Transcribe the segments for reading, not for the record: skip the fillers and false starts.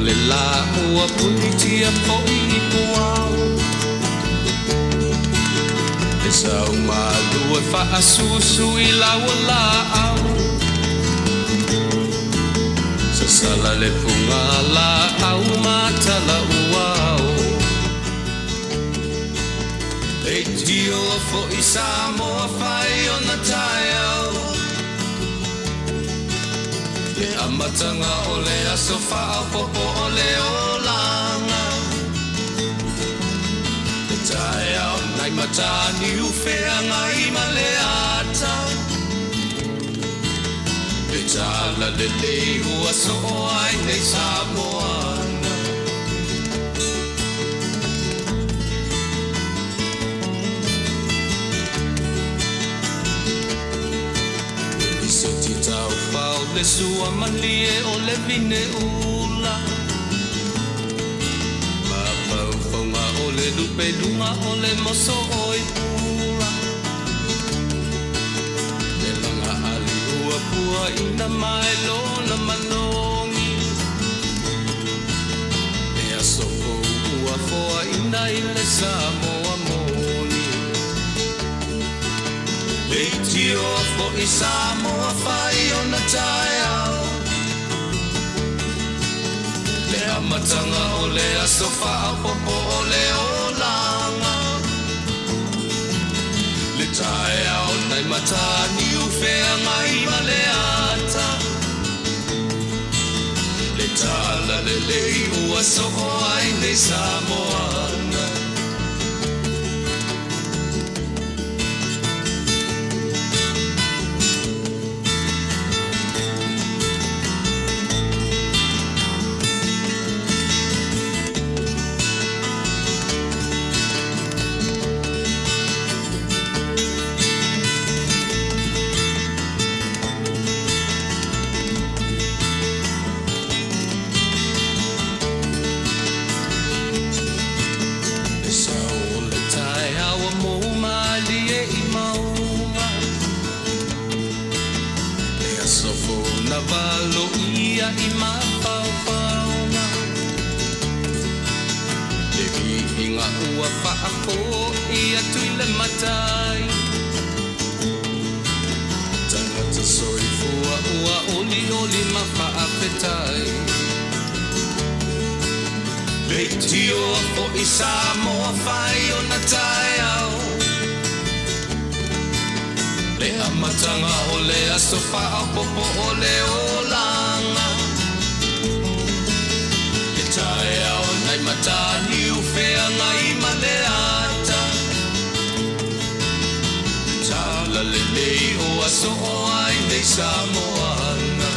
le la ua punitia po I puau E sau malu e wha susu I laua la au Sa sala le punga la au matala uau E tio fo I Samoa whai o na tai au Le amatanga o le aso wha popo o le olanga Le tai au nai matani uwhea ngai ma le ata Le tala le ua so ai nei Samoana Le sua malie o le vine ula Ma pauponga o le lupe lunga o le moso oi pula Le langa ali ua pua ina mai lona manongi E aso ua foa ina I le Samoa moni Le tio fo I Samoa whai o na tai au Le amatanga o le aso wha popo o le olanga Le tai au nai matani uwhea ngai ma le ata Le tala le lei ua so ai nei Samoana Samoa whai o na tai au Le amatanga o le aso wha popo o le olanga Le tai au nai matani uwhea ngai ma le ata Tala le lei o aso o ai nei Samoana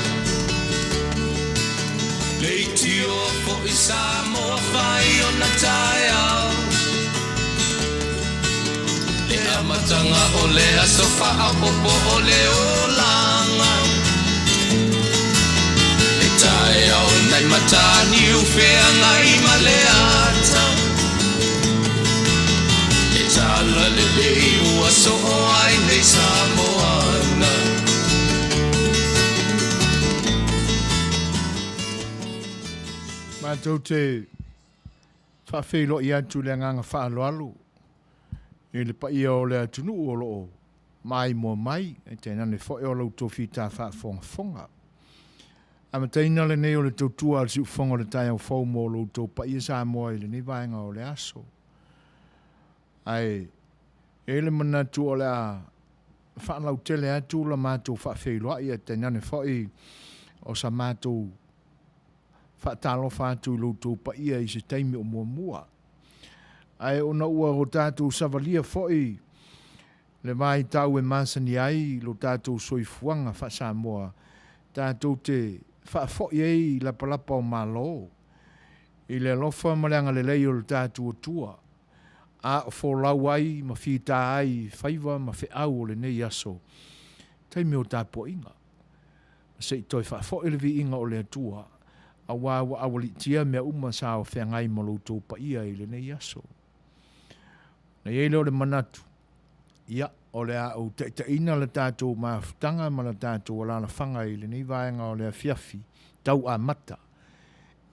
Le tio fo I Samoa whai o na tai au Le amatanga o le aso wha popo o le olanga Le tai au nai matani uwhea ngai ma le ata Le tala le lei ua so o ai nei Samoana Mātou te whawhelo I atu le nganga whaaloalo. E le pa ia o le atunu o loo mai mo mai. E tēnā ne whae o lau tō whita whafonga. Ama teina le nei o le tautua al siu whonga le tai au whau mo lau tō pa ia sa moa I le ni vaenga o le aso. Ai, e le manatu o le a whanau tele atu la mātou whawhelo ia tēnā ne whae o sa mātou whaatalo whātu loutou pa ia I se taimi o mua mua. Ai ona ua o tātou savalia foi le mai tau e masani ai lo tātou soifuanga wha Samoa. Tātou te whaafoi ei la palapa o malo. I le alofa maleanga le lei o le tātou o tua. A o wholau ai, ma whita ai, whaiva, ma whiau o le nei aso. Taimi o tāpua inga. Se i toi whaafoi le vi inga o le atua. A wawa awali tia mea uma sa o whengai ma loutou pa ia I le nei aso. Na iele o le manatu. Ia, o le a o te ina le tātou maafutanga ma le tātou ala na whanga I le nei vaenga o le a fiafi. Tau a mata.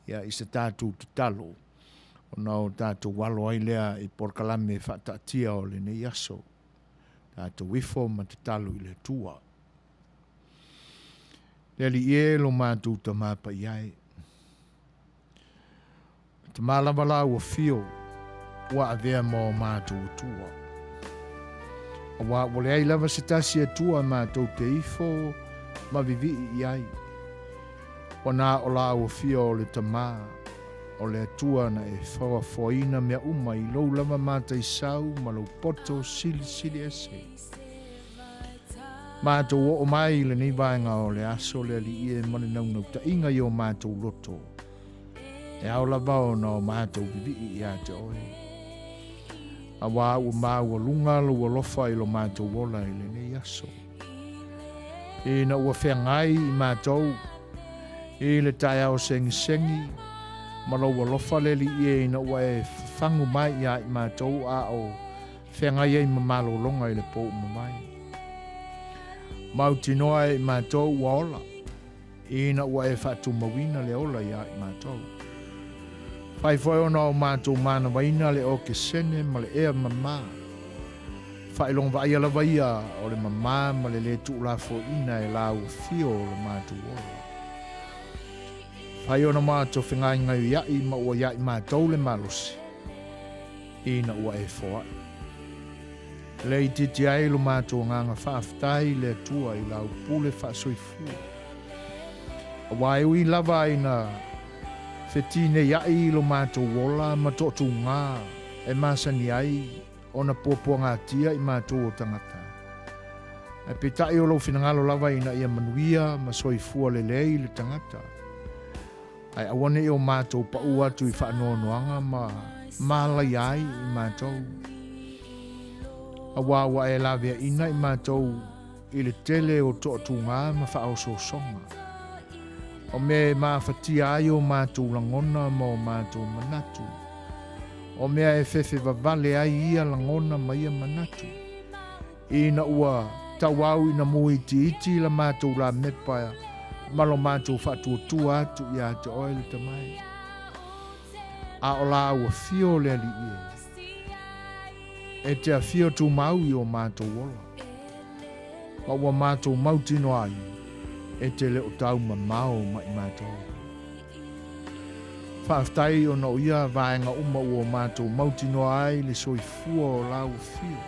ia i se tātou te talo. O nao tātou walo ai lea i porkalame whatatia o le nei aso. Tātou wifo ma te talo i le tua. Lea li e lo mātou ta mapa iai. Te malawala ua fio, ua avea mo mātou tua. Wa wale ai lava se tasi e tua mātou te ifo ma vivi iai. Wana o la ua fio o le tamā, o le atua na e whawafoina mea uma i lou lava mātai sau ma lau poto sili sili ese. Mātou o mai le nei vaenga o le aso le ali ie mane naunau ta inga i o mātou loto. E au lava o na o mātou vivi i a te oe. A wā ua māua lunga lo ua lofa i lo mātou wola i le nei aso. E na ua whengai i mātou, e le tai au sengi, ma lo ua lofa le li e na ua e whangu mai ia i mātou a o whengai e mamalo longa i le pō mamai. Mauti noa i mātou ua ola, e na ua e whatu mawina le ola ia i mātou. Whai whai ona o mātou mana waina le o ke sene ma le ea mamā. Whai long vai ala waia o le mamā ma le tu la fo ina e la u fio o le mātou ola. Whai ona mātou whingai ngai iai ma ua iai mātou le malosi. Ina ua e whoa. Le i titi ai lo mātou nganga whaaftai le tua i la u pule whaasoifua. A wai ui lava ina Fetine iai lo mātou wola ma totu ngā e masani ai o na pōpua ngā tia i mātou o tangata. E petai o lo whinangalo lava ina ia Manuia ma soifua le lei le tangata. Ai awane i o mātou pa ua tu i whaanoanoanga ma mala iai i mātou. A wawa e lawea ina i mātou i le tele o totu ngā ma whaoso songa. O me mawhatia ai o mātou langona ma o mātou manatu. O mea e whewhe wawale ai ia langona ma ia manatu. Ina ua tawau ina mui ti iti la mātou la mepa ma lo mātou whatu tu atu i a te oele tamai. A o la ua fio le ali ia. E te a fio tu mau i o mātou wola. Ma ua mātou mautino ai. E te leo tau mamao mai mātou. Whaaftai o no ia vaenga uma ua mātou mautino ai le soifua o lau fio.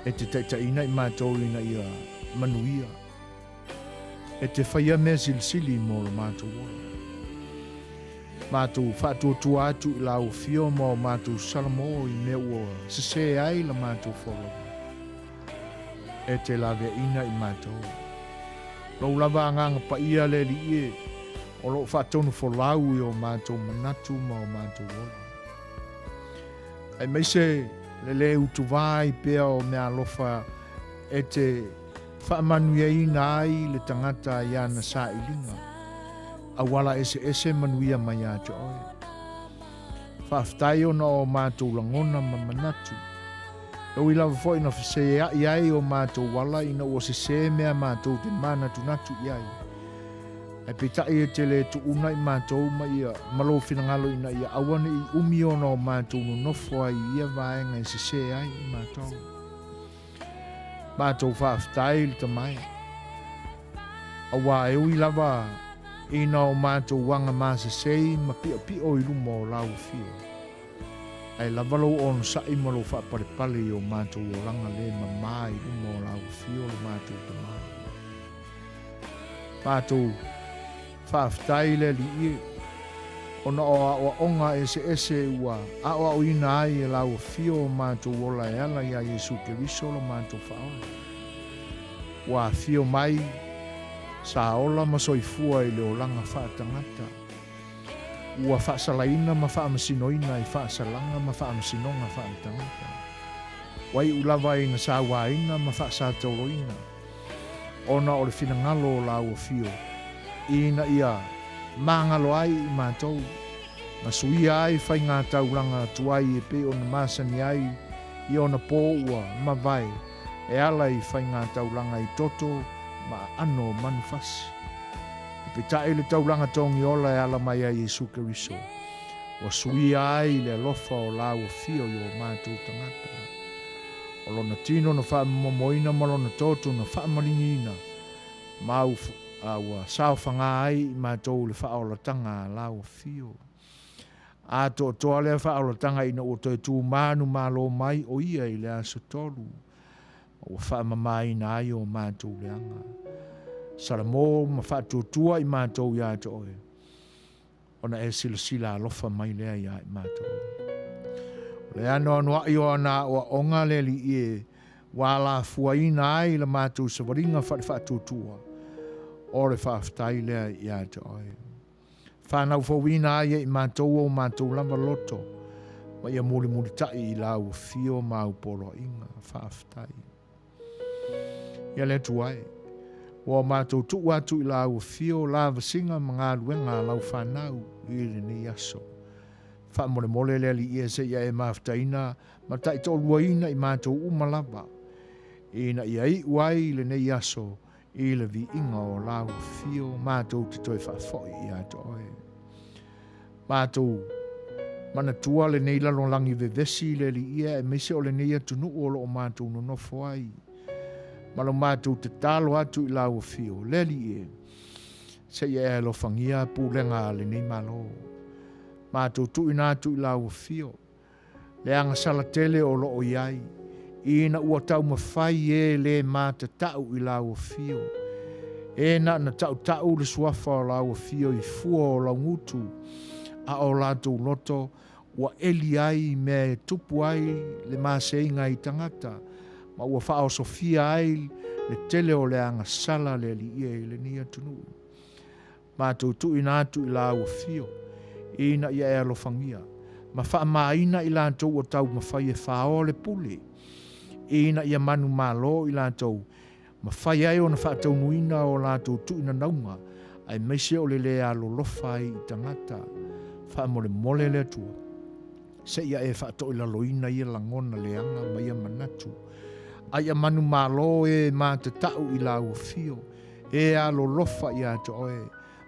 E te taitaina i mātou ina ia Manuia. E te whaia mea silisili mo lo mātou wola. Mātou whaatuatua atu i lau fio mo mātou salamo i mea ua sese ai la mātou wholo. E te lawe ina i mātou. Lau lava nganga pa ia le li e, o lo whaatonu wholau i o mātou manatu ma o mātou wola. Ai meise le utu vai pea o mea lofa e te whaamanuia ina ai le tangata i ana sa ilinga. A wala ese manuia mai a te oe. Whaaftai ona o mātou langona ma manatu. Lau i lava fwoi na whase iai o mātou wala ina ua se mea mātou te mana tunatu iai. E pitai e te le tu una i mātou ma ia malo whinangalo ina ia awane i umi ona o mātou no nofua i ia vaenga e se ai i mātou. Mātou whaaftai li tamai. Awa e ui lava ina o mātou wanga māse sei ma pia pio i lumo o lau fio. Ai lavalo on sa i malo fa pale o mātou o langa le mamai umo lau fio o mātou tamai. Mātou whaaftai le li i ona o onga ese ua a o ina ai e lau fio o mātou o la e ala ia Jesu ke viso lo mātou whaona. Wa fio mai sa ola masoifua i le o langa whaatangata. Ua whaasalaina ma whaamasinoina i whaasalanga ma whaamasinonga whaatangata. Wai ulawa i na sāwaina ma whaasatauloina. Ona o le whinangalo o lau fio. Ina ia māngalo ai i mātou. Ma suia ai whai ngā taulanga tuai e pe o na māsani ai i ona pōua ma vai. E ala i whai ngā taulanga i toto ma ano manufasi. Pita le taulanga tongi ola e ala mai a Yesu Keriso. Wa sui ai le lofa o la o fio yo mātou tangata. O lona tino na wha momoina ma lona toto na wha maringina. Mau wa sao whanga ai mātou le wha o la tanga la o fio. A to toa le wha o la tanga ina o toi tū mānu mālo mai o ia i le aso tolu. O wha mamai na ai o mātou le anga. Saramo ma wha tūtua i mātou ia to oe. Ona e sila alofa mai lea ia i mātou. Le ano anua i o ana o onga le li e wala fuaina ai le mātou sa waringa wha tūtua. O le whaftai lea ia to oe. Whanau fawina ai i mātou o mātou lama loto. Ma ia muli tai i lau fio mau polo inga whaftai. Ia le tuai. Wa mātou tu watu i lau fio lava singa mga luenga lau whanau i le ni aso. Whamore mole le li ia se ia e maftaina ma tai tolua ina i mātou umalaba. Ina ia i uai le ni aso i le vi inga o lau fio mātou te toi whafoi i ato oe. Mātou mana tua le nei lalonlangi vevesi le li ia e mese o le nei atunu o lo o mātou no nofo ai. Malo mātou te talo atu i lau fio, leli e. Se ia e lo fangia pūlenga le nei malo. Mātou tu ina atu i lau fio. Le anga salatele o lo o iai. Ina ua tau mawhai e le māta tau i lau fio. E na tau le suafa o lau fio i fua o lau ngutu. A o lātou loto ua eli ai me tupu ai le māseinga i tangata. Ma ua wha o Sofia ai le tele o le anga sala le li ia i le nia tunu. Mātou tu ina atu i la ua fio. Ina ia e alofangia. Ma wha maina i lātou o tau ma whai e whao le pule. Ina ia manu malo i lātou. Ma whai ai o na wha tau nuina o lātou tu ina naunga. Ai meise o le le alo lofa i tangata. Wha mole le tua. Se ia e wha to i la loina i langona le anga ma ia manatu. Ai a manu malo e mā te tau i la ua fio. E alo lofa i ato oe.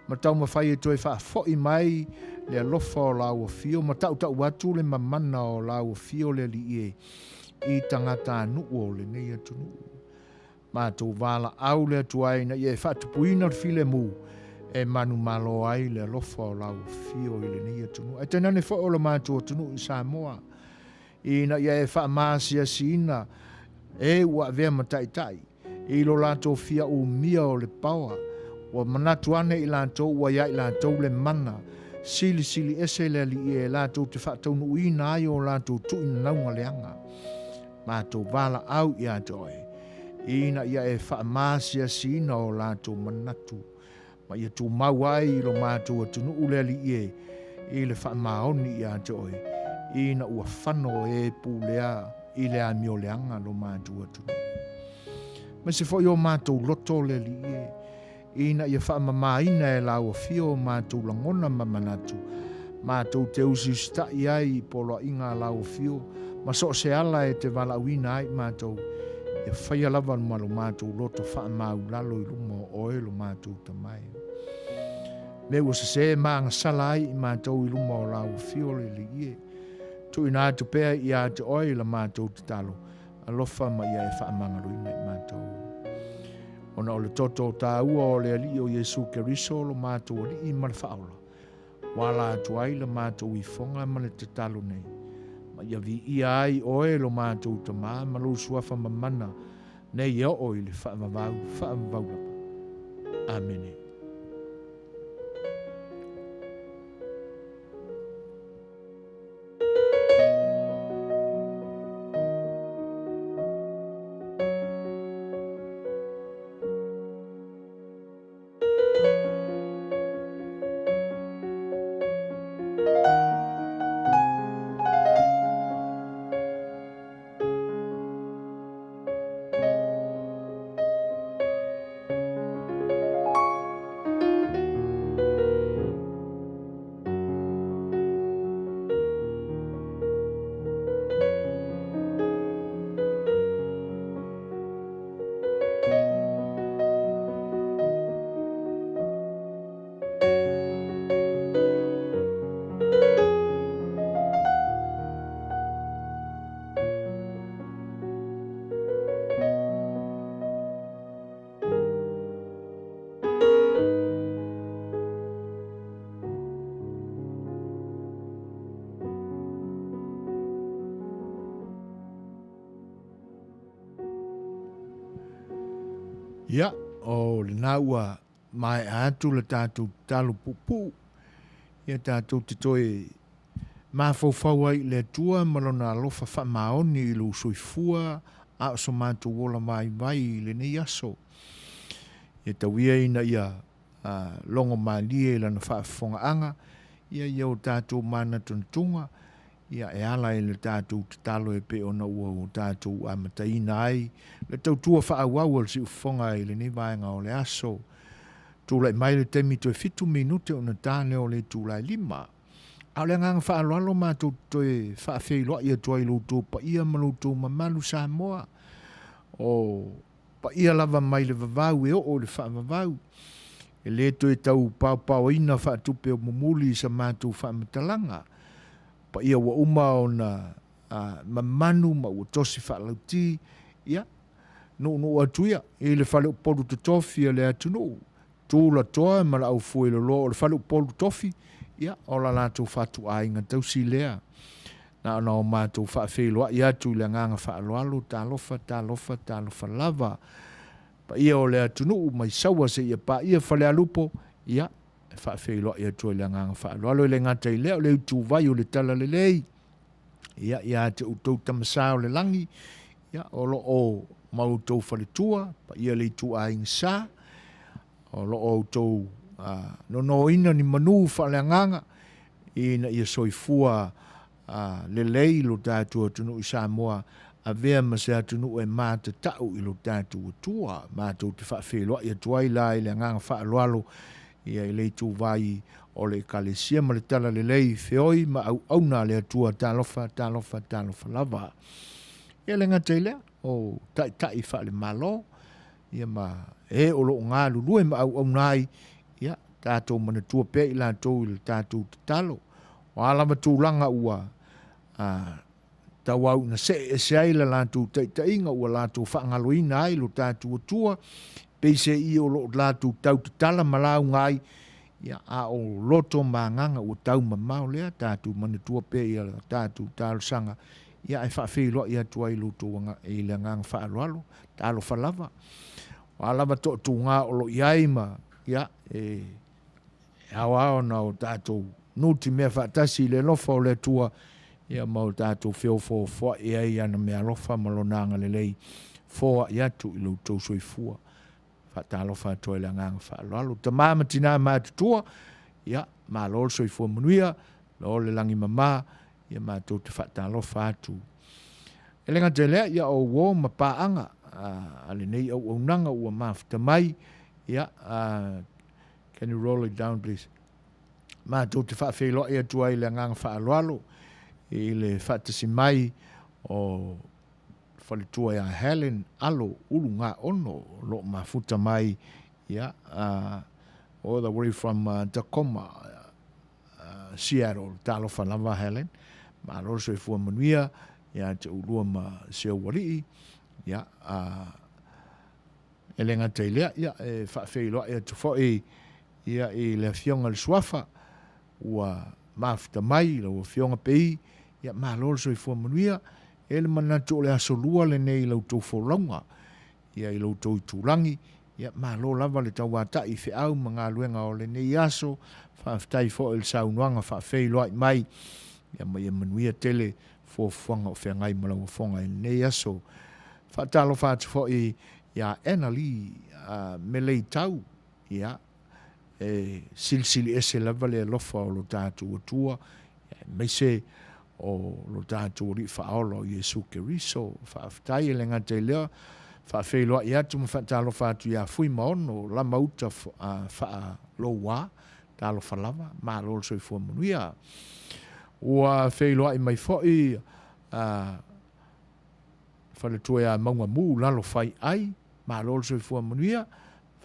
Ma tau ma whai e toi wha fo i mai le alofa o la ua fio. Ma tau watu le mamana o la ua fio le li e. I tangata anu o le nei atu nu. Ma tau wala au le atu ai na i e wha tupuina file mu. E manu malo ai le alofa o la ua fio i le nei atu nu. E tenane fo o le mātua atu nu i Samoa. I na i e wha māsia siina. E ua vea matai. I lo lātou fia o mia o le paua. Wa manatu ane i lātou ua ia i lātou le mana. Sili ese le li e lātou te whātaunu uina ai o lātou tu ina naunga leanga. Mātou wala au i ato oe. Ina ia e whaamasia sina o lātou manatu. Ma ia tū mau ai i lo mātou atunu ule li e. I le whaamaoni i ato oe. Ina ua whano e pūlea. I le amio leanga lo mātou atunu. Ma se fo i o mātou loto le li e. Ina ia whaamamaina e lau a fio mātou langona mamanatu. Mātou te usi stai ai polo inga lau a fio. Ma so se ala e te wala uina ai mātou. Ia whaia lava malo mātou loto whaamau lalo i lumo oe lo mātou tamai. Me ua se maanga sala ai mātou i lumo lau a fio le li e. Tu ina atu pea i atu oi la mātou te talo. Alofa ma ia e whaamanga ruina i mātou. Ona o le toto tā ua o le ali o Yesu Keriso lo mātou o li i mara whaola. Wala atu ai la mātou i fonga ma le te talo nei. Ma ia vi i ai oe lo mātou ta maa ma lo suafa mamana. Nei ia oi le whaamavau lapa. Amene. Ia, o le naua mai atu le tātou talo pupu. Ia tātou te toi mafau ai le tua malona alofa wha maoni i lo soifua a so mātou wola mai le nei aso. Ia tawia ina ia longo malie lana whaafonga anga. Ia iau tātou mana tuntunga. Ia e ala e le tātou te talo e pe ona ua o tātou a mataina ai. Le tau tua whaawawal si ufonga i le nei vaenga o le aso. Tūlai mai le temi toi 5 minute o na tāne o le tūlai 5. Au le ngang whaaloalo mātou toi whaafeiloa ia toi loutou pa ia maloutou mamalu sa moa. O pa ia lava mai le vavau e o le whaavavau. E le toi tau pau ina whaatupe o mumuli sa mātou whaamatalanga. Pa ia wa uma o na mamanu ma ua tosi whaalauti. Ia, no atuia. E le whale o poru te tofi le atunu. Tūla toa ma la au fue lo o le whale o poru tofi. Ia, o la lātou whatu ainga tausi lea. Na o mātou whaafeiloa ia tu le nganga whaaloalo, tālofa lava. Pa ia o le atunu mai sawa se ia pa ia whale alupo. Ia, whaafeiloa ia tu le nganga whaaloalo le ngata i lea o le utu vai o le tala le lei. Ia te utou tamasā o le langi. Ia, o lo o mautou whale tua, pa ia le tu ainga sā. O lo o utou no ina ni manu whaleanganga ina ia soifua le lei lo tātua tunu i Samoa a vea mase atunu e māta tau i lo tātua tua mātou te whaafeloa ia tuai la i le nganga whaaloalo ia i lei tu vai o le kalesia ma le tala le lei feoi ma au auna le atua talofa lava ia le ngata i lea o tai whaale malo ia ma e o lo ngā lulue ma au aunai ia tātou mana tua pe i lātou i tātou te talo. O alama tūlanga ua tau au na se ai la lātou tainga ua lātou whaangaloina ai lo tātou tua. Pei se i o lo lātou tau te tala malau ngai ia a o loto manganga ua tau mamau lea tātou mana tua pe i la tātou talo sanga. Ia e whaafeiloa ia tua i loto i le ngang whaaloalo, talo whalava. O alama to ngā o lo iaima ia awa na o tātou nuti mea whaatasi le lofa o le tua ia mau tātou wheo ia i ana mea lofa malonanga le lei fōa i atu i loutou soifua whaatalofa atoa i le ngang whaaloalo ta māma tina mātutua ia mālol soifua Manuia lo le langi mamā ia mātou te whaatalofa atu e lenga te lea ia o wō mapaanga ale nei au nanga ua mafta mai ia can you roll it down, please? Mātou te whaafeiloa ia tua i le ngang whaaloalo i le whaatasi mai o whale tua ia Helen alo ulu ngā ono lo mafuta mai ia all the way from Tacoma, Seattle, talo whanava Helen ma roso i fua Manuia ia te ulua ma seo wari ia e lenga te ilea ia e whaafeiloa ia tu fo ia i le fionga le suafa ua mafta mai la ua fionga pei ia malolo so i fua Manuia e le manatu o le asolua le nei lautou folaunga ia i lautou i tūrangi ia malolo lava le tau wata i whiau ma ngā luenga o le nei aso whaaftai fo il saunuanga whaafeiloa i mai ia mai e Manuia tele fuanga o whiangai malawa fonga i nei aso whaatalo whaatu fo i ia enali melei tau ia silsili ese lava le alofa o lo tātou atua mai se o lo tātou ri whaolo Iesu Keriso whaaftai e lenga te lea whaafeiloa i atu ma whaatalo whaatu ia fui maono la mauta wha lo wā talo whalava ma lolo so i fua Manuia ua wheiloa i mai foi whale tua maunga mū lalo whai ai ma lolo so i fua Manuia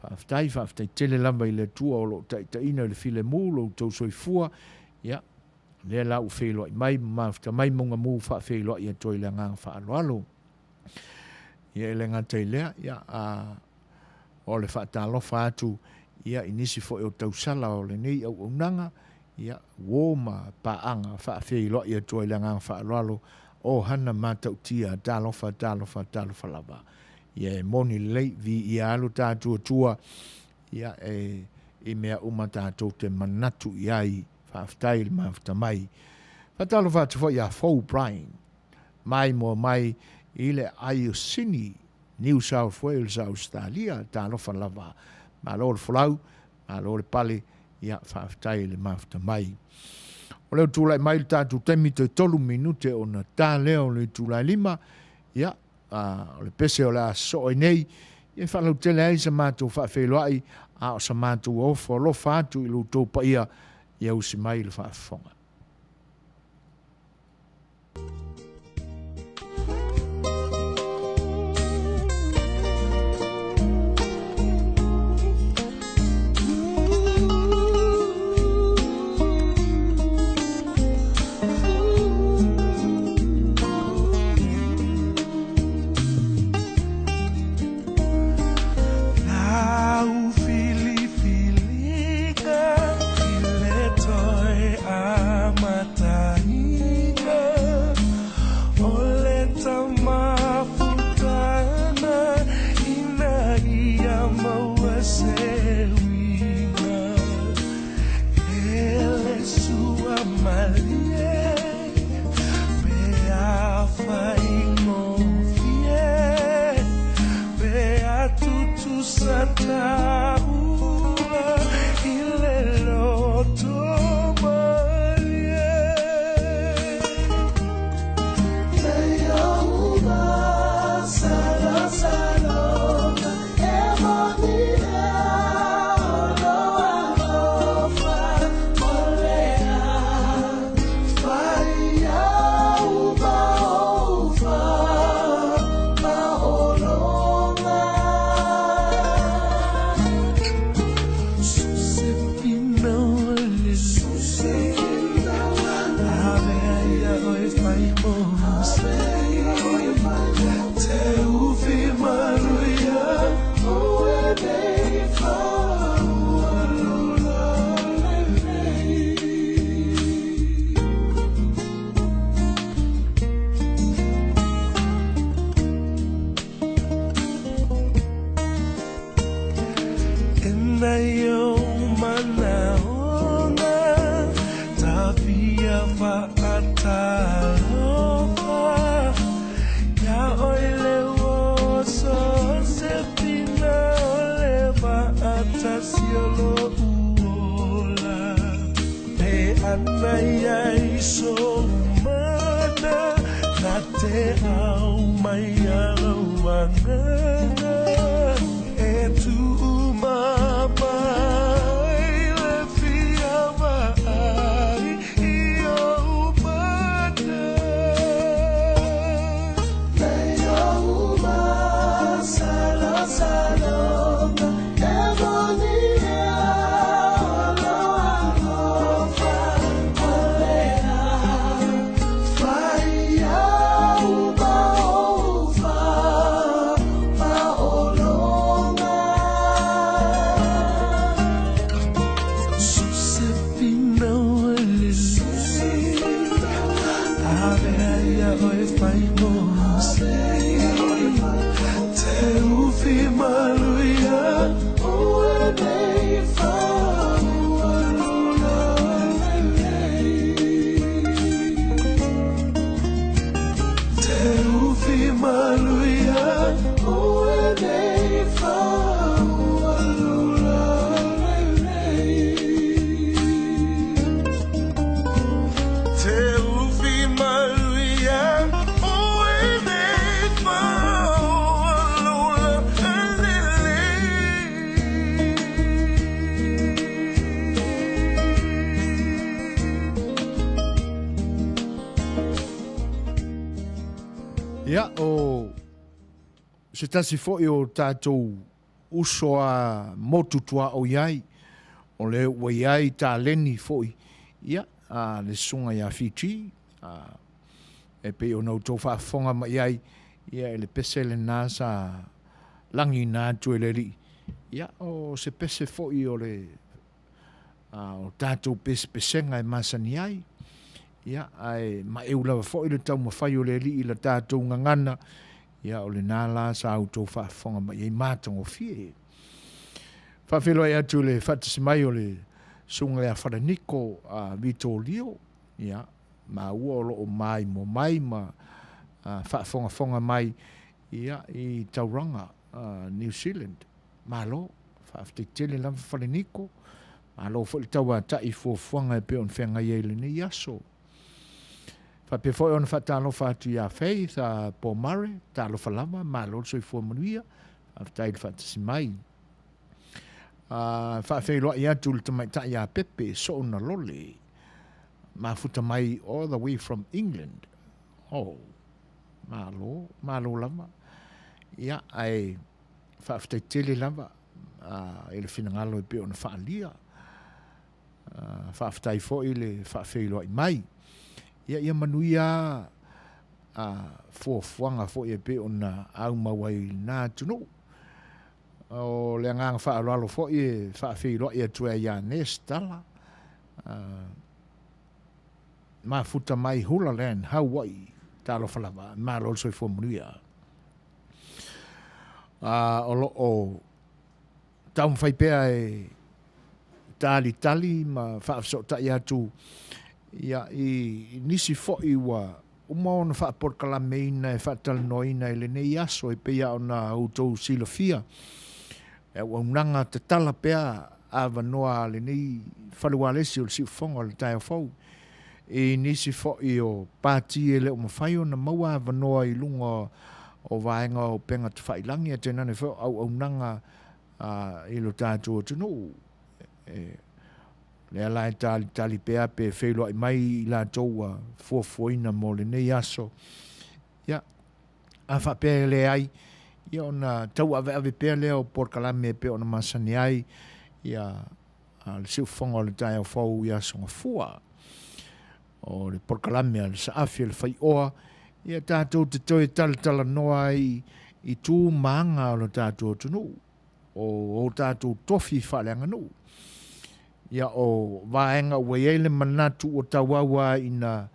whaaftai tele lamba i le tua o lo taitaina le file mū lo tau soifua ia le lau wheloa i mai mafta mai munga mū whaafeiloa i atoi le ngang whaaloalo ia i le ngata i lea ia o le whaatalofa atu ia inisi fo e o tau sala o le nei au unanga ia wōma paanga whaafeiloa i atoi le ngang whaaloalo o hana mātau tia talofa lava ia moni lei vi ia alu tātua tua ia mea uma tātou te manatu iai whaaftai le mawhatamai. Whatalo whātu fo ia Fau Brian, mai mo mai i le Aiosini, New South Wales, Australia, tā lofa lava, ma lo le folau, ma lo le pale, ia whaaftai le mawhatamai. O leo tūlai mai le tātou temi te 3 minute o na tā leo le tūlai 5, ia, o le pese o le aso e nei, ia whalau tele ai sa mātou whaafeloai, a o sa mātou ofo lo whātu i lo tō pa ia usi mai le whaafonga. Ia o se tasi fo'i o tātou uso a motutua o iai, o le ua iai tā leni fo'i. Ia, a le sunga ia Fiji, e pe o nau tō whaafonga ma iai, ia e le pese le nasa langi nā tue le ri. Ia o se pese fo'i o le o tātou pesenga e masani ai. Ia, ai ma e ulawa fo'i le tau mawhai o le li i la tātou ngangana. ia o le nala sa auto whaafonga mai ei mātango fie. Whawhelo e atu le whatasimai o le sunga lea whananiko a Vito Leo, ia, ma ua o loo mai mo mai ma whaafonga mai ia i Tauranga, New Zealand, ma lo, whaafteitele lava whananiko, ma lo fo le taua tai fuafuanga e pe on whenga i ele ni aso. Whape foi on whatalo whatu ia Faith a Paul Murray, talo whalama, ma lo soi fua Manuia, whaftai le whatasimai. Whawhai loa i atu le tamaitai a Pepe, so na lole, ma futa mai all the way from England. Oh, ma lo lama. Ia, ai whaftai tele lama, e le whinangalo e pe on whaalia. Whaftai foi le whawhai loa i mai. Ia Manuia fuafuanga foi e pe ona au mawai nā tunu. O le ngang whaalalo foi e whawhiro i atua ia nestala. Ma futa mai Hula Land, Hawaii, talo whalawa, ma lol soi fua Manuia. O taum whaipea e tali ma whaafsota i atu ia i nisi fo'i wa umaona whaapor meina e whaatalanoina e le nei aso e peia o na outou silofia. E waunanga te tala pea a wanoa le nei whalualesi o le siufonga le tai o fau. E nisi fo'i o pāti e le o mawhai o na maua a wanoa i lunga o vaenga o penga te whailangi a tēnane whau au aunanga i lo tātou tunu. Le ala e tali pea pe whelo ai mai i la toua fuafuaina mo le nei aso. Ia, a whapea le ai, ia ona tau ave pea leo porkalame pe ona masani ai, ia le siufonga o le tai au fau ia songa fua. O le porkalame a le saafi le Fai'oa, ia tātou te toi tala noa i tū maanga o le tātou tunu, o tātou tofi whaleanga nuu. Ia o vaenga weele manatu o tawawa ina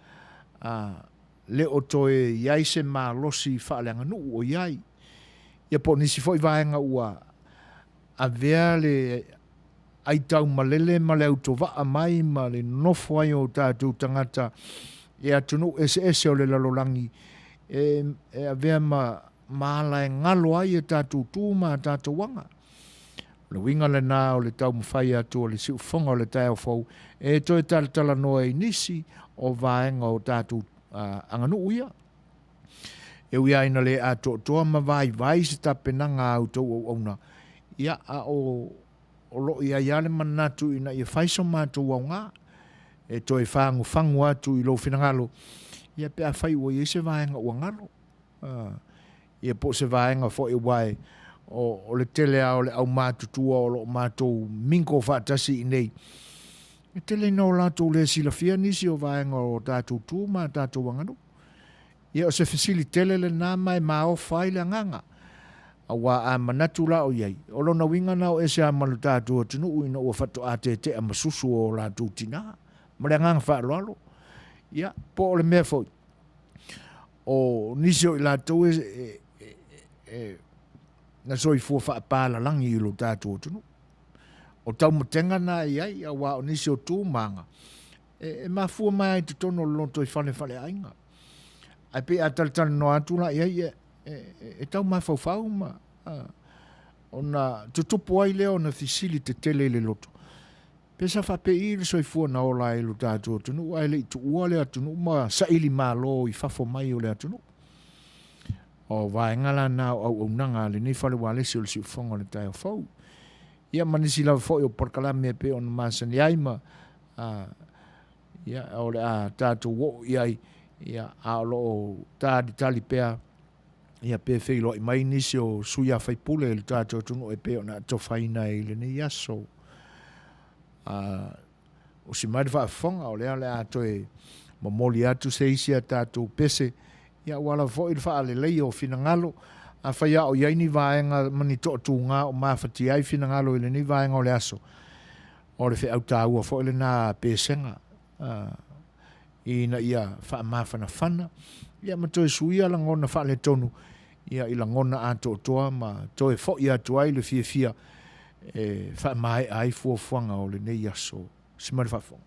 le o toe iai se maa losi whaaleanga nuu o iai. Ia po nisi foi vaenga ua a vea le aitau malele ma le autovaa mai ma le nofo ai o tātou tangata e atunu ese o le lalolangi e a vea ma la ngalo ai e tātou tūma tātou wanga. Le winga le nā o le tau mawhai atu o le siufonga o le tai o fau e toi tala noa i nisi o vaenga o tātou anganu uia. E uia ina le ato toa ma vai se tapenanga au tau o auna. Ia a o lo ia iale manatu ina ia whaiso mātou au ngā. E toi whangu atu i lo whinangalo. Ia pe a whai ua i se vaenga ua ngalo. Ia po se vaenga fo i wai. O le tele o le au mātutua o lo mātou minko whaatasi i nei. E tele no lātou le silafia nisi o vaenga o tātou tūma, tātou wanganu. Ia o se fasili tele le nā mai mā o whai le nganga. A wā a manatu la o iei. O lo na winga na o ese a malu tātou atinu uina ua whatu a te a masusu o lātou tina. Ma le nganga whaaloalo. Ia, po o le mea fo. O nisi o i lātou na soi fua whaapala langi i lo tātou tunu. O tau matenga na iai, a wā o nisi o tūmanga. E mafua mai te tono lonto i whale ainga. Ai pe a talitali no atu la iai, e tau mafau ma. O na tutupu ai leo na fisili te tele le loto. Pesa whape i le soi fua na ola i lo tātou tunu, ai le i tu ua le atunu, ma saili ma lo i whafo mai o le atunu. O vaengala na au nanga le ni whale wale si o le siufonga le tai o fau. Ia manisi lau fo i o porkalame pe o na masani aima. Ia o le a tātou wo iai. Ia a o lo tali pea. Ia pe whelo i mai nisi o suia whaipule le tātou tunu e pe o na tawhaina i le ni aso. O si mai whaafonga o lea le ato e mamoli atu se isi a tātou pese. Ia wala fo i whaale lei o finangalo. A whaia o iai ni vaenga mani to tūnga o mawhati ai finangalo i le ni vaenga o le aso. O le whi au tāua fo i le nā pēsenga. Ina ia wha mawhana whana. Ia matoi suia langona whaale tonu. ia i langona ato toa ma toe fo ia tuai le fia fa mai ai fuafuanga o le nei aso simale fa fo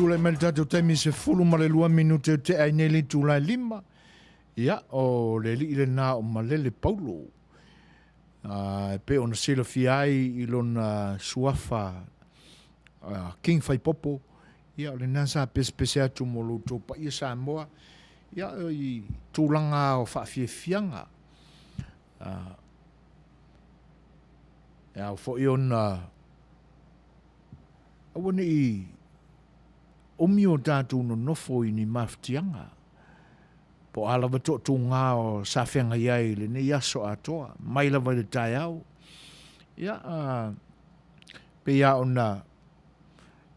tūlai mai tātou taimi se fulu ma le 2 minute te ai nei li tūlai 5. Ia, o le li le nā o malele Paulo. Pe ona sila fi ai i lona suafa King Fai Popo. Ia, le nasa pese atu mo lo tō pa ia Samoa. Ia, i tūlanga o whaafianga. Ia, o fo i ona awane i umi o tātou no nofo i ni maftianga. Po ala wa tō ngā o sa whenga iai le ne yaso atoa, mai la vai le tai au. Ia, pe ia ona,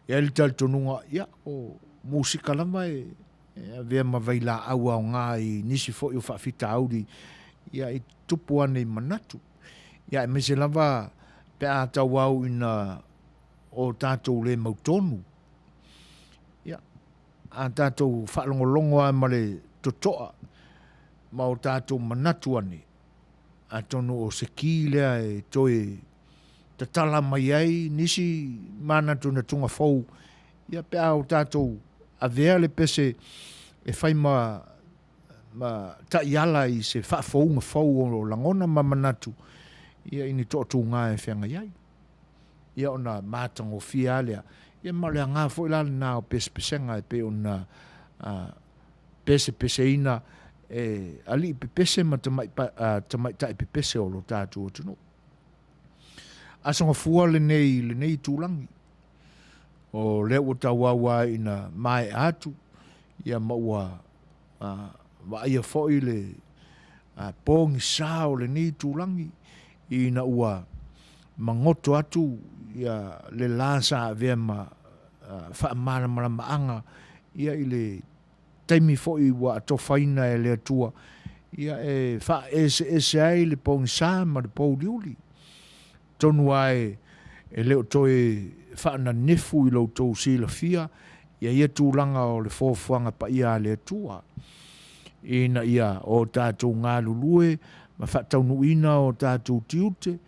ia li tal tonunga, ia o musika lama vea ma vai la au au ngā i nisi fo i o whawhita auri, ia i tupu ane i manatu. Ia e mese lava pe a tau au ina o tātou le mautonu. Ia, a tātou whalongolongo a ma le totoa, ma o tātou manatu ane. A tono o se ki lea e toe ta tala mai ai, nisi manatu na tunga fau. Ia pe a o tātou a vea le pese e whai ma ta iala i se whaafounga fau o langona ma manatu. Ia ini tōtu ngā e whenga iai. Ia ona mātango fia lea. Ia malea ngā fo ilale nā o pese pesenga e pe ona pese ina e ali pe pese ma tamai tai pe pese o lo tātu o tunu. Asanga fua le nei tūlangi. O leo tawawa ina mai atu. Ia maua wa ia foi le pongi sao le nei tūlangi. Ina ua mangoto atu ia le lasa vea ma whaamana mara maanga. Ia i le taimi foi wa atofaina e le atua. Ia e wha ese ai le pongi sa ma le pou liuli. Tonu ai e leo toe whaana nefu i lau tau sila fia, ia tūlanga o le fōfuanga pa ia le atua. Ina ia o tātou ngā lulue, ma whatau nuina o tātou tiute,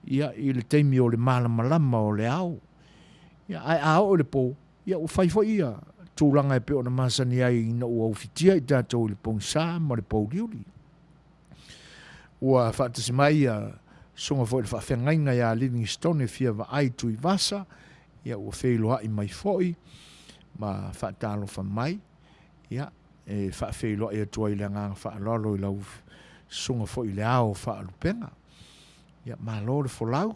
ia i le teimi o le malamalama o le au. Ia ai ao o le pō, ia o whaifo ia, tūlanga e peo na masani ai ina ua ufitia i tātou le pōngsā ma le pōriuri. Ua whatasi mai ia, songa foi le whawhengainga ia Livingstone e fia wa ai tui vasa, ia ua whailoa i mai foi, ma whatalo wha mai, ia e whawhailoa i atua i le nganga whaalolo i lau songa foi le ao whaalupenga. Ia ma lo le folau,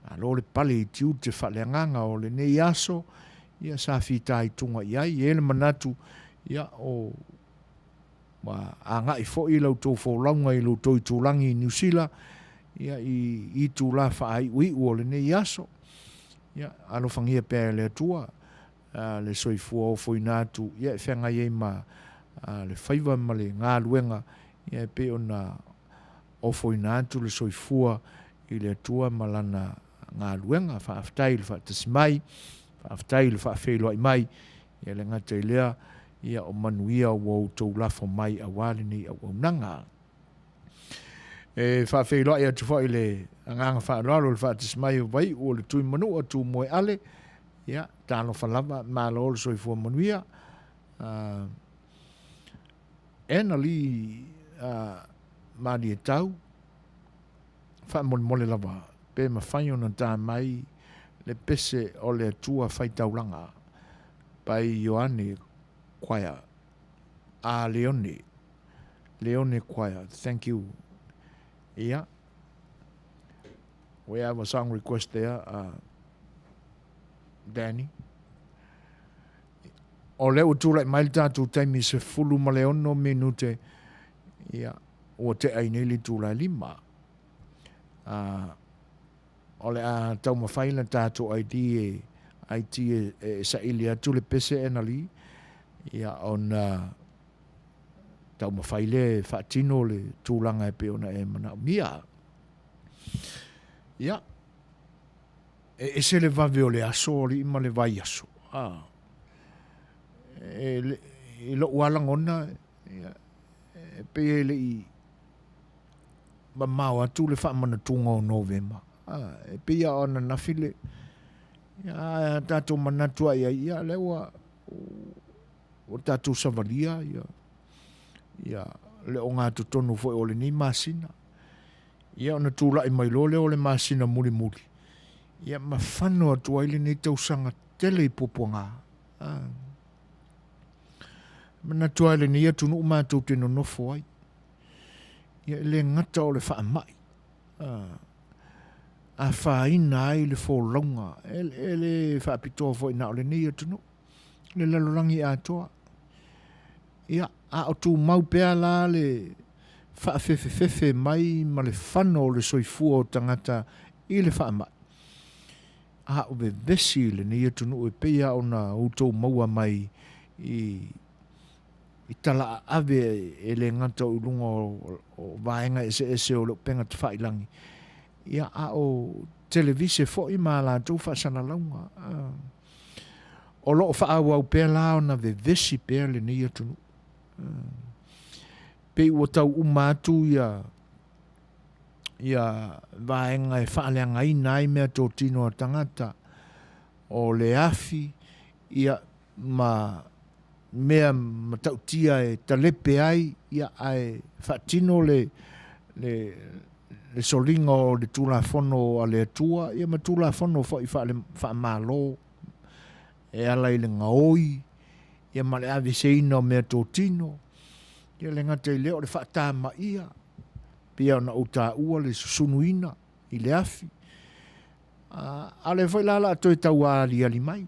ma lo le pale i tiu te whaleanganga o le nei aso, ia sa whita i tunga i ai, e le manatu, ia o a ngai foi i lau tō wholaunga i lau tō i tūlangi i New Zealand, ia i tū la whaai ui ua le nei aso. Ia alo whangia pēr le atua, le soifua o fwoi nātu, ia e whenga iei ma le whaiva ma le ngā luenga, ia e pe ona o fwoi nātu le soifua i le atua ma lana ngā luenga, whaaftai le whaatasi mai, whaaftai le whaafeilua i mai, ia le ngata i lea, ia o Manuia o tau lafo mai a wale ni au nanga. E whaafeilua i atu whai le anganga whaararo le whaatasi mai o vai o le tui manu o tu moe ale, ia, tāno whalama, mālo o le soifua Manuia, ena li maari e tau, whaamole lava, pe ma whaio na tā mai, le pese o le atua whai taulanga, pai Ioane Choir, Leone Choir, thank you. Yeah. We have a song request there, Danny. O leo tūlai mai tātou taimi se fulu ma leono minute, ia, o te aineli tūlai lima. O le a tau mawhaila tātou IT e sa ili atu le pese ena li, ia on tau mawhaile whaatino le tūlanga e peona e mana mia. Ia, e se le vave o le aso o li ima le vai aso. E lo walangona, e pe le i mamau atu le whaamana tunga o November. E pe ia ona nafile, ia tātou manatua ia lewa o tātou savalia, ia le o ngā tutonu foi o le ni masina. Ia ona tūla i mai lole o le masina muli. Ia mawhano atu aile nei tausanga tele i poponga. Mana tu aile ni atu nu mātou tino nofo ai. Ia le ngata o le wha mai. a whaina ai le wholonga, le whaapitoa fo ina o le nei atunu, le lalorangi atoa. Ia, a o tu mau pea la le whaafefe mai ma le whano le soifua o tangata i le whaamai. A o be vesi le nei atunu e pea o na utou maua mai i tala ave e le ngata o lunga o vaenga ese o le penga te whailangi. Ia a o televise fo i maa la tau whaasana launga. O loo whaau au pēr lao na ve vesi pēr le nei atunu. Pei ua tau umatu ia vaenga e whaaleanga i nai mea tō tino a tangata o le afi ia mea matautia e talepe ai ia ai whaatino le solinga o le tula fono a le atua ia ma tula fono fo i wha malo e ala i le ngaoi ia ma le avi seina o mea tō tino ia le ngata i leo le whaata ma ia pia ona uta ua le susunuina i le afi a le foi lala a toi tau ali mai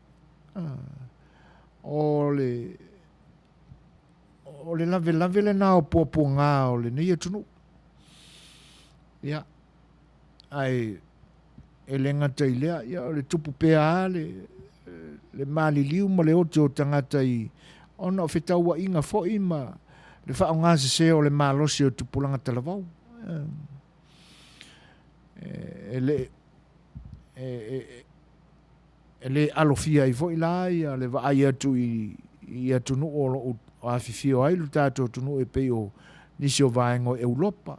o le lave le nao po ngā o le nei atunu. Ia, ai, e le ngata i lea, ia, o le tupu pea le mali liu ma le ote o tangata i, ona o whetau wa inga fo ima, le wha o ngā se o le malosi o tupulanga talavau. E le alofia i fo i la, ia, le wa ai atu i atunu o a fifio ai lu tātou tunu e pei o nisi o vaengo Europa.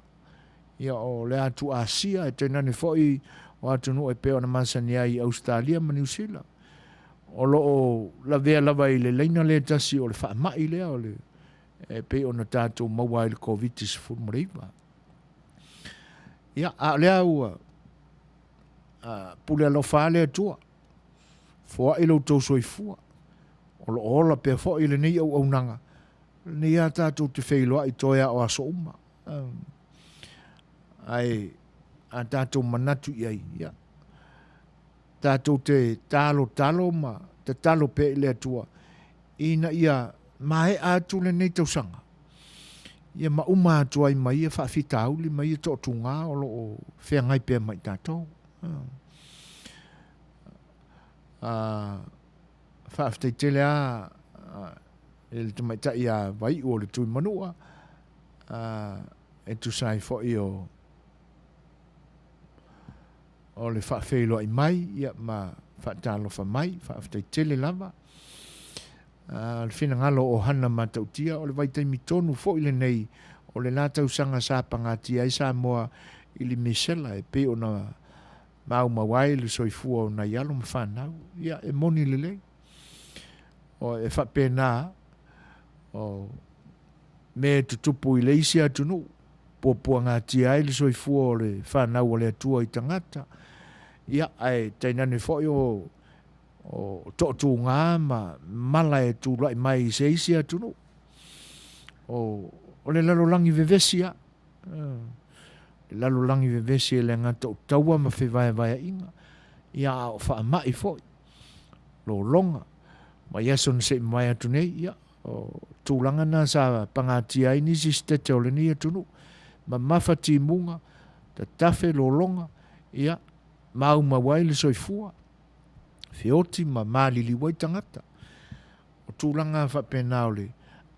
Ia o le atu Asia e tenane foi o atunu e pei o na masania i Australia ma New Zealand. O loo la vea lava i le leina le tasi o le whaamai lea o le e pei o na tātou maua i le COVID-19 mreiva. Ia a lea ua pule alo whaale atua. Fua ilo tau soifua. O lo ola pe fo i le nei au nanga. Nei a tātou te whailoa i toia o aso uma. Ai, a tātou manatu i ai, ia. Tātou te talo ma, te talo pe i le atua. Ina ia, mahe atu le nei tau sanga. Ia ma uma atua i mai e whaafita auli, mai e tō tunga o lo o whea ngai pe mai tātou. Whaafitei tele a e le tamaitai a vai o le tui manua e tu sai fo i o le whaafeilo ai mai ia ma whaatalo wha mai whaafitei tele lava le whina ngalo o hana matautia o le vaitai mitonu fo i le nei o le nātau sanga sāpangati ai sā moa i li misela e pe o na mau mawai le soifua o na ialo ma whanau ia e moni le lei o e whapena o me tutupu i leisi atunu pōpua ngā tia ai le soifua o le whanau o le atua i tangata ia ai tainane fo o tōtu ngā ma mala e tūlai mai i seisi atunu o le lalolangi vevesia le lalolangi vevesia le ngata o taua ma whewai inga ia o whaamai fo lo longa ma yason se mai atu nei ia o tūlanga nā sa pangati ai nisi stete o le ni atunu ma mawhati munga ta tafe lo longa ia mau mawai le soifua whioti ma malili wai tangata o tūlanga whapena o le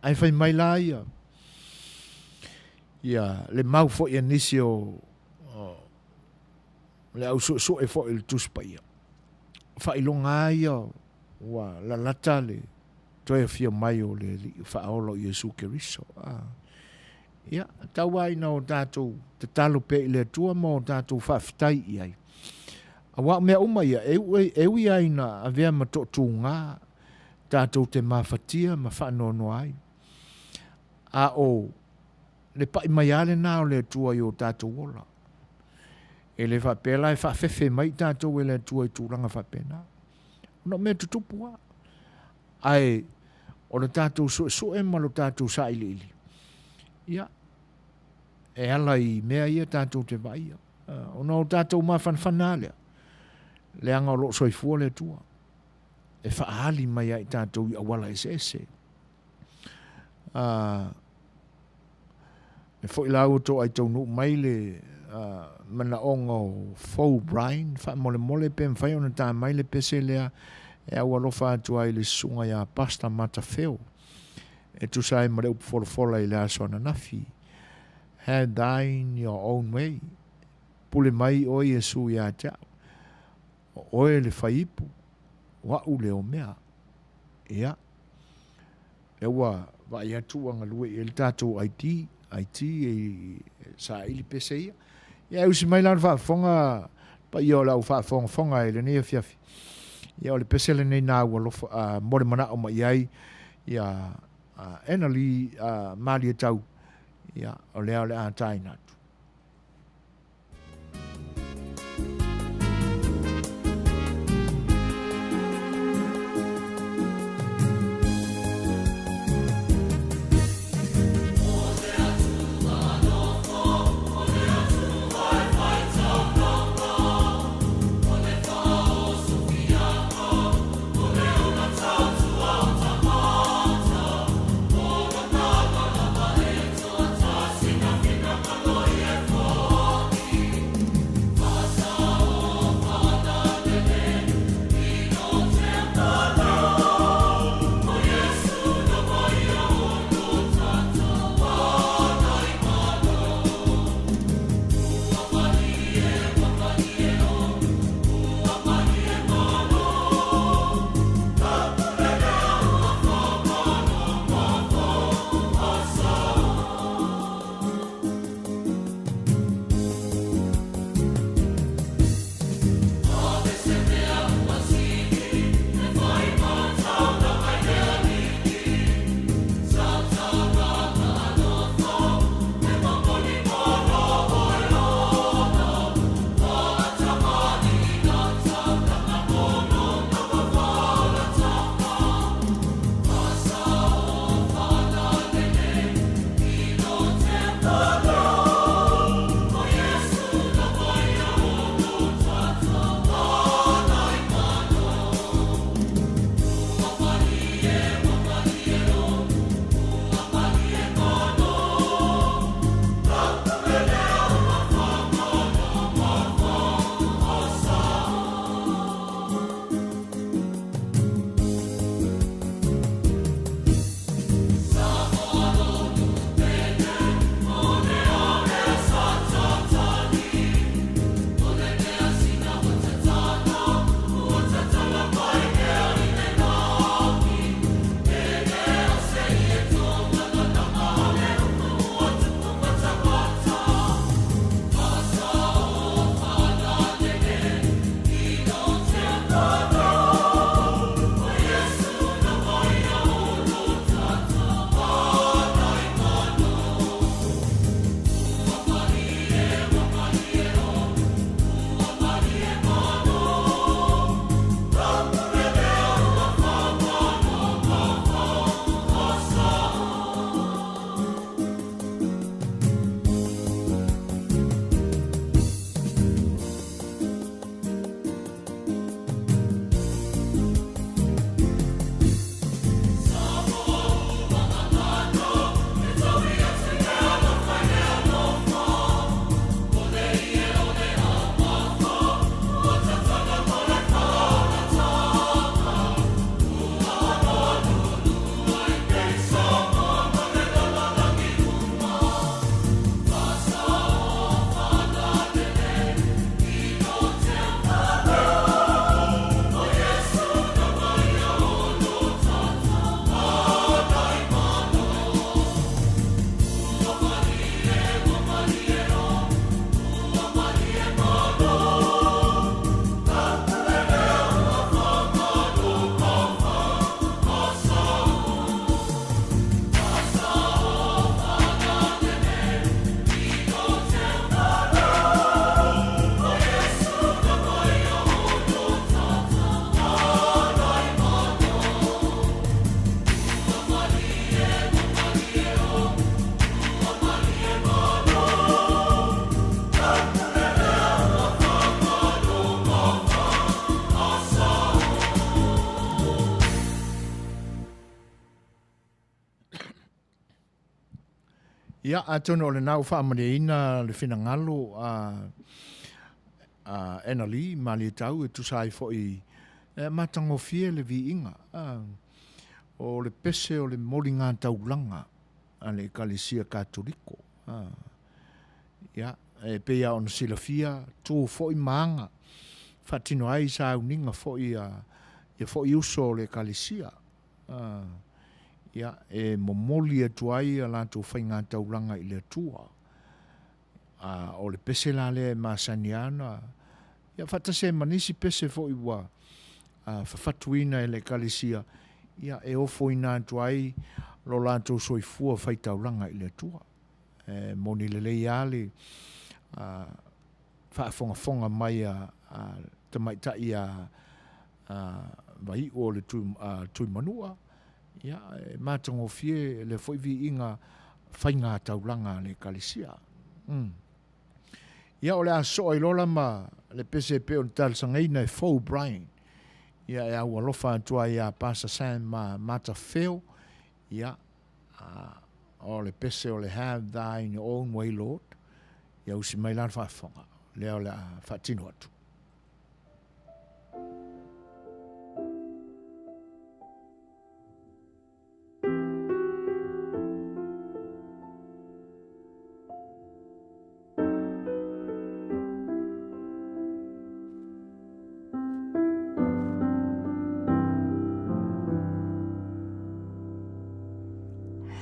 ai whai mai la ia le mau fo ia nisi o le au so e fo il tuspa ia whailonga ia wa la lata le toi fia mai o le whaolo Iesu Keriso. Ia, tau ai na o tātou te talo pe i le tua mo o tātou whawhitai i ai. A wā mea uma ia, ewi ai na a vea ma tō ngā tātou te mawhatia ma whanono ai. A o, le pai mai ale nā o le tua i o tātou wola. E le whapela e whawhewe mai tātou e le tua i tūranga whapena. No me tutupua. Ai, o le tātou so e malo tātou sa ili. Ia, e ala i mea ia tātou te vai. Ona o tātou mawhanwhana lea. Le anga o lo soifua le tua. E whaali mai ai tātou I awala ese. E fo ilau to ai tau nu mai le mana ongo fau Brian, wha mole pe mwhai ona tā mai le pese lea e au alofa atu ai le sunga ia pasta mata feo. E tu sai mare upu fola I le aso na nafi. Had thine your own way. Pule mai o Yesu ia tau. O e le whaipu. Wa u le o mea. Ia. E wa vai atu anga lue e le tātou IT e sa ili pese ia. Ia usi mai lan whaafonga pa ia o lau whaafonga e le nea fiafi. Ia o le pese le nei nā ua lofa more mana o mai ai ia enali mali e tau ia o lea o le ātai natu. Manuia Ia, atono o le nau whaamaneina le whinangalo ena li, mali tau, e tusai fo i matango fie le vi inga. O le pese o le molinga taulanga a le Ekalesia Katoliko. Ia, e peia ona silafia, tō fo i maanga, whatino ai sa uninga fo i uso le Ekalesia. Ia, e momoli atu ai a lantou whainga taulanga i le atua. O le pese la le masaniana. Ia, whatase manisi pese fo i wa whawhatuina e le Ekalesia. Ia, e ofo ina atu ai lo lantou soifua whai taulanga i le atua. Moni le le iale whaafonga mai tamaita i vai o le tui Manua. Ia, matango fie le foivi inga whainga taulanga le Ekalesia. Ia, o le aso ai lola ma le pese pe o tal sangaina e Fau Brian. Ia, e au alofa atua ia Pastor Sam mata feo. Ia, o le pese o le have thy in your own way, Lord. Ia, usi mai lan whaafonga. Leo le whaatino atu.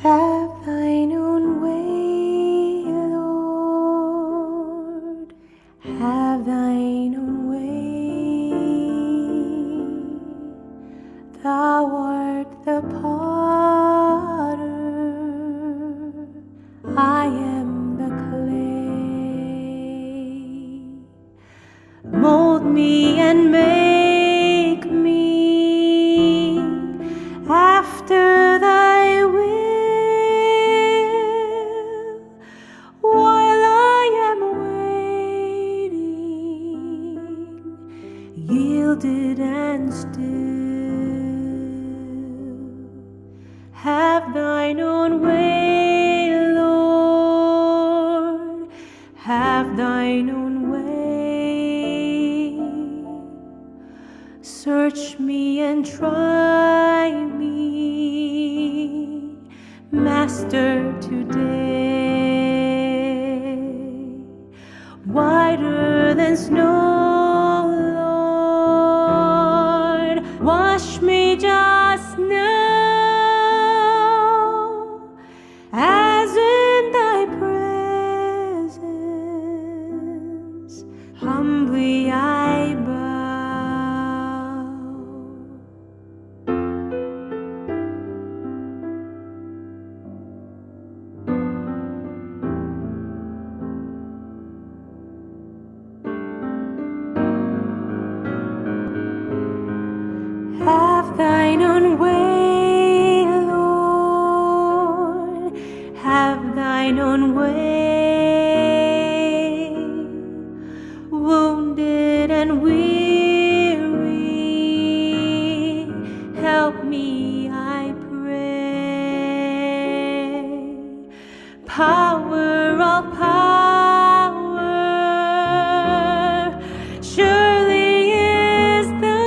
Have thine own way, Lord. Have thine own way. Thou art the potter, I am the clay. Mold me and make me after thy will. While I am waiting, yielded and still, have thine own way, Lord, have thine own way. Search me and try me, Master, today. Whiter than snow, Lord, wash me just now, as in thy presence humbly I bow. Have thine own way, Lord, have thine own way. Wounded and weary, help me, I pray. Power, all power, surely is thine.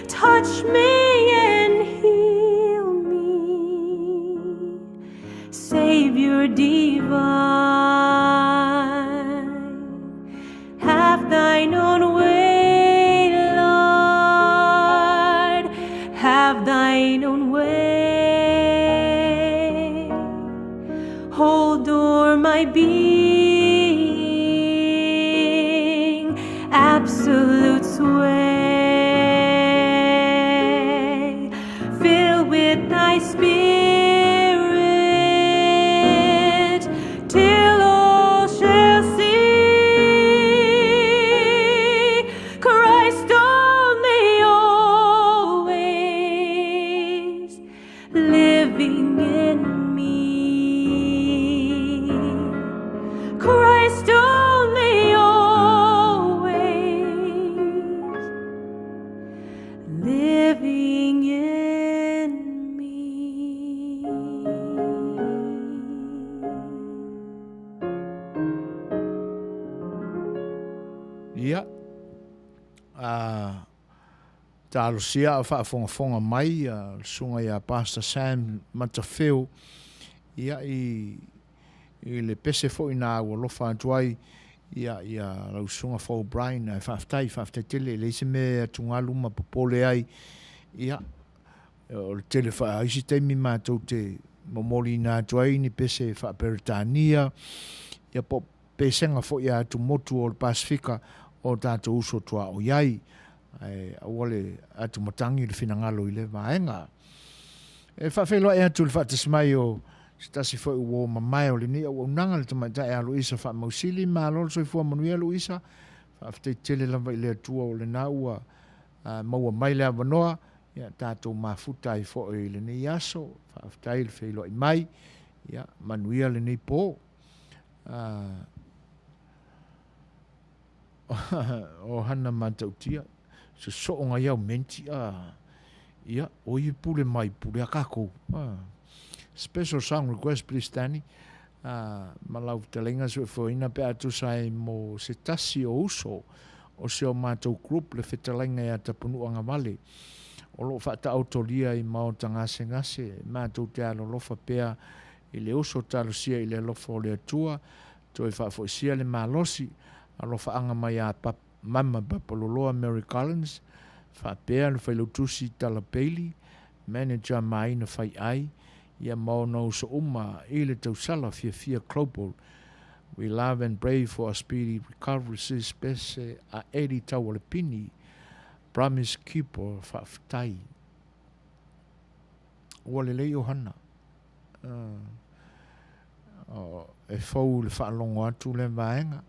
Touch me and heal me, Savior divine. Have thine own way, Lord, have thine own way. Hold o'er my being, absolute sway. Fill with thy spirit, till all shall see Christ only always living in me. talo sia o whaafonga mai, sunga ia Pastor Sam Matafeo, ia i le pese fo ina ua lofa atuai, ia lau sunga Fo Brian, whaaftai tele, le se me tungalu ma popole ai, ia, o le tele wha isi teimi mātou te momoli nā atuai ni pese wha Peritania, ia po pesenga fo ia atu motu o le Pasifika, o tātou uso tua o iai, awale atu matangi le finangalo i le vaenga. E whawhelo e atu le whaatasmai o stasi fo i uo mamai o le ni o unanga le tamata e alu isa wha mausili ma lolo soi fua Manuia lu isa, whaaftai tele lava i le atua o le naua maua mai le avanoa, ia tātou mafuta i fo i le ni aso, whaaftai le whailo i mai, ia Manuia le ni po. O hana matautia so nga iau menti ia o i pule mai pule a kako special song request please Danny malau telenga so foina pe atu sai mo se tasi o uso o se o matou group le fetelenga ia tapunu anga vale o lo fata autoria i mau tangase ngase matou te alo lofa pea i le uso talo sia i le lofa o le atua to i fafo sia le malosi alo faanga mai a mama papaloloa Mary Collins, whapea le whailotusi Talapeli, manager mai na whai ai, ia mauna usa uma i le tausala fia global. We love and pray for a speedy recovery, sis pese a eri tau le pini, promise keeper whaftai. Ua le lei ohana. E fau le whaalongo atu le vaenga.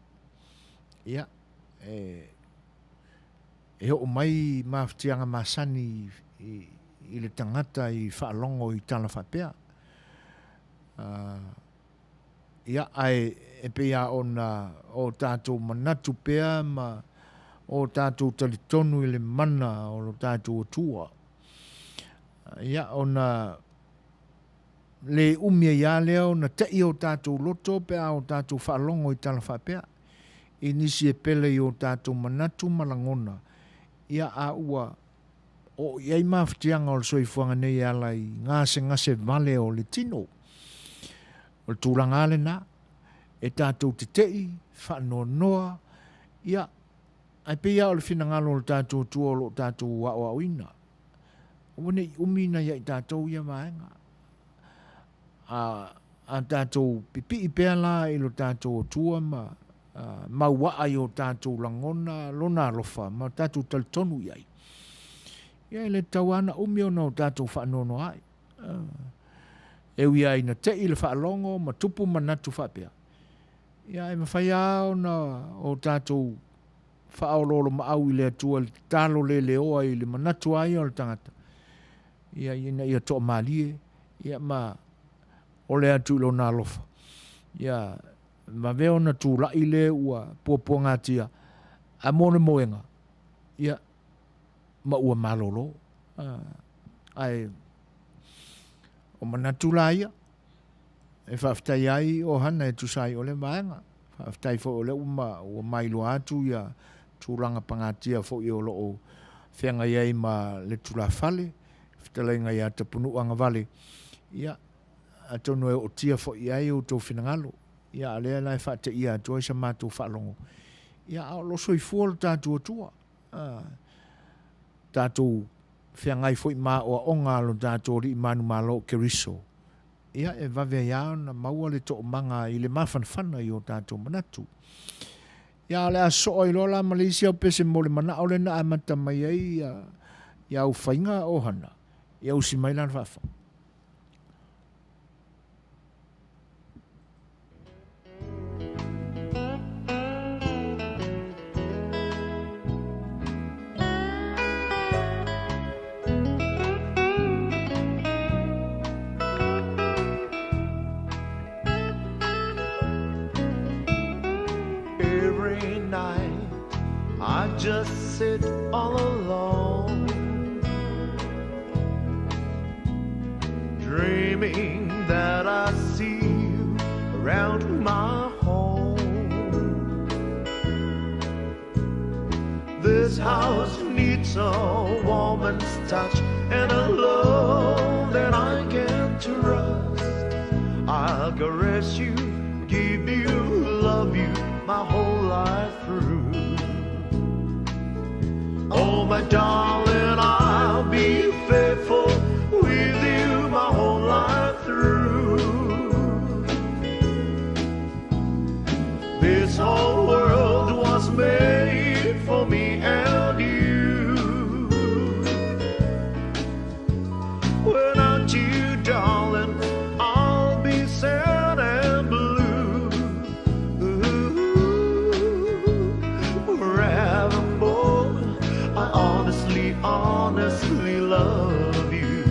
Ia, e o mai maftianga masani i le tangata i whaalongo i tala whapea. Ia, e pea o tātou manatu pea ma o tātou talitonu i le mana o lo tātou tua. Ia, ona le umia ia leo na tei o tātou loto pea o tātou whaalongo i tala whapea. Inisi e pele i o tātou manatu malangona. Ia a ua o iai maftianga o le soifuanga nei ala i ngase vale o le tino. O le tūranga ale na, e tātou te tei, whanoa noa, ia, ai pia o le finangalo o le tātou tua o lo tātou wa uina. O wane i umina ia i tātou ia vaenga. A tātou pipi i pea la i lo tātou tua ma, maua ai o tātou langona lona alofa ma tātou talitonu iai. Ia le tauana umio na o tātou whaanono ai. Ewi ai na te i le whaalongo ma tupu manatu whapea. Ia e mawhai au na o tātou whaaololo ma au i le atua le talo le oa i le manatu ai o le tangata. Ia ina ia toa malie, ia ma o le atu ilo na alofa. Ia ma veo na tu la ile ua popo ngatia a mone moenga ia ma ua malolo ai o manatu la ia e whaftai ai o hana e tu sai o le maenga whaftai fo o le ua mailo atu ia tūranga pangatia fo i o loo whenga iai ma le tula fale whtalenga ia tapunu anga vale ia atono e o tia fo iai o tō whinangalo. Ia alea lai whate ia tua isa mātou whalongo. Ia ao lo soi fuol tātou atua. Tātou whiangai fwoi mā o onga lo tātou ri manu malo keriso. Ia e vavea iao na maua le to manga i le mawhanwhana i o tātou manatu. Ia alea soa i lola Malaysia o pese mo le mana o le na amata mai ai ia u whainga o hana. Ia usi mai lan whafa. Just sit all alone, dreaming that I see you around my home. This house needs a woman's touch and a love that I can trust. I'll caress you, give you, love you my whole life through. Oh, my darling, I'll be faithful with you my whole life through. This whole world was made for me and you. Without you, darling, I'll be sad and blue. Forevermore, I honestly love you.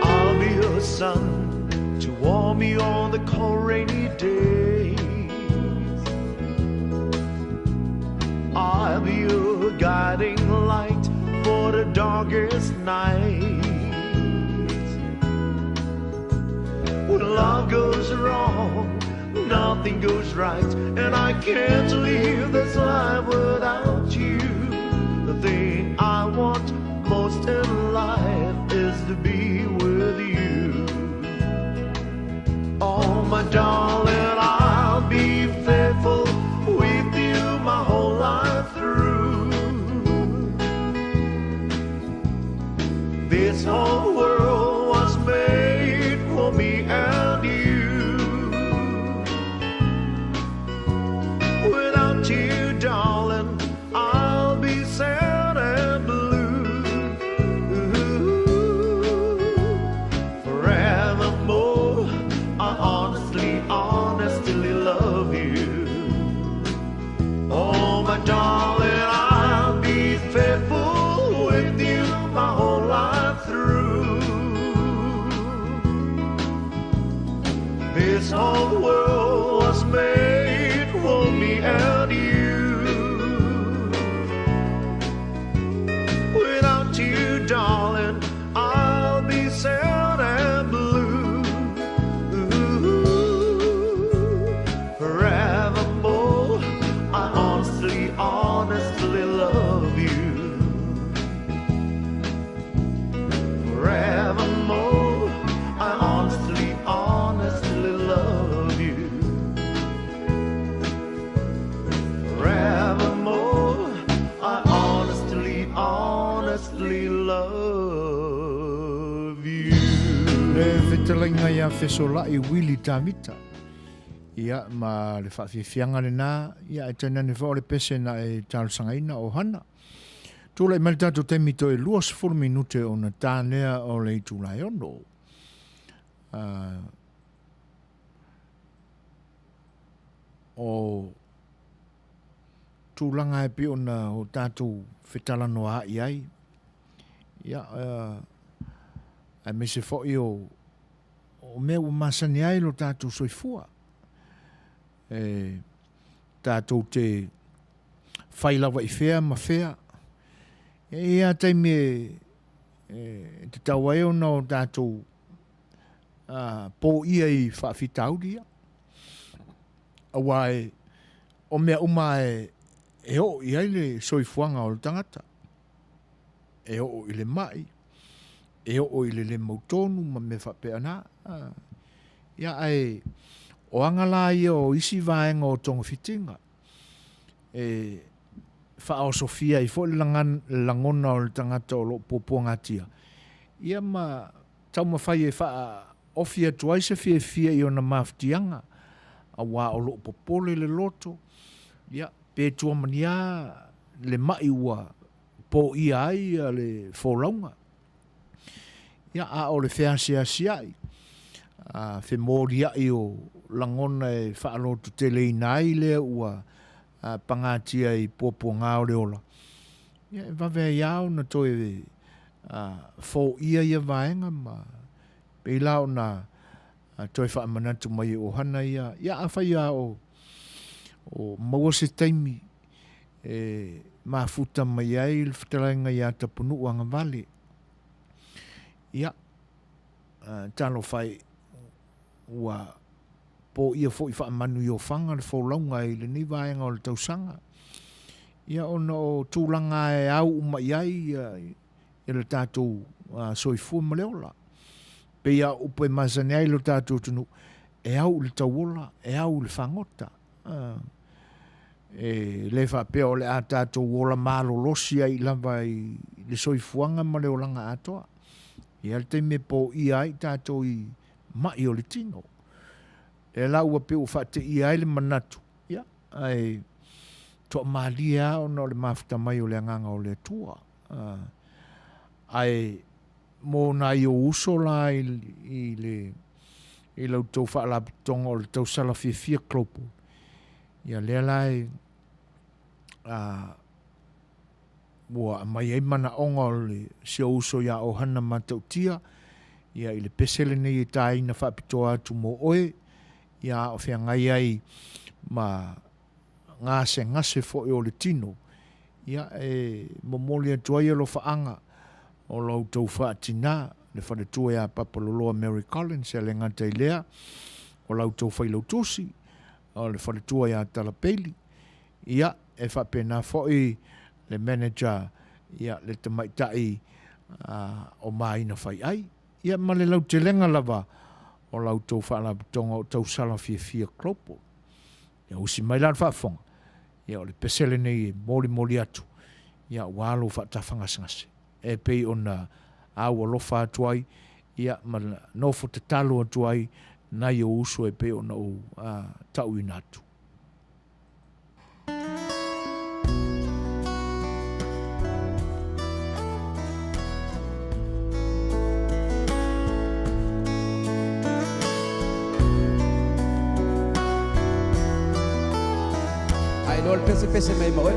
I'll be your sun to warm me on the cold rainy days. I'll be your guiding light for the darkest night. When love goes wrong, nothing goes right, and I can't live this life without you. The thing I want most in life is to be with you. Oh, my darling, I'll be faithful with you my whole life through. This whole world was made for me and you. Without you, darling, I'll be sad and blue. Forevermore, I honestly love you. Oh, my darling, I'll be faithful with you my whole life through. This whole world was made for me and you. Without you, darling, I'll be sad and blue. Forevermore, I honestly love you. Forevermore, I honestly love you. Forevermore, I honestly love you. Le whetalainga ia whesola I Willi Tamita. Ia ma le whawhiwhianga le nā, ia e tēnā ne whaore pese na e tārusangaina o hana. Tūla I malitato temi to e luas 4 minute o na tānea o le tūlai ono. O tūlanga e pi o na o tātou whetalano a iai. Ia, a me se fo I o mea o masani ai lo tātou soifua. Tātou te whailawa I whea ma whea. Ia taimi te tauai o na o tātou pō ia I whawhitauria. Awa o mea uma e o I ai le soifuanga o le tangata. E o I le mai. E o I le mautonu ma me whapea nā. Ia ai o angala ia o isi vaenga o tonga fitinga. Whao Sofia I fo langona o le tangata o lo poponga tia. Ia ma tau ma whai e wha ofia tuaise fia I ona maftianga. A wā o lo popole le loto. Ia, pētua mania le mai ua po ia ai le wholaunga. Ia, a o le whea siai. Whe mōri ai o langona e whaalotu te lei nai lea ua pangatia I popo ngā o le ola. Ia, e wawea iau na toe fō ia vaenga ma peilao na toi wha manatu mai o hana ia. Ia a whai a o maua se taimi ma futa mai ai le whatarainga ia tapunu anga vale. Ia, talo fai ua po ia fo i wha Manuia o whanga le whaulaunga i le ni vaenga o le tausanga. Ia ona o tūlanga e au uma iai i le tātou soifua ma leola. Pe ia upe mazane ai le tātou tunu e au le tauola, e au le whangota. E le whapea o le a tātou ola malo losi ai lava i le soifuanga ma leolanga atoa. Ia le te me po iai tātou i mai o le tino. E la ua pe u whate iai le manatu. Ia, ai toa malia o no le mafuta mai o le anganga o le tua. Ai mo na i o uso la i lau tau whaala tonga o le tau sala fia klopo. Ia lea lai ua mai ei mana onga o le si o uso ia o hana matau tia. Ia i le pesele nei e tā ina whapitoa atu mo oe. Ia o whea ngai ai ma ngase fo e o le tino. Ia e momoli atua ia lo whaanga o lau tau whaatina le wharetua ia papaloloa Mary Collins e le ngata i lea o lau tau whailau tosi o le wharetua ia talapeli. Ia e whapena fo i le manager ia le tamaitai o maina whai ai. Ia ma le lau te lenga lava o lau tau whaala tonga o tau sala fia klopo. Ia usi mai lan whaafonga. Ia o le pesele nei moli atu. Ia walo whaatawhanga sangase. E pei ona au alofa atuai. Ia ma nofo te talo atuai. Nai o uso e pei ona o tau inatu. Lord, pese mai mo.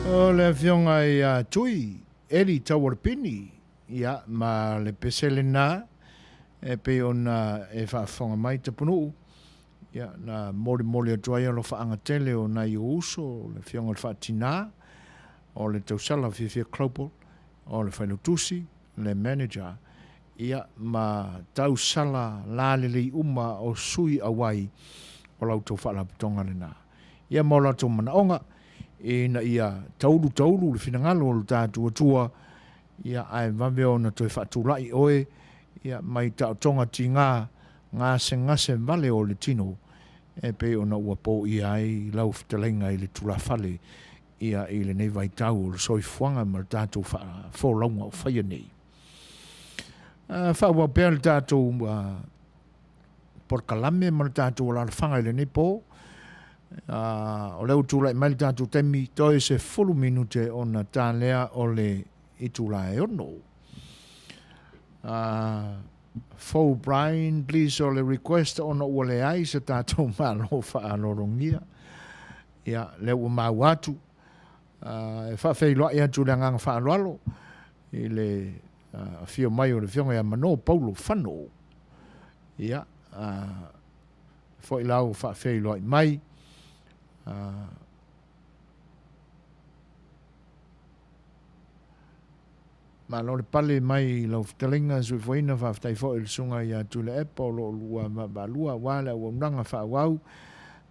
O le fionga i tui, eri tawarpini, ia ma le pesele nā, e pe ona e whaafonga mai te punu, ia na mori atuai o lo whaanga tele o na i uso, le fionga le whaatina, o le tausala whiwhia klaupol, o le whainutusi, le manager, ia ma tausala lalele uma o sui awai o lau tau whaalaputonga le nā. Ia maula tau manaonga, e na ia taulu le finangalo o le tātua tua, ia ai vaveo na toi whaatulai oe, ia mai tau tonga ti ngā se vale o le tino, e pe ona ua po ia ai lau fitalenga i le tula fale, ia i le nei vai tau o le soifuanga ma le tātou wholaunga o whaia nei. Whaua pēr le tātou porkalame ma le tātou o la whanga i le nei po, o leu tūlai mai le tātou temi toi se 10 minute o na tālea o le i tūlai ono. Fau Brian, please o le request o na ua le ai se tātou malo whaalorongia. Ia, leu mau atu. E whawheiloa i atu le nganga whaaloalo. I le fio mai o le fionga ia Mano Paulo Whano. Ia, fo i lau whawheiloa i mai. Ma lo le pale mai lau fitalinga sui foina whaftai fo il sunga ia tule epo lo lua malua wala ua unanga whaawau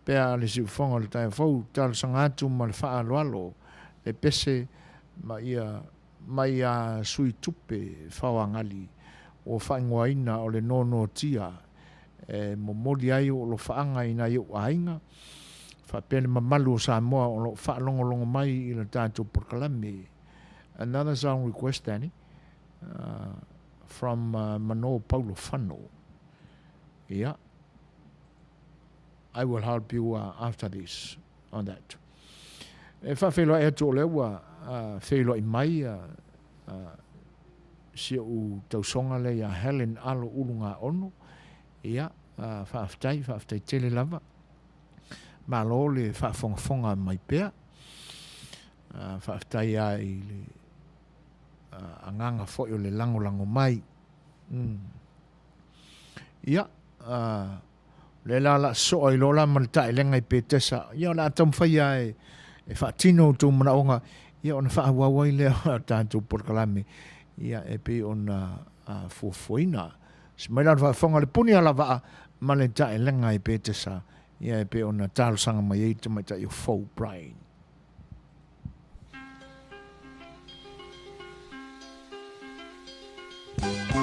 pea le si ufonga le tai fau tal sangatu ma le whaaloalo le pese ma ia sui tupe whawangali o whaingoaina o le nono tia mo moli ai o lo whaanga ina iu ainga whapele mamalu o Samoa o lo whaalongolongo mai i le tātou porkalame. Another song request, Danny, from Mano Paulo Whano. Yeah. I will help you after this on that. E whawhelo e ato lewa, whelo i mai, si u tausonga le a Helen Alo Urunga Ono. Yeah, whaftai tele lava. Malo le whaafonga mai pea. Whaftai a i le anganga fo o le lango mai. Ia, le la so i lola malta i lenga i petesa. Ia na tam whaia e whaatino tō manaonga. Ia ona whaawawai lea tātou porkalame. Ia e pe ona fuafuina. Si mai lau whaafonga le puni ala waa ma le ta i lenga i petesa. Ia e pe ona tālo sanga mai e te mai ta i o Fau Brian. I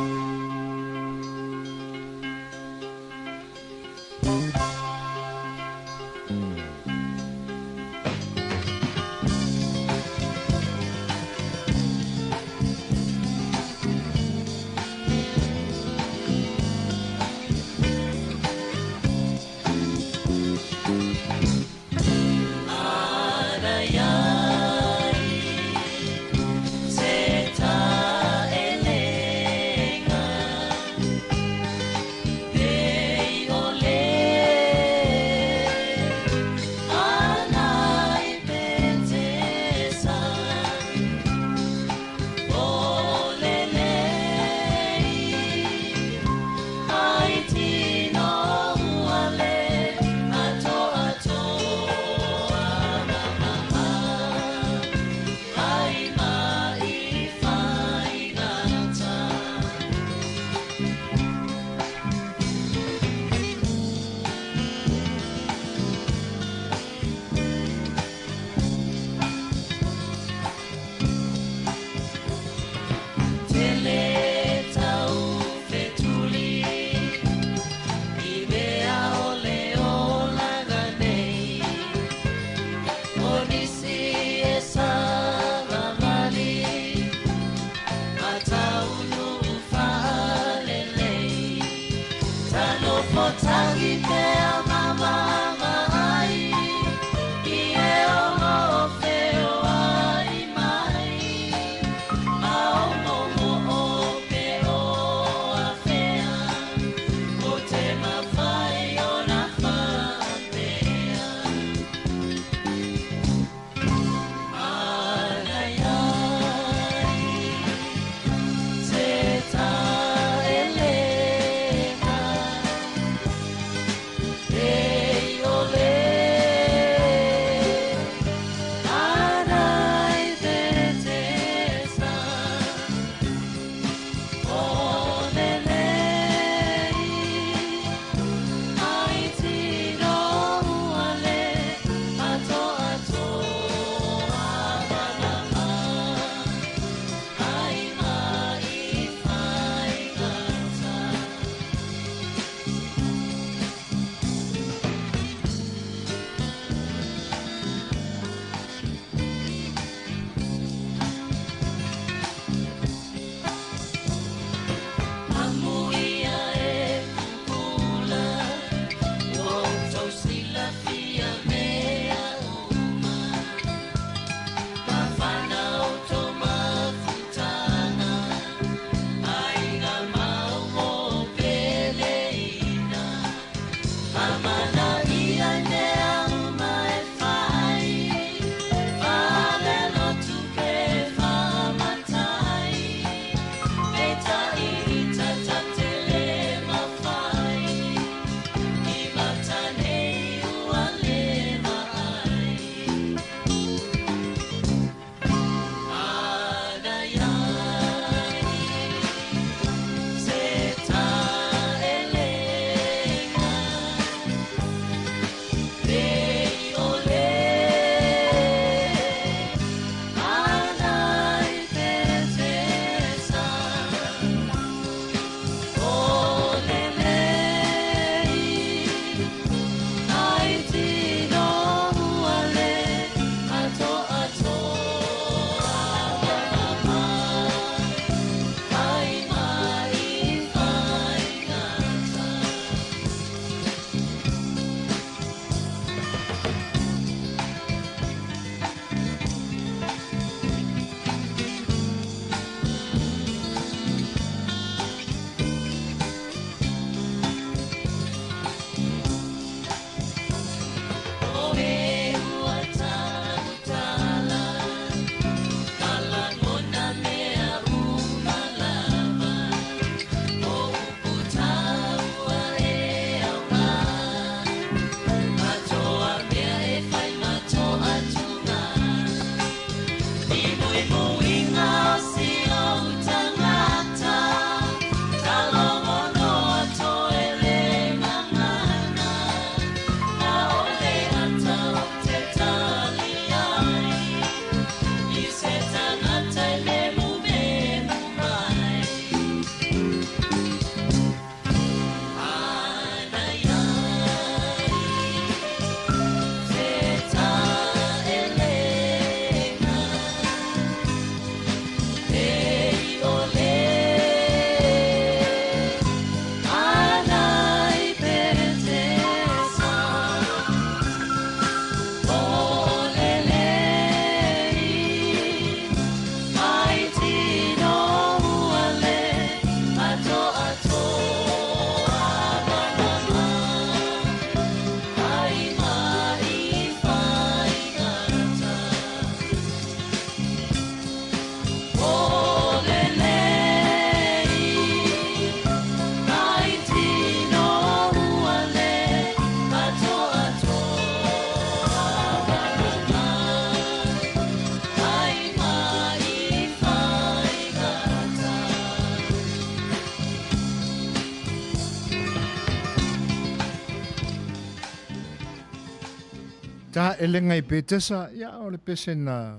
Ta elenga I petesa, ia o le pese na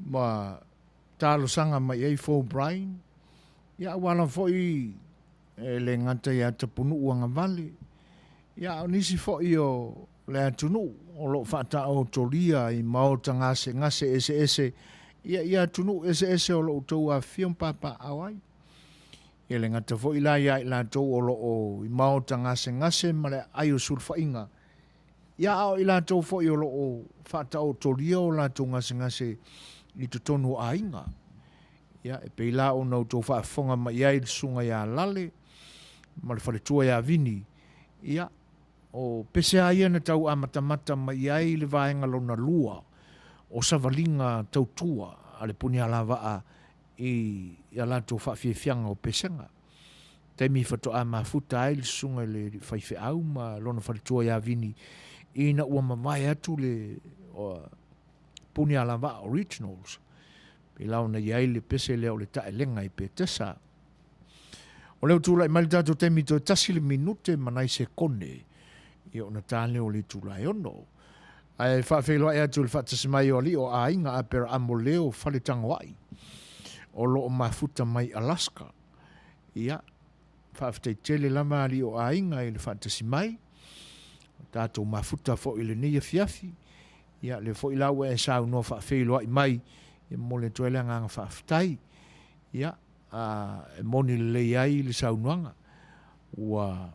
ma talo sanga mai ei fo Brian. Ia wala foi le ngata ia te punu uanga vale. Ia o nisi foi o le atunu o lo fata o tolia I mao tangase ngase ese. Ia tunu ese o lo tau a fion papa awai. Ia le ngata foi la ia la tau o lo o I mao ngase male ayo sulfa inga. Ia au I la tau foi o lo o fata o tolia o la tau ngase I te tonu a inga. Ia e peila o nau tau whaafonga mai ai sunga ia lale, ma le whaletua ia vini. Ia o pese a ia na tau amatamata mai ai le vaenga lona lua, o savalinga tau tua, a le puni ala waa I ala tau whaafiefianga o pesenga. Temi whato a mafuta ai le sunga le whaife au ma lona whaletua ia vini, ina ua mamai atu le puni ala waa originals. I launa iai le pese leo le tae lenga I pe tesa. O leo tūlai mai tātou temi to tasi le minute manai se kone I o na tāne o le tūlai ono. Ai whawhelo ai atu le whatasi mai o li o a inga a pera amo leo whale tangwai. O lo o mafuta mai Alaska. Ia, whawhtei tele lama li o a inga I le whatasi mai. Tātou mafuta fo I le nia fiafi. Ia, le fo I laua e sau no whawhelo ai mai. E mole toele nganga whaftai. Ia, e moni le ai le saunuanga. Ua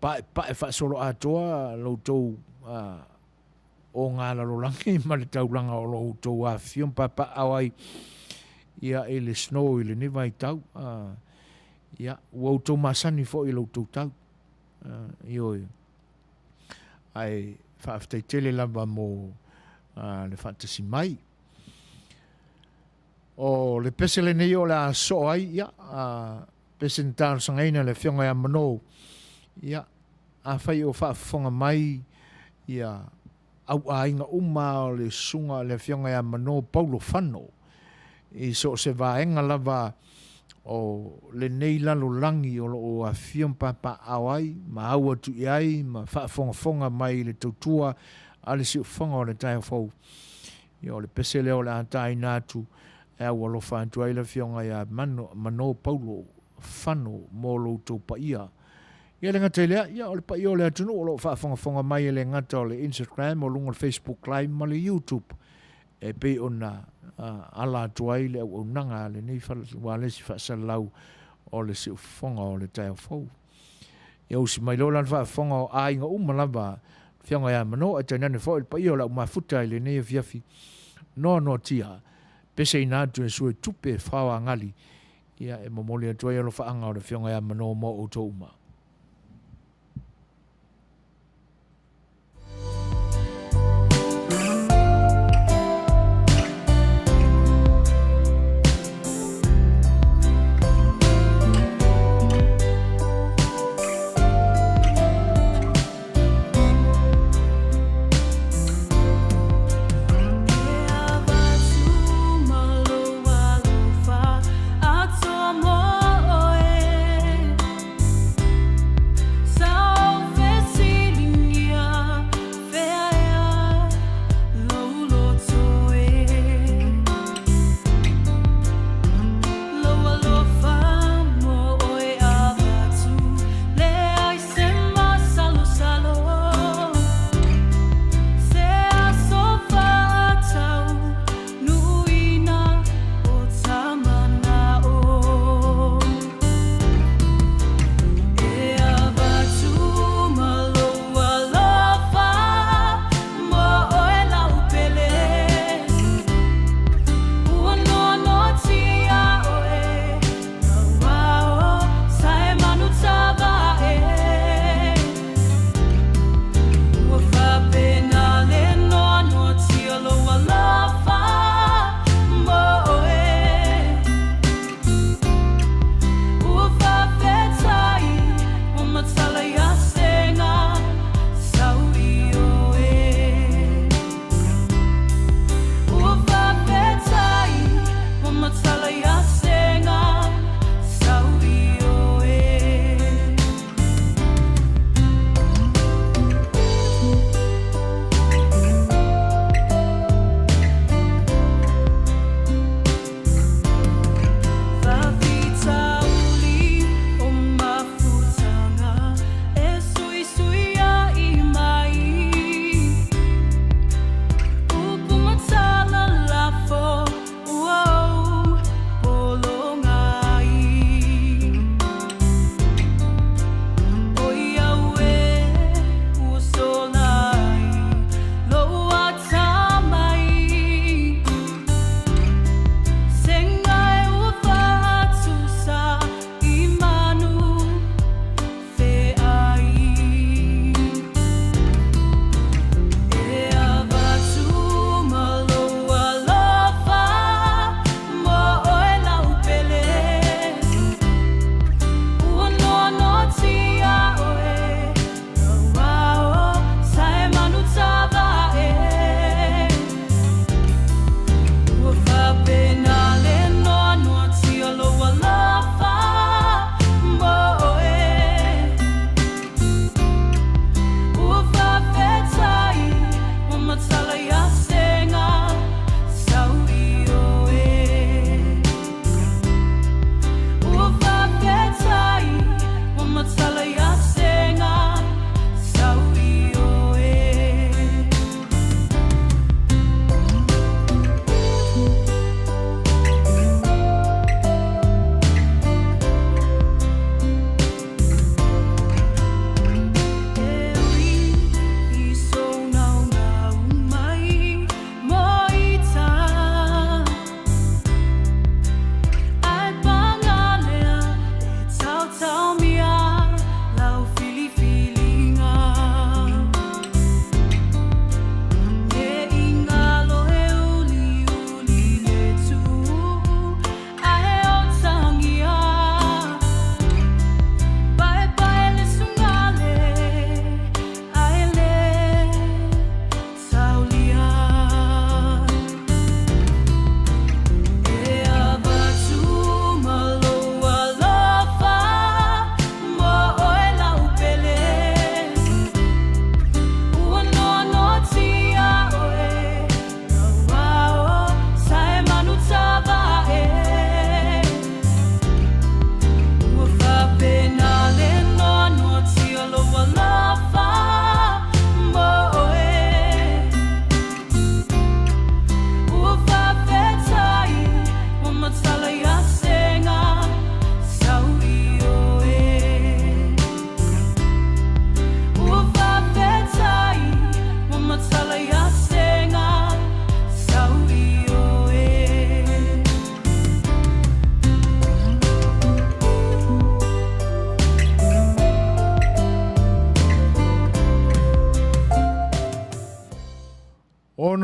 pae whaasolo atoa loutou o ngā lalolangi ma le taulanga o loutou a fion papa awai. Ia e le snow I le niva I tau. Ia, ua outou masani fo I loutou tau. Ioi. Ai whaftai tele lava mo le whatasi mai. O le pese le nei o le a so ai, ia, pese ni tāno sangaina le whionga ia mano, ia, a whai o whaafonga mai, ia, au a inga o le sunga le whionga ia mano paulo whano, I so se vaenga lava o le nei lalo langi o lo a whion papa awai, ma aua tu iai, ma whaafonga mai le tautua, a le si ufonga o le tae fau, ia o le pese le o le a tae nātu, e awa lo whaantua I la whionga ia mano paulo whano mō loutou pa ia. Ia le ngata lea, ia o le pa ia o le atunu o lo whaafonga mai le ngata o le Instagram o lunga le Facebook Live ma le YouTube. E pe ona ala atuai le au nanga le nei whalesi whaasalau o le si ufonga o le tae fau. Ia usi mai lo lan whaafonga o a inga lava whionga ia mano a tainane fo il pa ia o la umafuta I le nei fiafi. No tia. Pese ina atu e sue tupe whawa ngali. Ia e momoli atua I alo whaanga o le whionga ia mano mo o tō uma.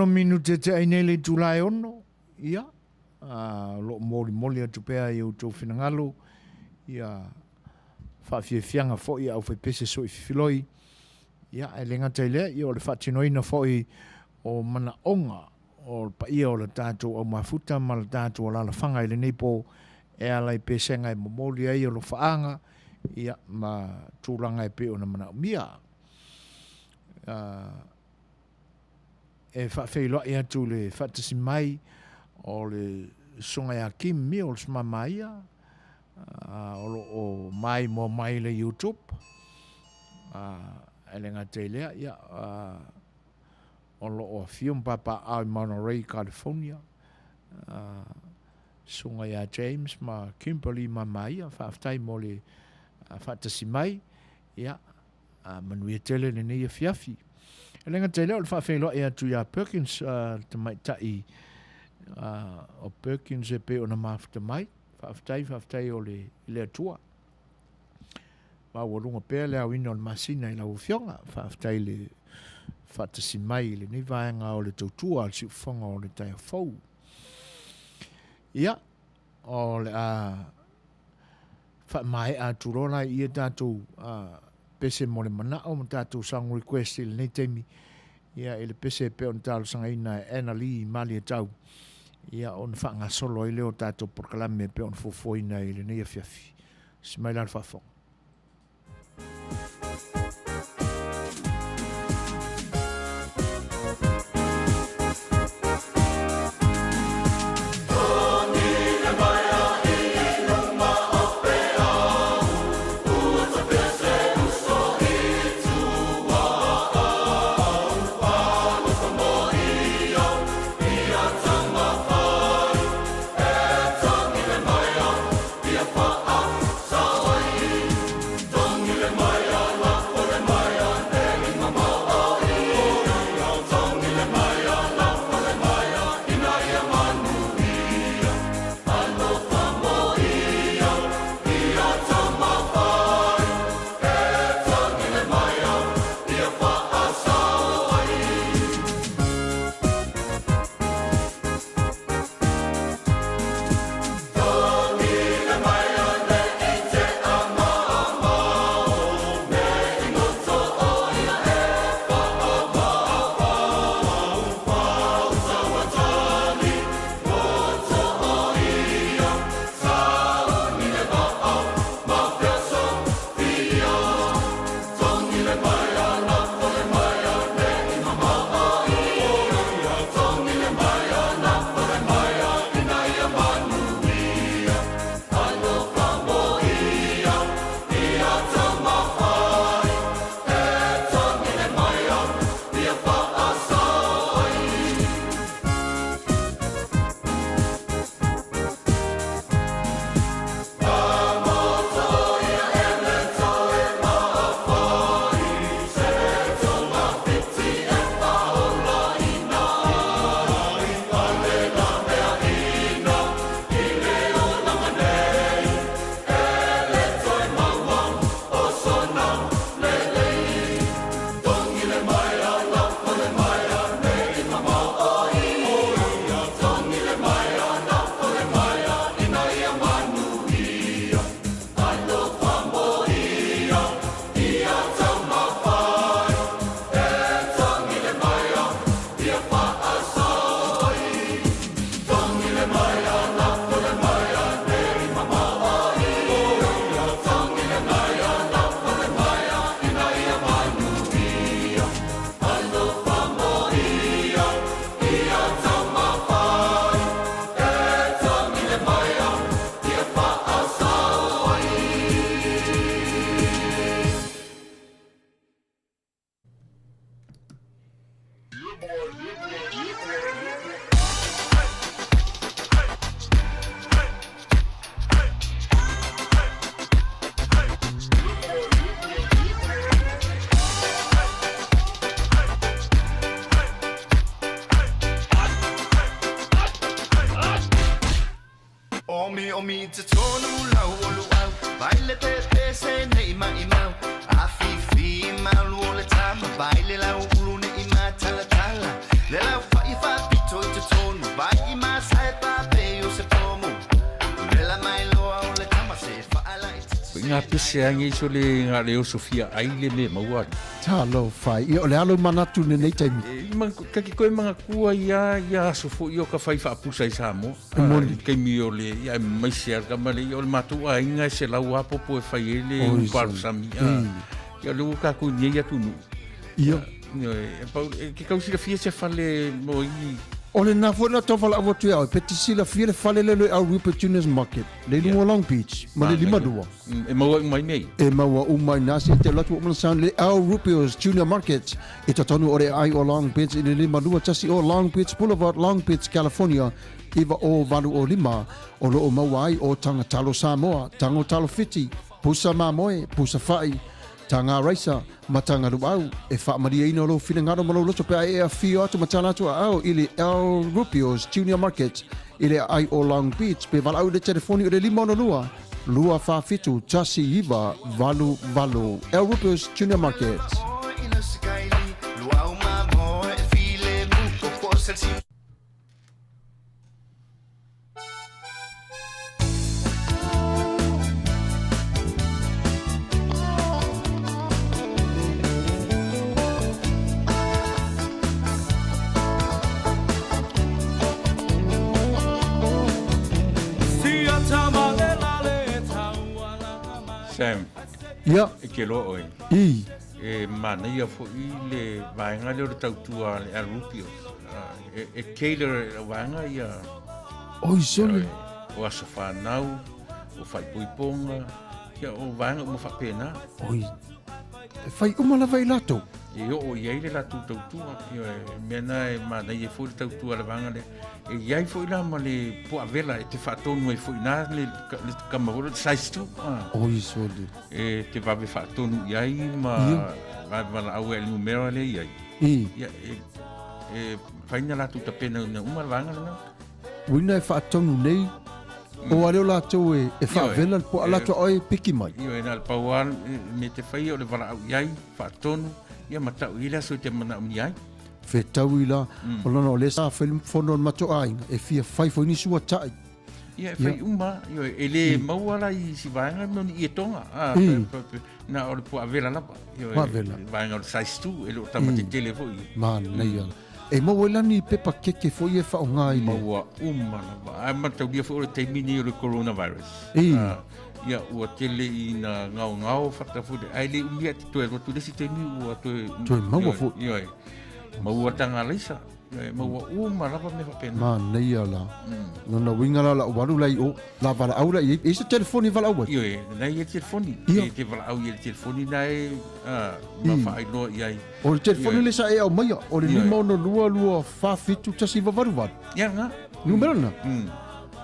ono minute te ainele Julai ono. Ia. Lo moli atu pea i utou finangalo. Ia. Whawhiawhianga fo i au whaipese so i whiwhiloi. Ia, e lenga teilea, i o le whatinoina fo i o mana onga. O pa ia o le tātou au mafuta, ma le tātou o lala whanga i le neipo e alai pesenga i momoli ai o lo whaanga. Ia, ma tūranga e pe o na mana umia. E whawheiloa i atu le whatasi mai o le sunga ia kim mi o le smamaia. O mai mo mai le YouTube. Elenga telea, ia. O o film papa au Monterey, California. Sunga ia James ma Kimberly ma maia. Whaftai mo le whatasi mai. Ia. Manuia tele ne nei fiafi. Elenga telea o le whawheiloa i atu ia Perkins te mai tai. O Perkins e pe o na mafuta mai. Whaftai o le atua. Ma warunga pēr le awina o le masina i la ufionga. Whaftai le whatasi mai le ni vaenga o le tautua al si ufonga o le tai fau. Ia, o le mai a turona i e tātou pese mo le mana o ma tātou song request i le nei teimi. Ia, i le pese pe on tālu sanga ina e ena li i mali e tau. Ia, on whanga solo i leo tātou porkalame pe on fofoina i le nei a fiafi. Simaila le whafonga. O mi te tonu lau o luau Baile te pese ne ima imau A fi fi ima lu o le tama Baile lau ulu ne ima tala tala Le la fai fa pito te tonu vai I masai pa pe o se pomu Le la mai loa o le kama se fa ala Ngā pese angi so le ngā leo Sofia ai le me maua. Ta lo fai. I o le alo manatu nei taimi. Kaki koe mga kua ia sofo i o ka whai whaapusa I Samoa. Kei mi o le ia maisi ar ka male i o le matua inga se lau apopo e whai e le uparu sami. Ia leo ka kui nei atunu. Ia. Ke kausira fia se whale mo I O le nā fōna tau whala awa tui au, peti sila fia le whale lelo au Rupert Juniors Market, le lungo Long Beach, ma le lima dua. E maua umai nei. E maua umai nasi te latu o mana sound le au Rupert Junior Market, e tatonu o re ai o Long Beach, i le lima dua tasi o Long Beach Boulevard, Long Beach, California, iwa o valu o lima, o lo o maua ai o tanga talo Samoa, tango talo fiti, pusa mamoe, pusa fai, tanga raisa, matanga ruau, e whaamaria ino lo whina ngaro malo loto pe ai a whio atu matana atu au ili El Rupio's Junior Market, ili ai o Long Beach, pe walau le telefoni o le lima ono lua, lua whawhitu, tasi iwa, valu, El Rupio's Junior Market. ina sikaili Lua o ma mo e file buko po selsi Sam, Ia, e ke lo oi. I, E Manuia fo I le vaenga leo le tautua le Arupio. E Keiler e vaenga ia oi sole, o asa whanau, o whai puiponga, ia o vaenga o mawhapena. oi, e whai umala vai lato. E o iai le latu tautua, mena e Manuia fo le tautua le vaenga le. E iai fo ila ma le poa vela e te whaatonu e fo ina le kamahoro le saistu. Oi sole, E te wawe whaatonu iai ma wala au e numero le iai. I, Ia e whaina latu ta pena na uma le vaenga le na. wina e whaatonu nei, o aleo lato e whaavela po alato oi piki mai. Io e nal pauan me te whai o le wala au iai, whaatonu, ia matau ila so te mana uni iai. Fe tau i la, o lana o le sa whono mato ainga, e fia whai fo ini sua tai. Ia e whai uma, io e le mauala I si vaenga moni I e tonga. Na o le pua vela lapa. Pua vela. Vaenga o le saistu, e lo tamate tele fo I. Ma nei ala. E maua lani pepa keke fo i e whao ngā I le. Maua uma lapa. Ai matau dia fo o le teimini o le coronavirus. Ia ua tele I na ngau whatafude. Ai le umia te toe rotu lesi teimi ua toe. Toe maua fo. Ia e. Maua tanga leisa. Maua uma lapa me whapena. Ma nei ala. Nona wingala la waru lai o. La wala au lai. E se telefoni wala au. Io e, nei e telefoni. Ia. E te wala au I le telefoni nei. Ma whaai loa iai. O le telefoni le sa e au maia. O le lima ono lua whawhitu tasi wawaru. Ia ngā. Numero na.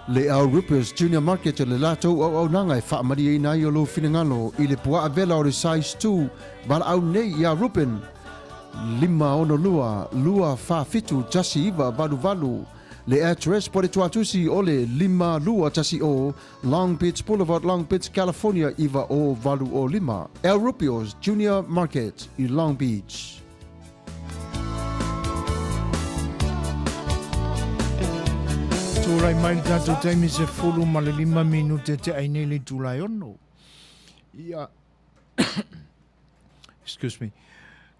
Le au Rippers Junior Market le latou au nanga e whaamari e nai o lo finangalo I le pua avela o le size 2 wala au nei ia Rupen lima ono lua whawhitu tasi iwa valu le address po le tuatusi o le lima lua tasi o Long Beach Boulevard, Long Beach, California iwa o valu o lima El Rupio's Junior Market I Long Beach. Tūrai mai tātou taimi se fulu ma le 5 minute te aine le tūrai ono. Ia, excuse me,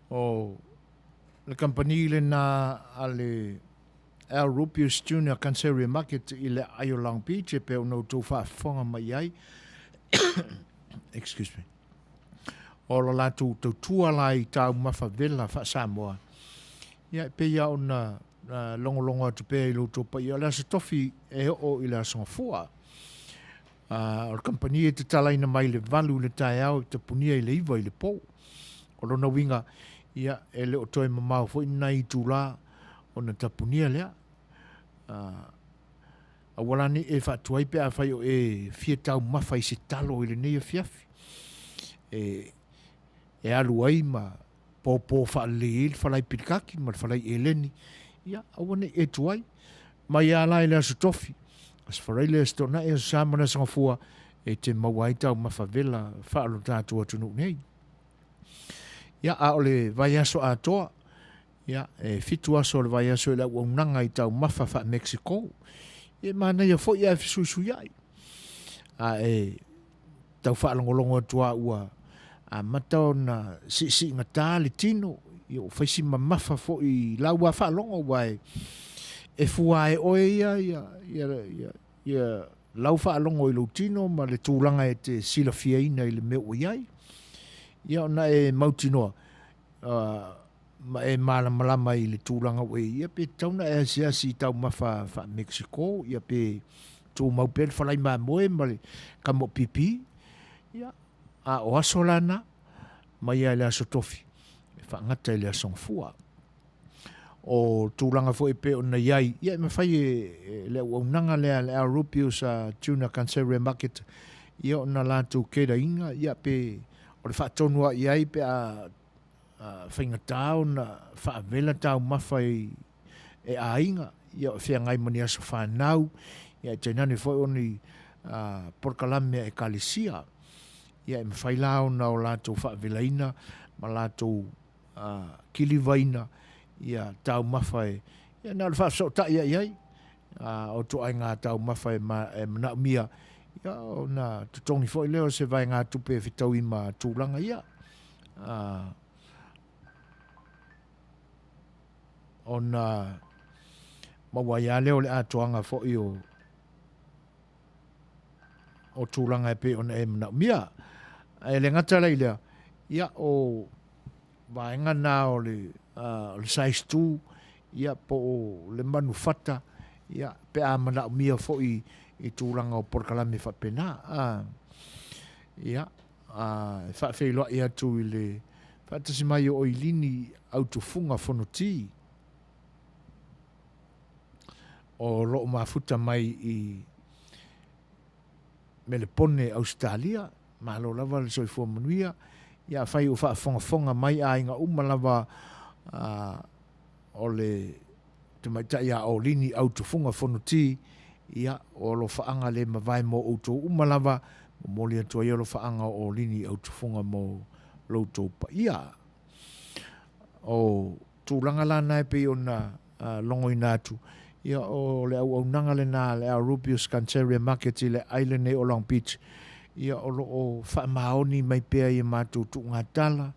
o le company le na a le El Rupio's Junior Canceria Market I le Ayo Long Beach e pe ono tō whaafonga mai ai. Excuse me. O la lātou tau tualai tāu mawhawela wha Samoa. Ia, pe ia ona longo atu pe I loto pa ia la se tofi e o I la songfua. O company e te talaina mai le valu le tae au te punia I le iwa I le pou. O lona winga ia e le o toi mamau fo ina I tūla o na tapunia lea. A walani e whatuai pe a whai o e fia tau mawhai se talo I le nei a fiafi. E alu ai ma pōpō wha le il whalai pirikaki ma whalai e leni. Ia, awane e tuai. Mai a lai lea su tofi. As wharai lea stona e samana sangafua e te mawai tau mawhawela whaalo tātua tunu nei. Ia, a ole vai aso a toa. Ia, fitu aso le vai aso le unanga I tau mafa fa Mexico. Ia mana ia fo ia fisu ia. Tau fa longolongo tua ua. Matau na si ngata le tino. Ia faisi mafa fo I laua fa longo wai. Fua oe ia lau fa longo I lo tino ma le tūlanga te sila fiaina I le meo iai. Ia ona mautinoa. Ma malama I le tūlanga we ia pe tauna si tau mafa fa Mexico ia pe tū maupel falai moe ma le kamo pipi ia o asolana ma ia le aso tofi fa ngata le aso fua o tūlanga fo pe ona iai ia me fai le unanga le Rupio sa tuna Canceria Market ia ona latu keda inga ia pe o le fa tonua iai pe whainga tau na whaavela tau mawhai ainga ia whia ngai mani aso whanau ia tainani fwoi oni porkalame kalisia ia mwhai lao na o lātou whaavela ina ma lātou kilivaina ia tau mawhai ia nā le whaafso ta ia iai o tu ai ngā tau mawhai mana umia ia o nā tutongi fwoi leo se vai ngā tupe fitau I ma tūlanga ia ona mawai a leo le atoanga fo I o tūlanga pe ona mana mia le ngata lei lea ia o vaenga nā o le size 2 ia po le manufata ia pe a mana mia fo I tūlanga o porkalame whapena ia whawheiloa ia tu I le whatasi mai o ilini au tufunga whanoti o loo mafuta mai I Melepone Australia ma lo lava le soifua Manuia ia fai o whaafonga mai a inga lava o le te maita ia o lini au tufunga whanoti ia o lo whaanga le mawai mo auto lava mo lia tua ia lo whaanga o lini au tufunga mo loutou pa ia o tūlanga lana e pe ona longo inatu ia o le au nanga le nā le Rupius Canceria Market I le island o Long Beach ia o lo o whaamaoni mai pea I mātou tu ngā tala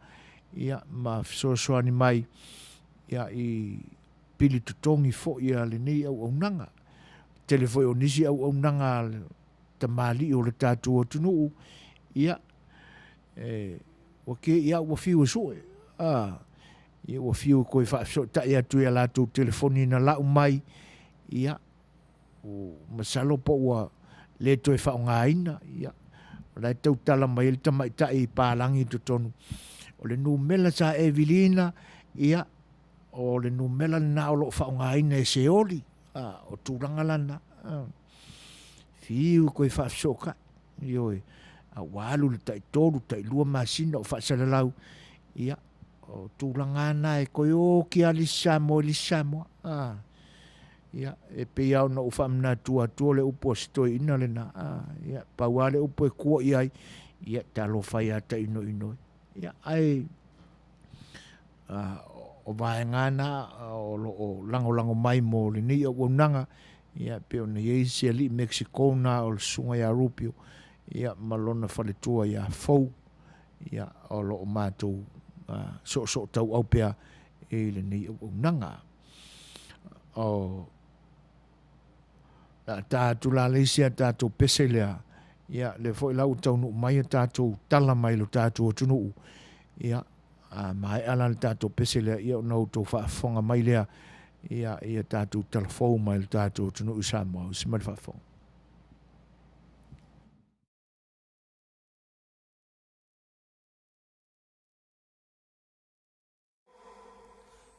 ia ma Suasua ni mai ia I pili tutongi fo ia le nei au nanga telefoi o nisi au nanga ta mali o le tātou o tunuu ia wake ia wafiu soe ia wafiu koe whaafso ta ia tu ia lātou telefoni na lau mai ia o masalo po ua le toe whaongaina ia lai tau tala mai le tamaita I pālangi tutonu o le numela sa Evelina ia o le numela na o lo whaongaina e seoli o tūranga lana fiu koe whaafsoka ioe a walu le tai toru tai lua masina o whaasalalau ia o tūranga na e koe o ki a lisamo ia e pe ia na ufa mna tua le upo stoi ina le na ia pauale upo e kua iai ia talo fai ata ino ia ai o vaengana o lango mai mo le ni o nanga ia pe ona ye se ali Mexico na o sunga ya Rupio ia malona fale tua ia fou ia o lo matou so tau au pea e le ni o nanga o tātou la leisia tātou pese lea ia le foi lau taunu mai tātou tala mai lo tātou tunu ia mai ala le tātou pese lea ia nau tau whaafonga mai lea ia tātou telefou mai lo tātou tunu Samoa usimari whaafonga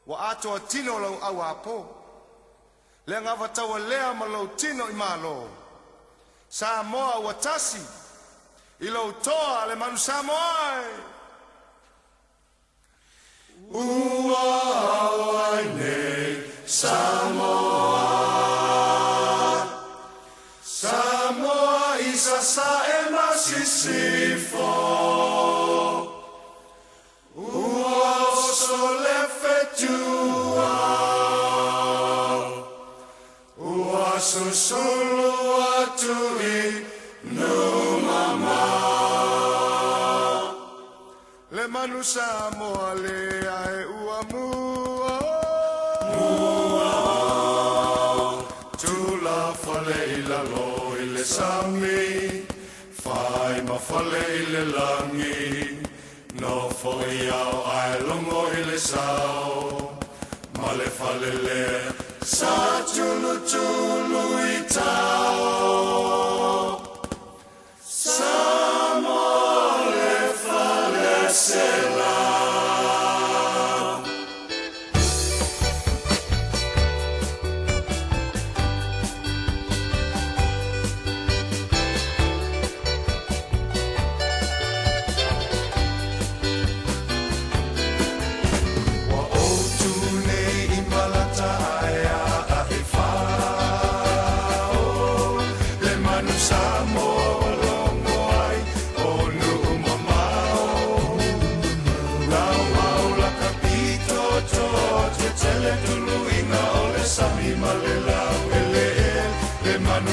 wa ato tino lo au apo le ngava tawa lea ma lo tino I malo Samoa wa tasi I lo toa le manu Samoa ua ai nei Samoa isa sa e masisifo ua so le fetu Le manu Samoa le ae ua mua Tula fale I la lo I le sami Fai ma fale I le langi No foi au ae longo I le sao Ma le fale le Sa tulu tulu I tau Samoa le fale se la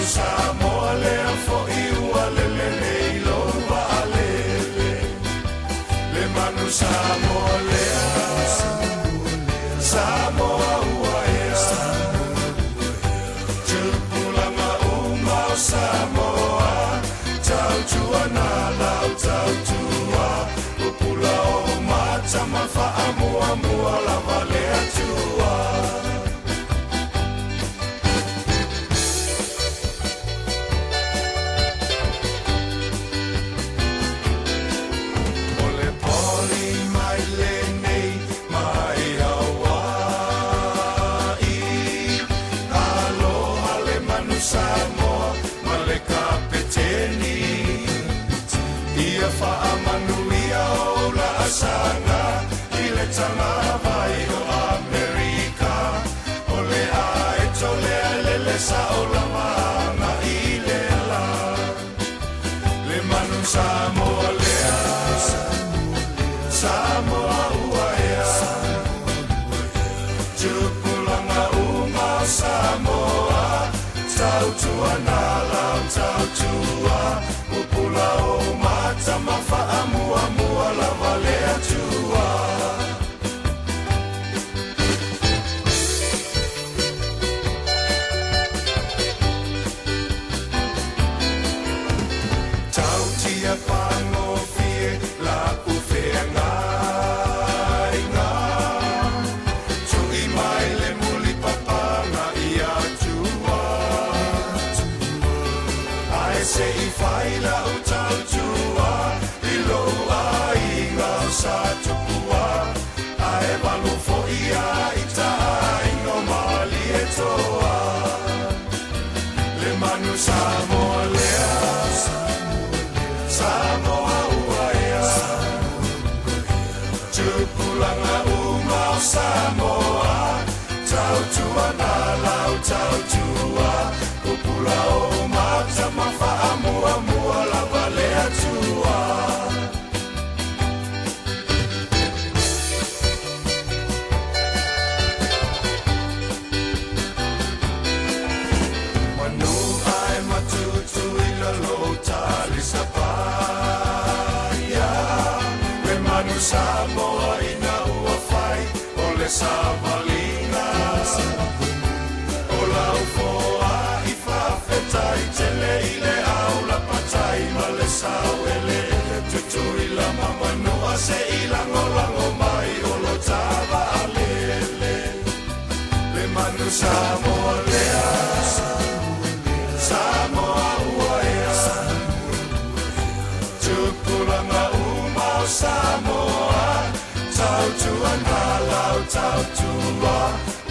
Samoa le fo iua le le lo va le le manu Samoa le Samoa ua Tupulanga uma Samoa tau tua na lau tau tua upula o mata mafa amua mua la vale atua Manuia o la asanga I le tanga vai o Amerika o le ai to le sa o la mana I le la le manu Samoa le Samoa ua Tupulanga uma Samoa tau tua na lau tau tua upula o mata mafa amua mua la vale atua tau tia pango fie la ufenga inga tui mai le muli papanga I atua ai se I fai la utau tua I lo ai ngau sa tupua ai walu fo ia I tai no mali e toa le manu Samoa lea Samoa ua Tupulanga uma Samoa tau tua na lau tau tua upula o mata mafa amua mua la vale atua Manu ai matutu I la lota lisa paia le manu Samoa ina ua fai o le savalinga o la ufoa I whawhetai tele I le au la patai ma le sau ele tutu I la mamanua se I lango lango mai o lo tawa a lele le manu Samoa lea Samoa ua Tupulanga uma Samoa tau tua na lau tau tua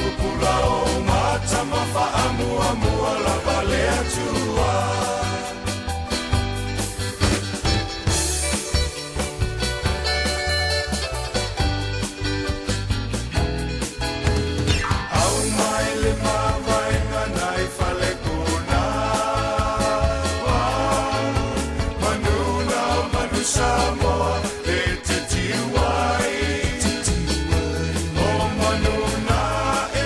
upula o mata mafa amua mua la vale atua au mai le mawai nganai fale kuna manuna o manu Samoa e te tiwai o manuna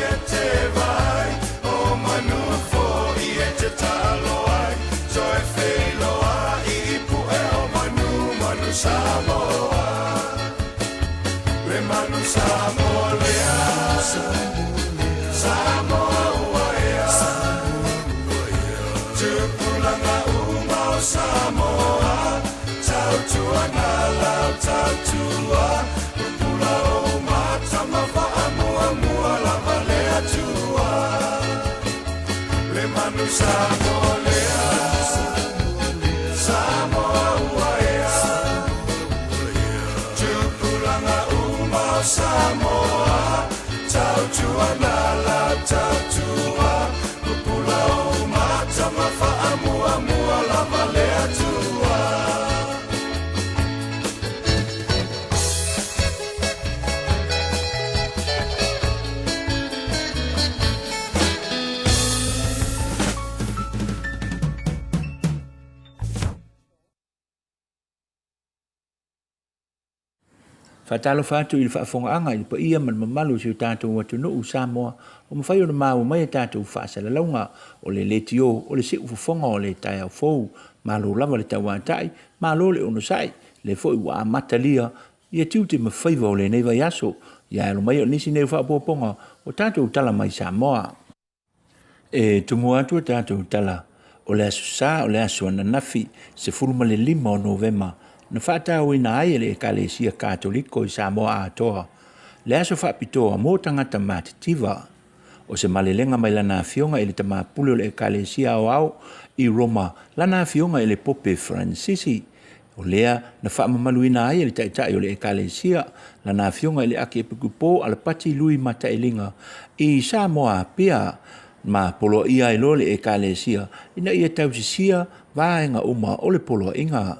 e te vai o manu fo I e te talo ai so e feiloa I pu e o manu Samoa Fatalo fatu il faafonga il pa ia man mamalu si tātou watu no Samoa o mawhai o na mau mai tātou whaasala launga o le letio o le si ufufonga o le tai au fou malo lava le tauatai malo le ono sai le foi wa matalia ia tiuti mawhaiva o le neiva yaso ia alo mai o nisi neu whaapoponga o tātou tala mai Samoa e tumu atu tātou tala o le asu sa o le asu ananafi se fuluma le 5 o Novema na whaatau ina ai le ekalesia katoliko i Samoa atoa. Le aso whaapitoa mō tangata mātitiva. O se malelenga mai lana fionga ele tamapule o le ekalesia o au i Roma lana fionga ele Pope Francisi. O lea na whaamamalu ina ai ele taitai o le ekalesia lana fionga ele ake epikupo ala pati lui mata elinga i Samoa pia ma polo ia ilo le ekalesia ina ia tausisia vaenga uma o le polo inga.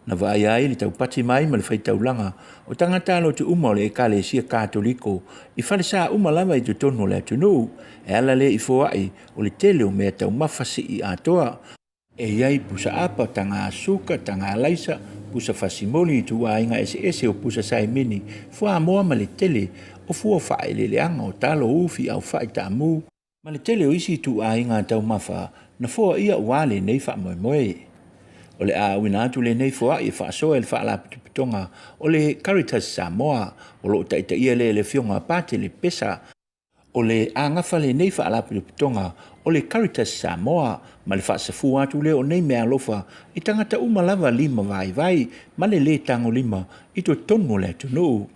Na vai ai le tau pati mai ma le fai taulanga o tangata lo tu uma o le ekalesia katoliko i falesa uma lava i tu tono le atunu e ala le i foai o le tele o mea tau mafasi i atoa e iai pusa apa tanga asuka tanga alaisa pusa fasimoli i tu ainga ese o pusa saimini fua moa ma le tele o fua fai le leanga o talo ufi au fai tamu ma le tele o isi tu ainga tau mafa na fua ia wale nei fa moe moe. O le a wina atu le nei fua i whaasoa le whaala pitonga o le Caritas Samoa o lo taita ia le fionga pate le pesa o le a ngafa le nei whaala pitonga o le Caritas Samoa ma le whaasafu atu le o nei mea lofa i tangata umalava 5 vai ma le tango 5 i to tono le tunu.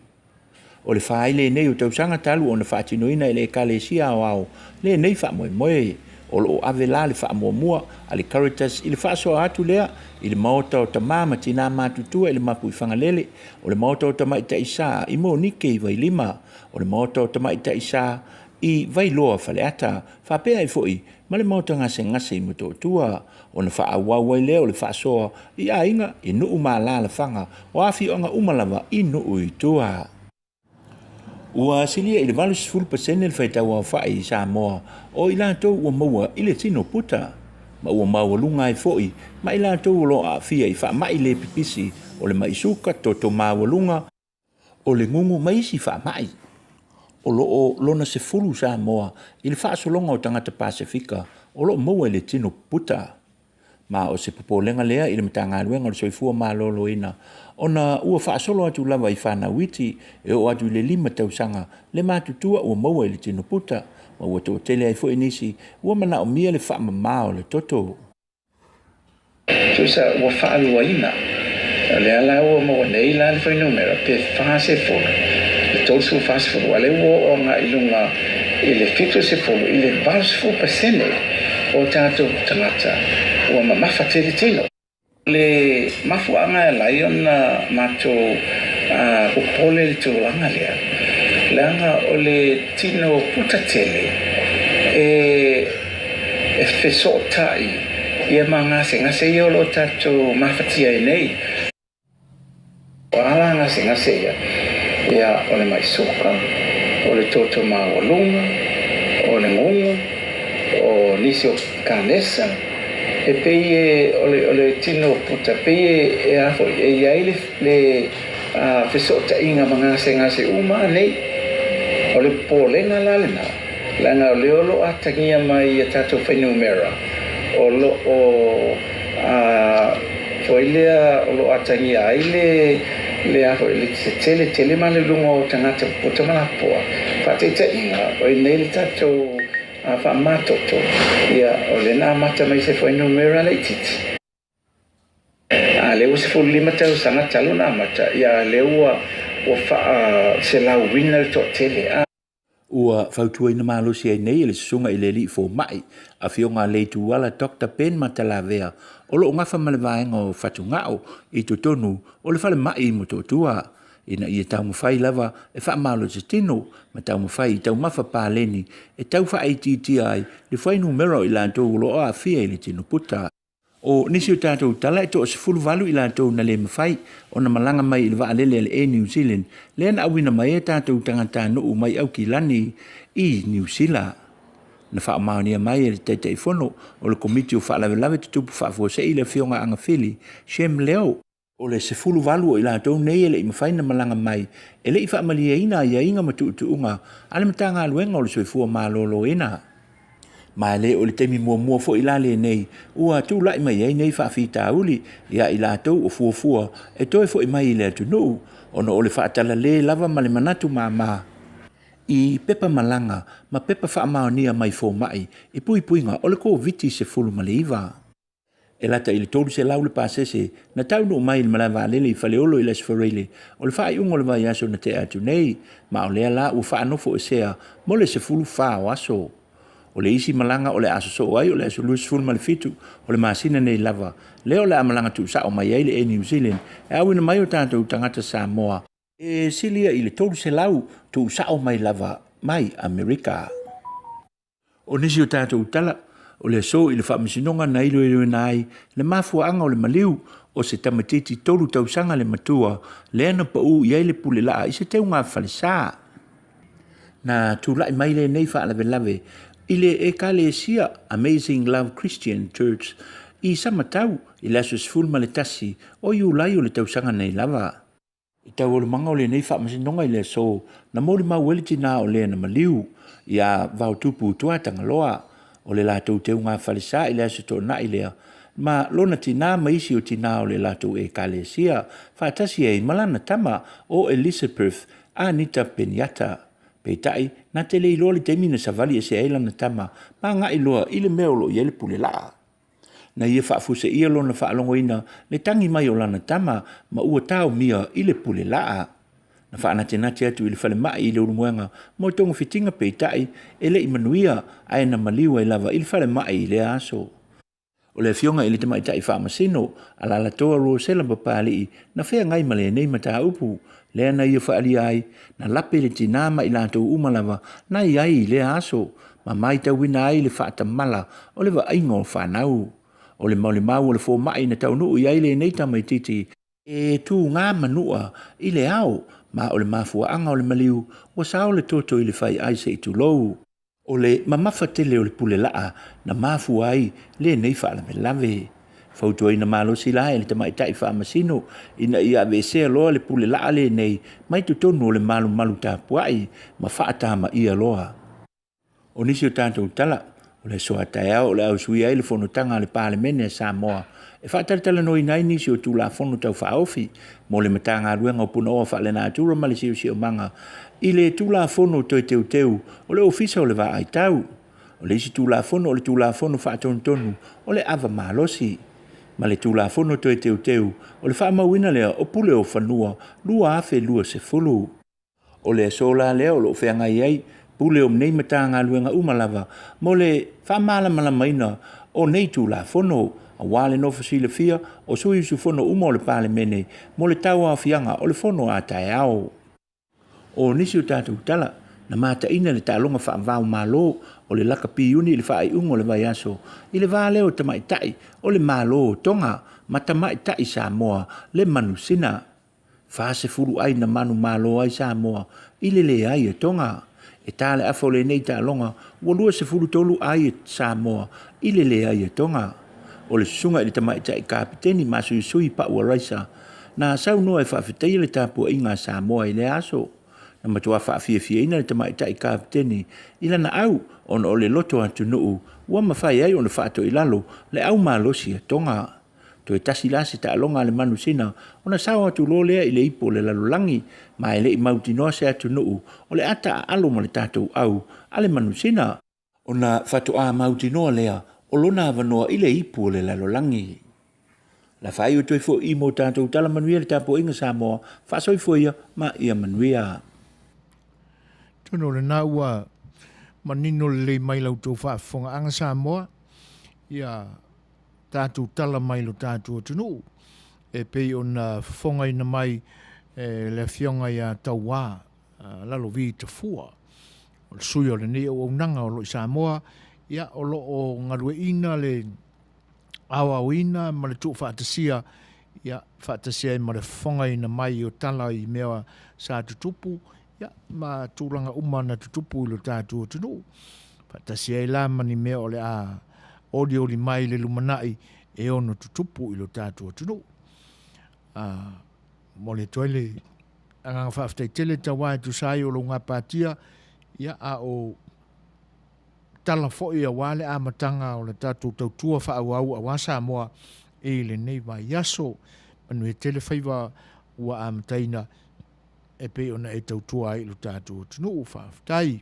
O le whaile nei o tausanga talu o na whaatinoina i le ekalesia o au le nei wha moe moe o lo ave la le wha mua a le Caritas i le whaasoa atu lea i le maota o ta mama tina matutua i le mapu i whangalele o le maota o ta maita isa i mo nike i vai 5 o le maota o ta maita isa i vai loa whaleata whapea i foi ma le maota ngase i muto tua o na wha awau i leo le whaasoa i a inga i nuu maa la la whanga o afi o nga umalava i nuu i tua. Ua silia i le 20% le whaitau au whai i Samoa o i lantou ua maua i le tino puta. Ma ua maua lunga i foi, ma i lantou lo a fia i wha mai le pipisi o le maisuka toto maua lunga o le ngungu maisi wha mai. O lo lona se fulu Samoa i le whaasolonga o tangata Pasifika o lo maua i le tino puta. Ma o se popolenga lea i le matangaluenga o le soifua malolo ina. Ona ua whaasolo atu lava i whana witi e o atu le 5 tausanga le matutua ua maua i le tino puta. Ma ua tō tele ai fo inisi ua mana o mia le wha mamao le toto. Tusa ua whaalua ina. Le ala ua maua nei la le whainumera pe whaase folo. Le tōsu whaase folo. Ale ua o ngā ilunga i le fito se folo i le 20% o tātou tangata. Ua mamafa tele tino. Le mafuanga e lai ona mato upole le tūlanga lea. Leanga o le tino puta tele e whesotai ia ngase ia lo tātou mafatia e nei. O ala ngase ia o le maisoka, o le toto mawalunga, o le ngungu, o nisi o kanesa, e pei o le tino puta pei e afo e iai le whesota inga ngase uma nei o le polenga lalena langa o leolo atangia mai a tatou whainumera o lo o foilea o lo atangia ai le a ho le tele ma le lungo tangata po tamala po fa te inga o nei le tato a fa mato to ia o le na mata mai se foi numero le titi a le us fu lima tau sana talo na mata ia le o fa se la winner to tele a ua fautua ina malosi ai nei le sunga i le li fo mai a fionga le tu wala Dr. Ben Matalavea o lo ngafa malevaenga o fatungao i tonu o le fale mai mo totua ina i tau mawhai lava e wha malo se tino ma tau mawhai i tau mafa pāleni e tau wha ai titi ai le whai numero i lantou lo a fia i le tino puta o nisi o tātou tala e to o se fulu valu i lantou na le mawhai o na malanga mai i le wa alele ale e New Zealand le na awina mai e tātou tangata no mai au ki lani i New Zealand na wha Manuia mai e le teitei fono o le komiti o wha lawe te tupu wha fua se i le fionga anga fili Shem Leo o le se fulu valu o i lantou nei e le i mawhai na malanga mai e le i wha malia ina ia inga matu utuunga ale matanga aluenga o le soifua malolo ina ma le o le temi mua fo ila le nei ua tu lai mai ai nei fa fita uli ia ila to o fua e toi fo mai le tu no ono o le fa tala le lava male manatu mama i pepa malanga ma pepa fa Manuia mai fo mai i puinga o le ko viti se fulu maleiva e lata i le tolu se lau le pasese na tau no mai le malava lele i faleolo i les forele o le fa i ungo le vai aso na te atu nei ma o le ala u fa anofo e sea mo le se fulu fa o aso o le isi malanga o le aso so ai o le aso luis fulu malefitu o le masina nei lava leo le amalanga tu sa o mai ai le e New Zealand e awina mai o tātou tangata Samoa e silia i le tolu se lau tu sa o mai lava mai Amerika o nisi o tātou tala o le so i le whaamisinonga na ilo nai le mafuanga o le maliu o se tamatiti tolu tausanga le matua le ana pa u iai le pule laa i se teu ngā whalisa na tu lai mai le nei wha lave i le e kale sia Amazing Love Christian Church i samatau i le asus fulma le tasi o iu lai o le tausanga nei lava i tau o le manga o le nei whaamisinonga i le so na mori mau weliti na o le na maliu ia vau tupu tuatanga loa o le lātou teu ngā whalisa i le asu tō na i lea, ma lona tina maisi o tina o le lātou e kalesia, whaatasi e malana tama o Elizabeth Anita Penyata. Peitai, na te le iloli te mina savali e se eilana tama, ma ngā iloa i le meolo i ele pule laa. Na ia whaafuse ia lona whaalongo ina, le tangi mai o lana tama, ma ua tau mia i le pule laa. Na whaanate nati atu i le whale mai i le urumuenga, mo tongo fitinga peitai, e le i Manuia, ai na maliwa i lava i le whale mai i le aso. O le fionga i le tamai tai whaamasino, ala la toa roa sela papali i, na whea ngai male nei mata upu, le ana ia whaali ai, na lape le tinama i lantou umalava, na i ai i le aso, ma mai tau wina ai le whaata mala, o le wa aingo whanau. O le maule mau o le fō mai na tau nuu i ai le nei tamai titi, e tu ngā manua i le au, ma o le mafua anga o le maliu, o sao le toto i le whai ai se i tu lou. O le mamafa tele o le pule laa, na mafua ai le nei whaala me lave. Fautua ina malo si la e le tamai tai whaamasino, ina ia avesea loa le pule laa le nei, mai tu tonu o le malu tāpuai, ma whaatama ia loa. O nisi o tātou tala, o le soa taea o le au sui ai le whanutanga le pālemene a Samoa, e whaataritala noi nai nisi o tūla whonu tau whaofi, mo le matanga ruenga o puna oa whaalena atura ma le siu si o manga, i le tūla whonu toi teu, o le ofisa o le waa ai tau, o le isi tūla whonu o le tūla whonu whaatonu o le ava malosi, ma le tūla whonu toi teu, o le whaamawina lea o pule o whanua, lua afe lua se fulu. O le sola lea o lo whenga iai, pule o mnei matanga ruenga umalava, mo le whaamala malamaina o nei tūla whonu, a wale no fasile fia o sui su fono uma o le pale mene mo le tau a fianga o le fono a tae ao. O nisi o tātou tala na mata ina le tālonga whaamvau malo o le laka piuni le whaai ungo le vai aso i le vale o tamai tai o le malo o tonga ma tamai tai Samoa le manu sina. Whaase furu ai na manu malo ai Samoa i le ai e tonga. E tāle afo le nei tālonga walua se furu tolu ai e Samoa i le ai e tonga. O le sunga i le tamai tai kapiteni masu i sui pa ua raisa, na sau noa e whaafetai le tāpua inga Samoa i le aso. Na matua whaafia ina le tamai tai kapiteni, i lana au, ona o le loto atu nuu, ua mawhai ai ona whaato i lalo, le au malosi a tonga. to e tasi la se ta'alonga le manusina ona sawa tu lo lea i le ipo le lalolangi ma e le i mautinoa se atu nuu o le ata alo ma le tātou au a le manusina ona fatoa mautinoa lea o lona avanoa i le ipo le lalolangi. La fai o toi fo i mo tātou tala Manuia le tāpo inga Samoa whaasoi fo ia ma ia Manuia. Tono le nā ua manino le mai lau tō whaafonga anga Samoa ia tātou tala mai lo tātou tunu e pei o na whafonga ina mai le fionga ia tauā lalo vi te fua o le sui o le ne o unanga o lo i Samoa ia o lo o ngarue ina le awa wina ma le tu whaatasia ia whaatasia i ma le whafonga ina mai o tala i mea sa tutupu ia ma tūranga umana tutupu i lo tātou tunu whaatasia i la mani mea o le a audio li mai le lumanai e ono tutupu i lo tātou tunu mo le toile anga whaaftai tele tawai tu sai o lo ngā pātia ia a o tala fo ia wale a matanga o le tātou tautua whaau a wasa moa e le nei vai yaso Manuia tele whaiwa ua a mataina e pe ona e tautua ai lo tātou tunu whaaftai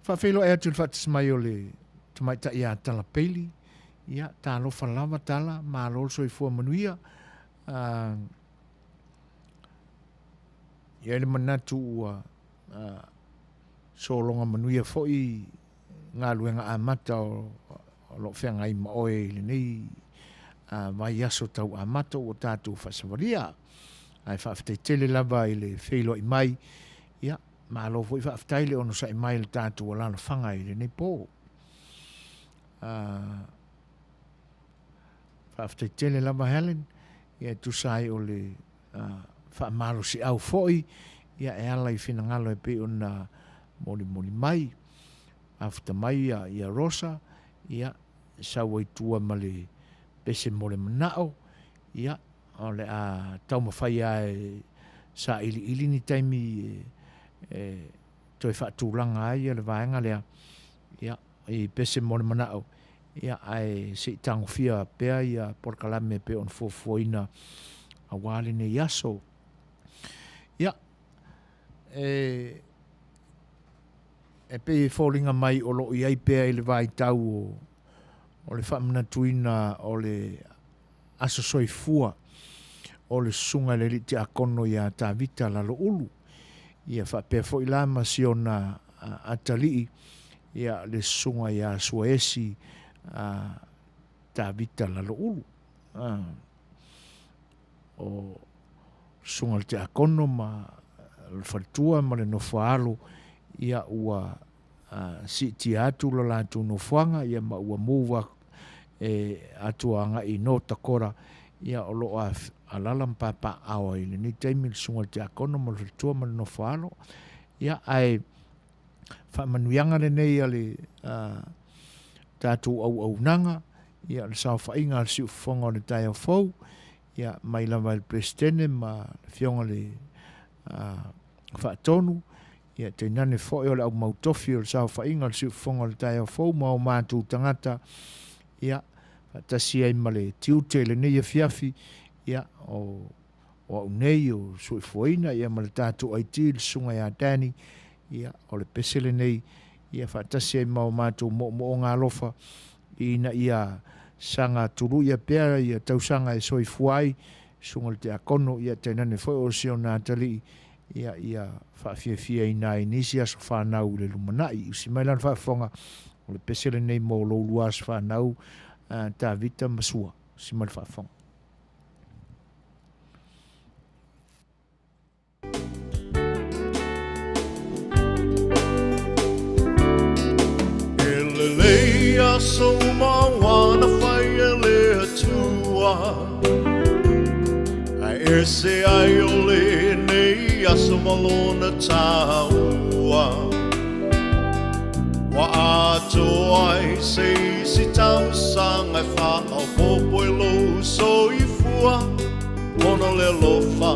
whaafelo e atu whaatis mai o le tamaita ia tala peili ia talo falava tala ma lol so i fo Manuia ia le manatu ua so longa Manuia fo i ngā luenga a mata o lo whenga i maoe le nei mai aso tau a mata o tātou whasavaria ai whaaftai tele lava i le wheilo i mai ia ma lo fo i whaaftai le ono sa i mai le tātou o lana whanga i le nei pō whaaftai tele lava Helen ia tu sai o le whaamalo si au foi ia e ala i whina ngalo e pe o na moli mai afta mai ia Rosa ia sawa i tua ma le pese mole manao ia o le a tau mawhai ai sa ili ni taimi toi whaatūlanga ai le vaenga lea ia i pese mole manao ia ai se tango fia pea ia porkalame pe on fofoina a wale ne yaso ia e pe fallinga mai o lo iai pea i le vai tau o le whamana tuina o le aso soifua o le sunga le liti a kono ia ta vita la lo ulu ia whapea fo i lama si o na atalii ia le sunga ia suesi ta vita la lo ulu o sunga le te a kono ma le whalitua ma le nofoalo ia ua si ti atu lo lātou no whanga ia ma ua mōwa atua anga i no takora ia o lo a alalam papa awa i le ni taimi le sunga te akono ma le tua ma le no whaalo ia ai whamanuianga le nei ale tātou au nanga ia le sao whainga le siu whonga le tai au fau ia mai lava le presidente ma le fionga le whaatonu ia te nane fo e o le au mautofi o le sao whainga le siu whonga le tai au fau ma o mātou tangata ia tasi ai ma le tiute le nei a fiafi ia o au nei o sui fuaina ia ma le tātou aiti le sunga ia Dani ia o le pesele nei ia whaatasi ai ma o mātou mo ngā lofa ina ia sanga turu ia pēra ia tausanga e soi fuai sunga le te akono ia te nane fo o sio nā tali ia whaafia ina inisi aso whanau le lumanai usi mai lan whaafonga o le pesele nei mo lo luas whanau ta vita masua usi mai whaafonga Elelea so mawana whai ele atua ai ese ai ole nei aso malona taua wa ato ai se si tau sanga fa o popo lo so i fua ona le lofa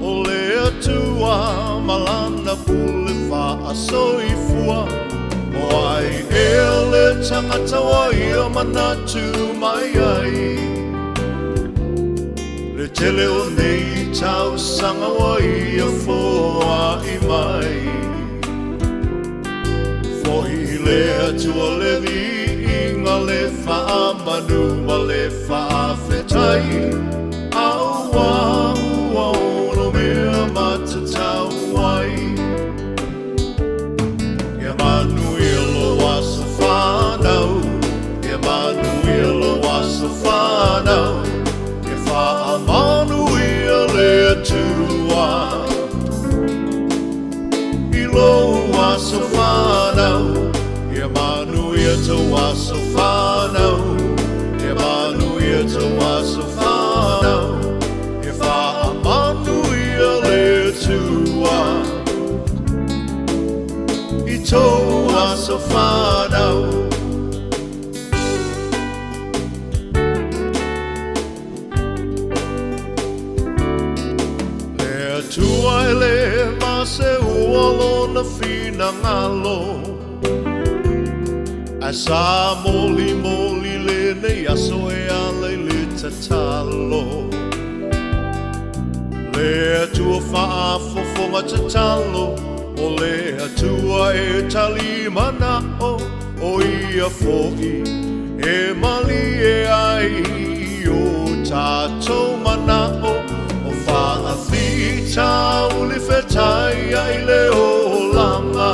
o le atua malana pule fa so i fua Wai ele tangata wa ia manatu mai ai Le tele o nei tau sanga wai a foa I mai Fohi lea tua le viinga le faa manu ma le faa fetai Aua ua ono mea matatau wai Ia Manuia lo wasa whanau Ia Manuia lo wasa whanau Ia wha Manuia le atua I lo wasa whanau Ia Manuia te wasa whanau Ia Manuia te wasa whanau Ia wha Manuia le atua I tō wasa whanau Tua ele mase uolo na fina ngalo Asa moli moli le ne aso e ale le tatalo Le tua faa fofonga tatalo O le tua e tali mana o ia foi E mali e ai o tato mana o Whaafita uli whetai ai le o langa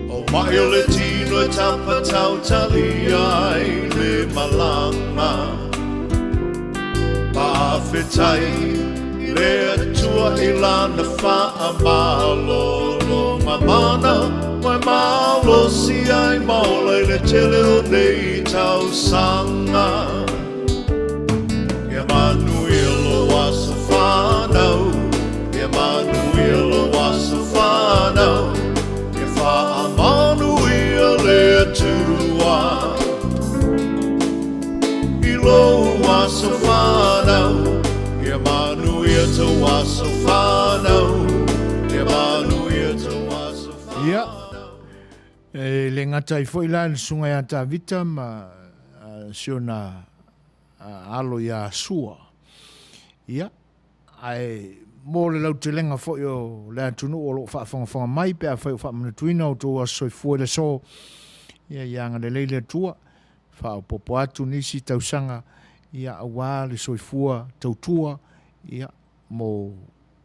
O mai o le tino e tapa tau tali ai le malanga Whaafetai le atua I lana wha malo longa mana Mai malo si ai maula I le tele o nei tau sanga Ia Manuia lo wasa whanau Ia Manuia lo wasa whanau Ia wha Manuia le atua I lo wasa whanau Ia Manuia te wasa whanau Ia Manuia te wasa whanau Ia le ngata I fo ila sunga ya ta vita ma siona alo ia sua. Ia, ai mo le lau te lenga fo yo le atunu o lo whaafonga mai pe a whai whaamatuina o tō a soifua le so. Ia ianga le leile tua, whao popo atu nisi tausanga, ia awa le soifua tautua, ia mo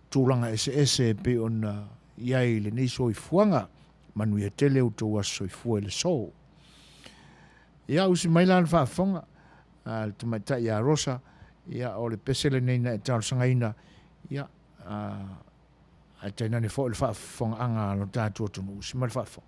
tūlanga ese pe on iai le nei soifuanga, Manuia tele o tō a soifua le so. Ia usi mailan whaafonga, le tamaita ia rosa ia o le pesele nei na e tau sangaina ia a tainane fo le whaafonga anga lo tātua tonu usi mai whaafonga.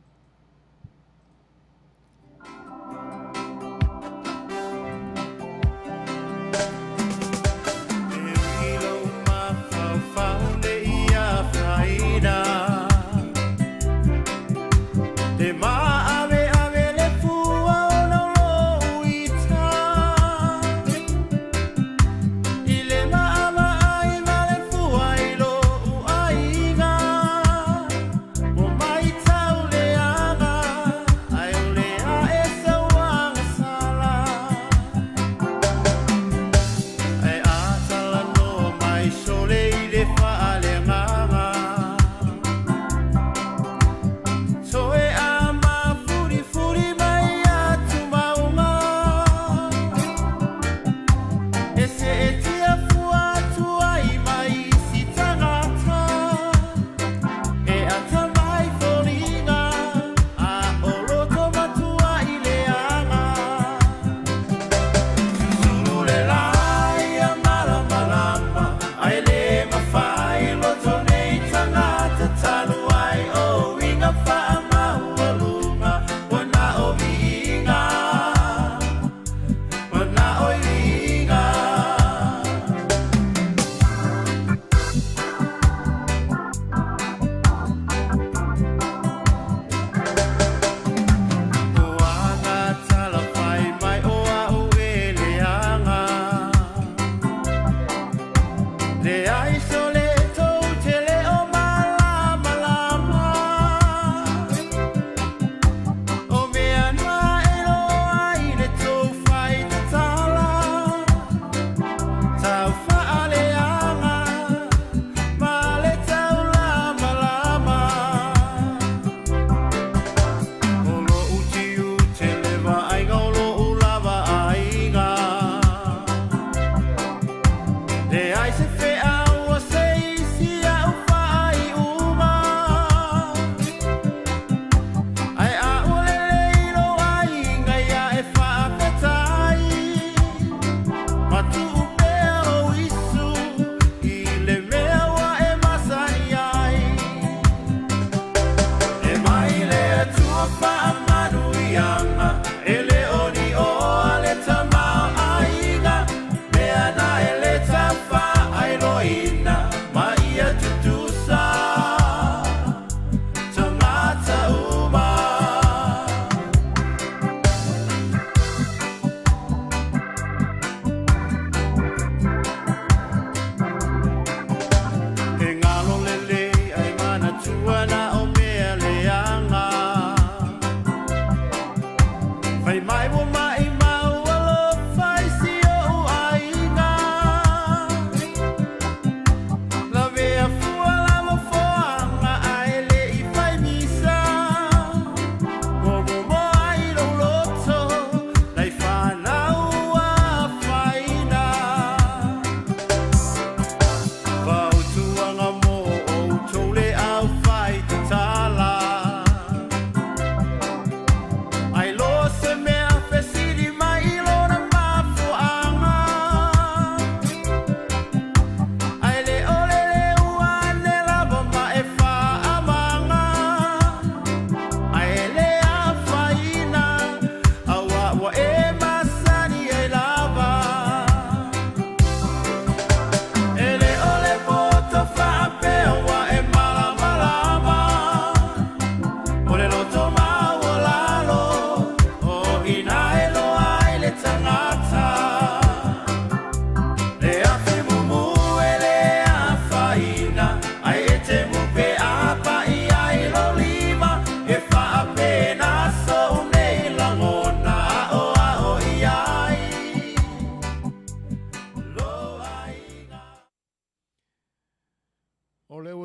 Mai tau le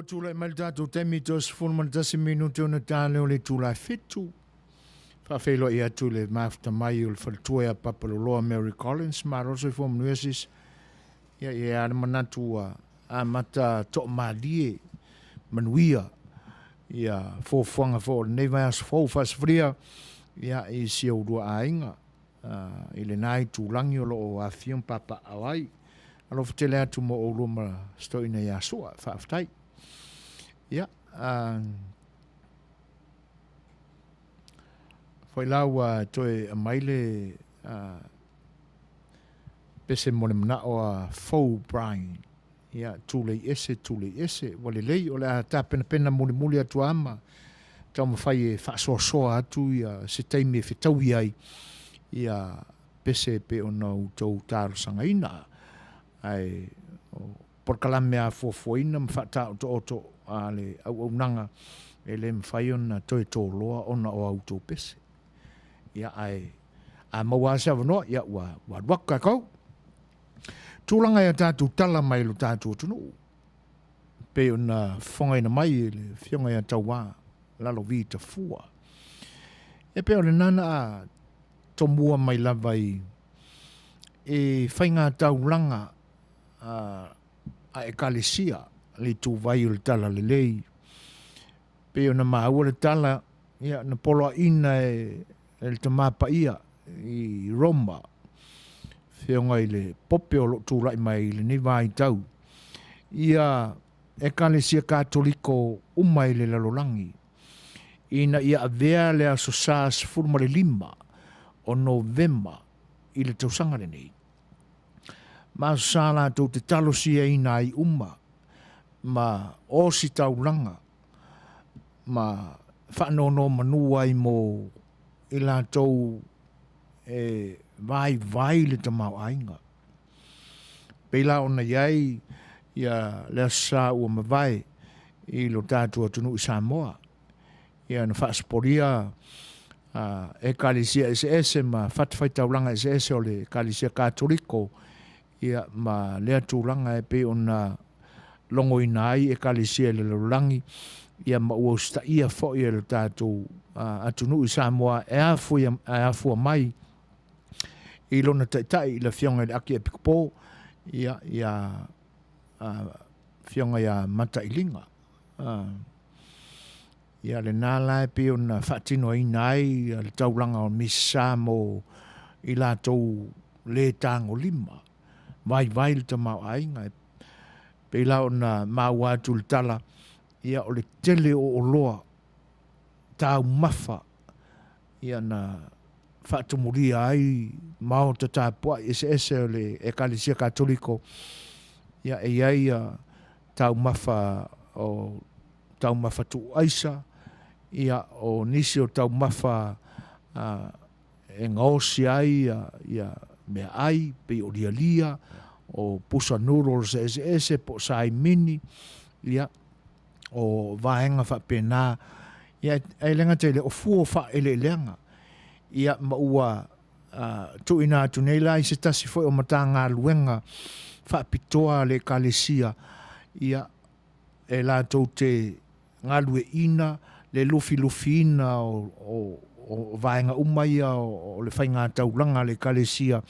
tūlai mai tātou temi tos fulman tasi minuti o na tāne o le tūlai fitu. Whawhelo i atu le mafta mai o le whalatua papaloloa Mary Collins, maroso i fo Manuia ia ia ana manatu a mata to malie Manuia ia fofuanga fo nei vai as fo fasfria ia i si o dua ainga i le nai tūlangi o lo a fion papa awai alo fitele atu mo o luma stoina ia sua whaftai ia foi lau toe a maile pese mone mna o faux Brian ia tule ese wale lei o le ta pena muli atu ama tau mawhai e whaasoasoa atu ia se teime whetau iai ia pese pe o nau tau tāru sangaina ai por kalame a fuafuaina mwhata o to oto a le au nanga e le mwhai ona toi tō loa ona o auto pese ia ai a maua se avanoa ia wa waka kau tūlanga ia tātou tala mai lo tātou tunu pe ona whangaina mai le whionga ia tau wā lalo vita fua e pe ole nana a tomua mai lavai e whainga taulanga a ekalisia le tū vai o le tala le lei pe ona maua le tala ia na poloa ina e le tamapa ia i Roma whionga i le pope o lo tūlai mai le ni vai tau ia ekalisia katoliko umai le lalolangi ina ia avea le aso sas furma le 5 o Novemba i le tausanga le nei ma sala tau te talosia ina i ma o si taulanga ma whanono manua i mo i la tau e vai le tamau ainga. Peila ona iai ia le sa ua mawai i lo tātua tunu i Samoa. Ia na whaasporia e kalisia SS ma whatawhai taulanga SS o le kalisia katoliko ia ma lea tūlanga e pe ona longo inai e kalisia le lorangi ia ma ua usta ia fo ia le tātou atunu i Samoa e afua mai i lona taitai i la whionga le aki e pikupo ia whionga ia mata i linga ia le nala e pe ona whaatino i nai le taulanga o misa mo i la tau le tango 5 vai le tamau ainga pe la ona maua atu le tala ia o le tele o loa tau mafa ia na whaatumuria ai mao ta tāpua ese o le ekalisia katoliko ia e iai tau mafa tu aisa ia o nisi o tau mafa e ngaosi ai ia mea ai pe o lia o pusa noodles ese po sai mini ia o vaenga whapena ia e lenga te le o fuo wha ele lenga ia maua tu ina atu nei lai se tasi foi o mata ngā luenga whapitoa le kalesia ia e la tau te ngā lue ina le lufi ina o vaenga umaia o le whainga taulanga le kalesia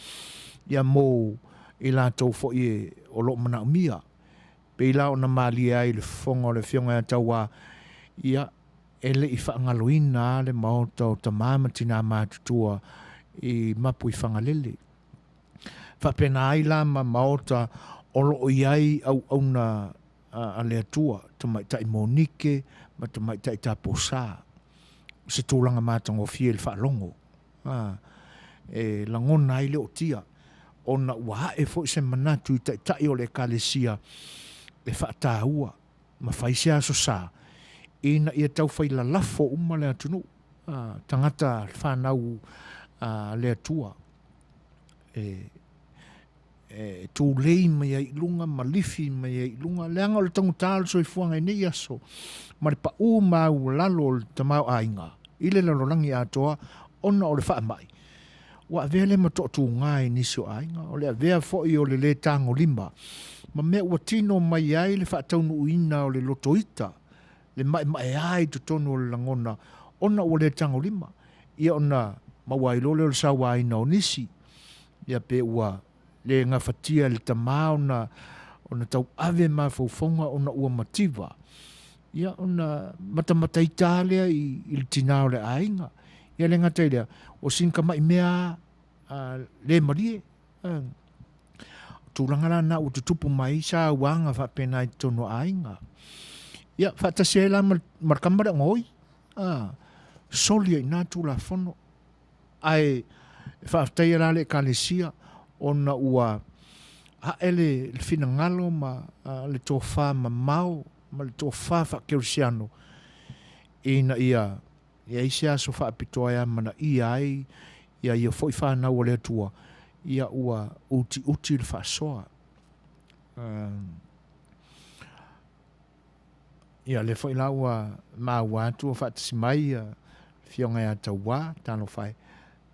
ia mō i la tau foi o lo mana umia pe la ona malia ai le fonga le fionga taua ia ele i whaangaloina le maota o tamama tina mātutua i mapu i whangalele. Whapena ai la ma maota o loo iai au na a le atua, tamai tai monike, ma tamai tai taposā. Se tūlanga mātango fie le whaalongo. E langona ai le o tia. O na ua e fo se manatu i tai o le kalesia le whaatāua, ma whaise aso sā. Ina ia tau whai la lafo le atunu. Tangata whanau le atua. Tū lei mai ai lunga, malifi mai ai lunga. Leanga o le tangu tālu so i fuanga i nei aso. Ma le pa mau lalo o le tamau ainga. I le lalorangi atoa, ona o le wha mai. Wa vea le mato tu ngai nisi o ainga. O le vea fo i o le tango lima. Ma mea ua tino mai ai le whaataunu uina o le lotoita. Le mai ai tu tonu o le langona. Ona o le tango lima. Ia ona mawai lo le sawa aina o nisi. Ia pe ua le ngā whatia le tamā ona tau ave ma faufonga ona ua mativa. Ia ona matamata i tālea i le tinao le ainga. Ia le ngata ilea, o sinka mai mea le marie. Tūranga la na ututupu mai sa wanga whapena i tono ainga. Ia, whatase la markamara ngoi. Soli ai nā tūla whono. Ai, whaftai la le kalesia, ona ua haele le fina ngalo ma le tofa ma mau, ma le tofa whakerusiano. Ina ia isi aso whaapitoa mana ia ai, ia foi whanau o le atua, ia ua uti le whaasoa. Ia le foi la ua maa wātua whaatasi mai, fionga ia tau wā, tano whai.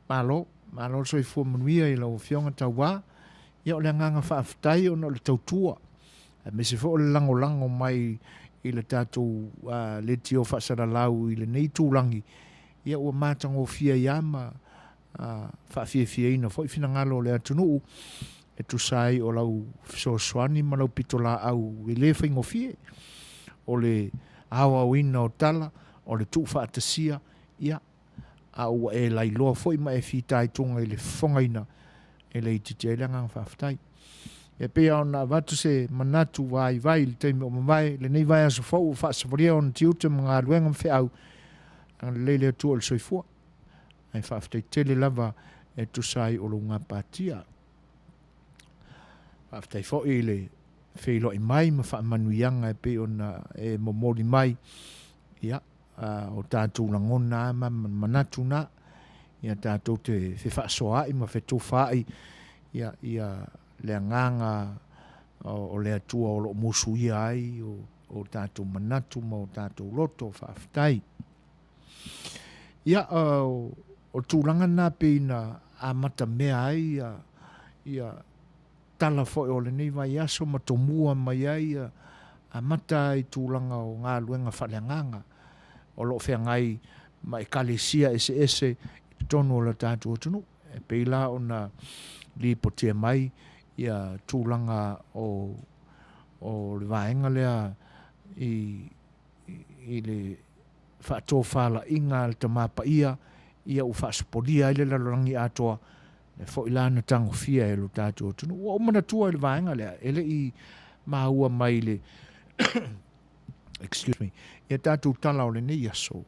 Malo soi fua manuia i lau fionga tau wā, ia o le nganga whaafitai o le tautua. Me se fo o le lango mai i le tātou le tio whaasara lau i le nei tūlangi. Ia ua mātango fia i ama whaafia ina. Fo i fina ngalo le atunuu e tu sai o lau Suasua ma lau pitola au i le whaingo fie. O le awa wina o tala, o le tuu whaatasia, ia au e lai loa fo i ma e fitai tunga i le whongaina e le iti le ngang whaafitai. E pea ona watu se manatu vai le teime o mamai, le nei vai aso fau whaasaparia on tiuta mga luenga mwhi au, ang le lea tua le soifua. Ai whaafitai tele lava e tu sai o lo ngā pātia. Whaafitai fo i le wheilo i mai ma wha manuianga e pe ona e momoli mai. Ia, o tātou langona ma manatu na. Ia tātou te whewhaasoa i ma whetu whaai. Ia le nganga o le atua o lo musu ia ai o tātou manatu ma o tātou loto whaafitai. Ia o tūranga nā pēna a mata mea ai ia tala fo o le nei vai aso ma tomua mai ai a mata i tūranga o ngā luenga whaleanganga o lo whengai ma e kalesia ese tono o la tātou atunu. E peila o na li potea mai ia tūlanga o le vaenga lea i le whaatoa whala inga le tamapa ia u whaasapolia i le lalorangi atoa le fo ilana tango fia e lo tātou tunu. Ua umana tua i le vaenga lea ele i maua mai le excuse me, ia tātou tala o le nei aso.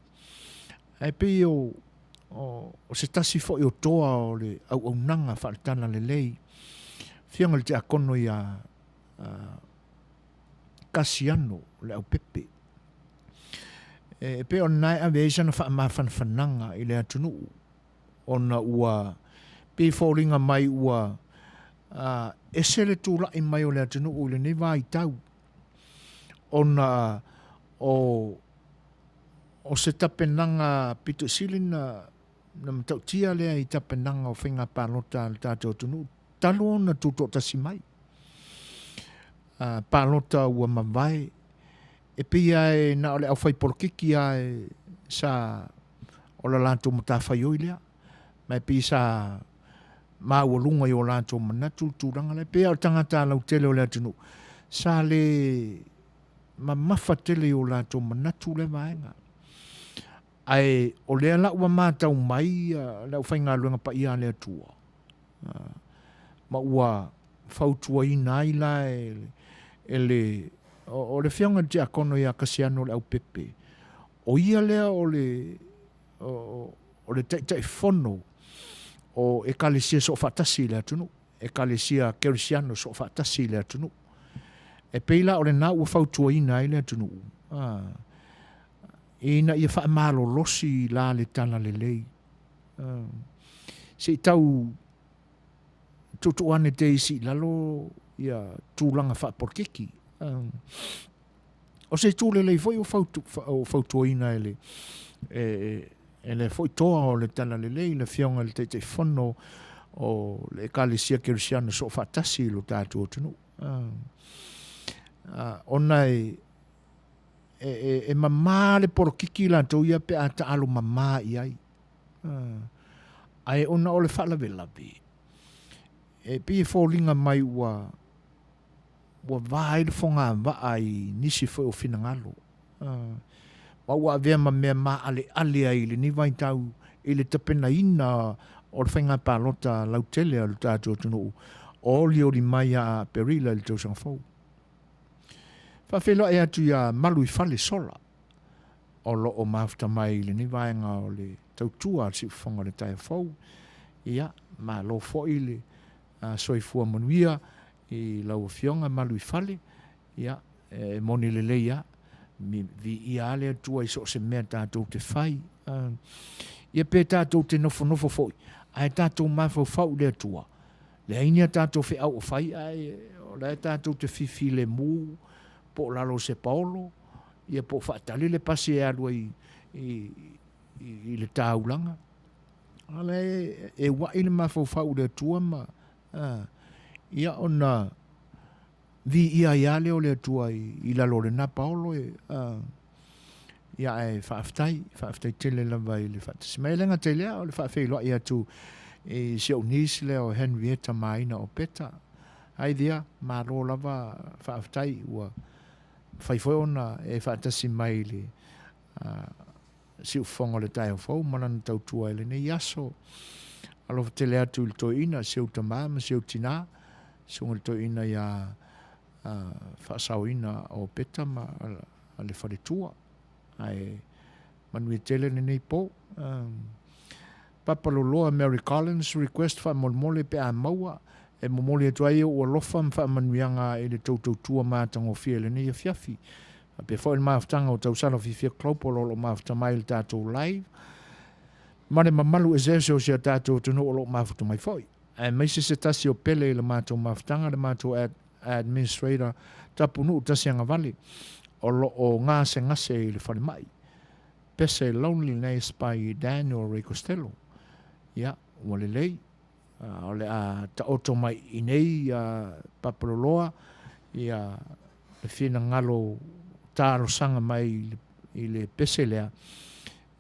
E pe o se tasi fo i o toa o le au nanga whaatana le lei. Fianga le te akono ia kasiano le au pepe. E pe o nai a veisa na whanfananga i le atunu. Ona ua pe fōringa mai ua ese le tūla i mai o le atunu o le ne vai tau. Ona o se tapenanga pito silina na matautia lea i tapenanga o whenga pālota le tātou atunu. Talo na tuto tasi mai. Pālota ua mawai. E pia e na ole au whai porokiki ai sa o la lanto mata whaioi lea. Mai pia sa maa ua lunga i o lanto manatu tūranga lea. Pia o tangata lau tele o lea tunu. Sa le mamafa tele o lanto manatu le vaenga. Ai o lea la ua mātau mai lau whainga luenga pa ia lea tua. Ma ua fautua i nai la o le whianga te akono i a kasiano le au pepe. O ia lea o le teitai whono o e kalesia so whatasi le atunu. E kalesia kerisiano so whatasi le atunu. E peila o le nā ua fautua i nai le atunu. Ina ia whaamalo losi la le tana le lei. Se tau tutu ane te isi lalo ia tūlanga whaaporkeki. O se tūle lei foi o fautuina ele e le foi toa o le tala le lei le fionga le te fono o le ekalesia kerisiana so fatasi lo tātou tunu. Ona e mamā le porokiki lantou ia pe a taalo mamā i ai. Ai ona o le whalawelawe. E pi fōlinga mai ua vai le fonga wa ai nisi foi o fina ngalo. Wa ua vea ma mea ma ale ai le ni vai tau i le tapena ina o le whainga pālota lautele a le tātou tunu o li mai a perila le tausanga fau. Whawhelo e atu ia malu i whale sola o lo o mafta mai le ni vaenga o le tautua si whonga le tae fau. Ia, ma lo fo i le soifua Manuia i lau fionga malu i whale. Ia, moni le leia vi ia ale atua i so se mea tātou te whai. Ia pe tātou te nofo foi. Ai tātou mafau fau le atua. Le ainia tātou whi au o whai ai, o le tātou te whiwhi le mū, po lalo se paolo, ia po whaatali le pasi e alua i le tāulanga. Ale e wai le mafau fau le atua ma, ia ona vi ia iale o le atua i lalo le na paolo ia e whaaftai tele lava i le whaatasi. Mai lenga te lea o le whaafeilua i atu e se o nisi lea o Henrietta Maina o Peta. Ai dia, ma lo lava whaaftai ua whaifoi ona e whaatasi mai le si ufonga le tae o fau, manana tautua ele ne yaso. Alo tele atu il to ina, se utama, ma se utina, se unga le to ina ia whaasau ina o Peta ma ale wharetua. Ai Manuia tele nei po. Papaloloa Mary Collins request fa molmole pe a maua e momole atu ai o lofa fa manuianga e le tautua mātango fia le nei fiafi. Pe fo il maftanga o tausala fifia klopo lo mafta mai le tātou live. Mane mamalu e zese o sia tātou tunu o lo mafta mai foi. E meise se tasi o pele le mātou maftanga le mātou administrator tapunu tasi anga vale. O lo o ngase le whare mai. Pese lonely nei spai Daniel Ray Costello. Ia, wale lei. Ole a ta oto mai inei papaloloa. Ia, le fina ngalo tāro sanga mai i le pese lea.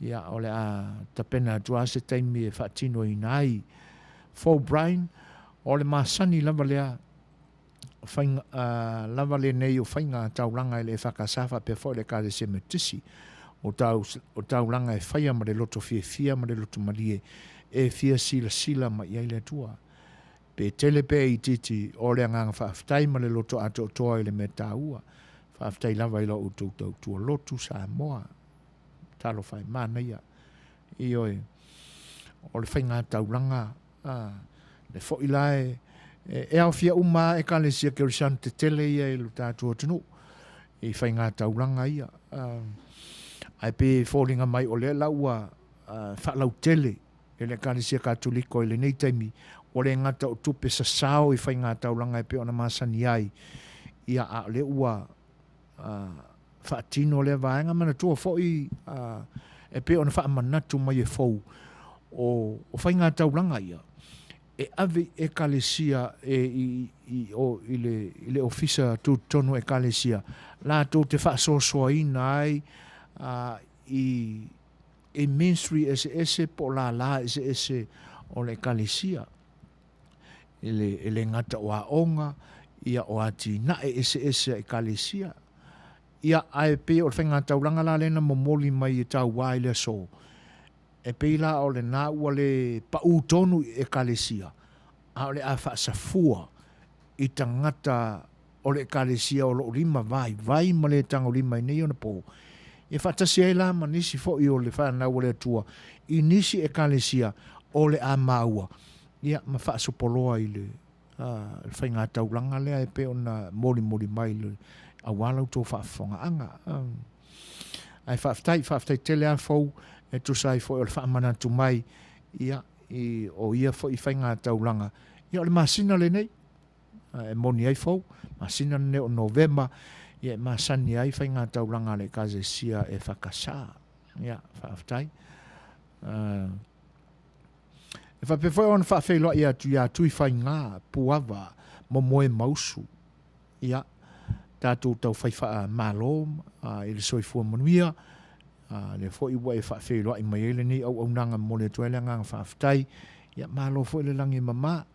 Ia, ole a tapena tuase taimi e whaatino i nai. Fo Brian, ole masani lava lea lava le nei o whainga taulanga e le whakasafa pe fo le kare se metisi o taulanga e whaia ma le loto fia ma le loto malie e fia sila ma iai le tua pe tele pe i titi o le anganga whaaftai ma le loto ato toa i le me tāua whaaftai lava i lo utou tua lotu sa moa talo whai mana ia i oe o le whainga taulanga le fo ilae e au fia uma e kalesia kerisan te tele ia i lo tātua tunu i whainga taulanga ia ai pe fōringa mai o le laua whalau tele e le kalesia katoliko i le nei taimi o le ngata o tupe sa sao i whainga taulanga e pe ona masani ai ia a le ua whaatino le vaenga mana tua fōi e pe ona whaamanatu mai e fōu o whainga taulanga ia e ave e kalesia i le ofisa tu tono e kalesia la to te fa so ina ai e ministry ese po la ese o le kalesia ele ngata o aonga ia o ati na ese e kalesia ia ai pe o whainga taulanga la lena momoli mai e tau wai le so e peila o le na ua le pautonu e kalesia a o le a whaasafua i tangata o le kalesia o lo lima vai ma le tango lima i nei ona po e whaatasi ai la ma nisi fo i o le whanau o le atua i nisi e kalesia o le a maua ia ma whaasopoloa i le whainga taulanga lea e pe ona mori mai le a walau tō whaafonga anga ai whaaftai tele a fau e tu sai fo o le whaamanatu mai ia o ia fo i whainga taulanga ia o le masina le nei e moni ai fau masina ne o November ia masani ai whainga taulanga le kaze sia e whakasa ia whaaftai E fa pe foi on fa fe lo ia tu fa nga puava mo moe mausu ia tatu tau fai fa malom il soi fu manuia le foi wa fa fe lo i mai le ni au nanga mo le tuela nga fa ftai ia malo foi le langi mama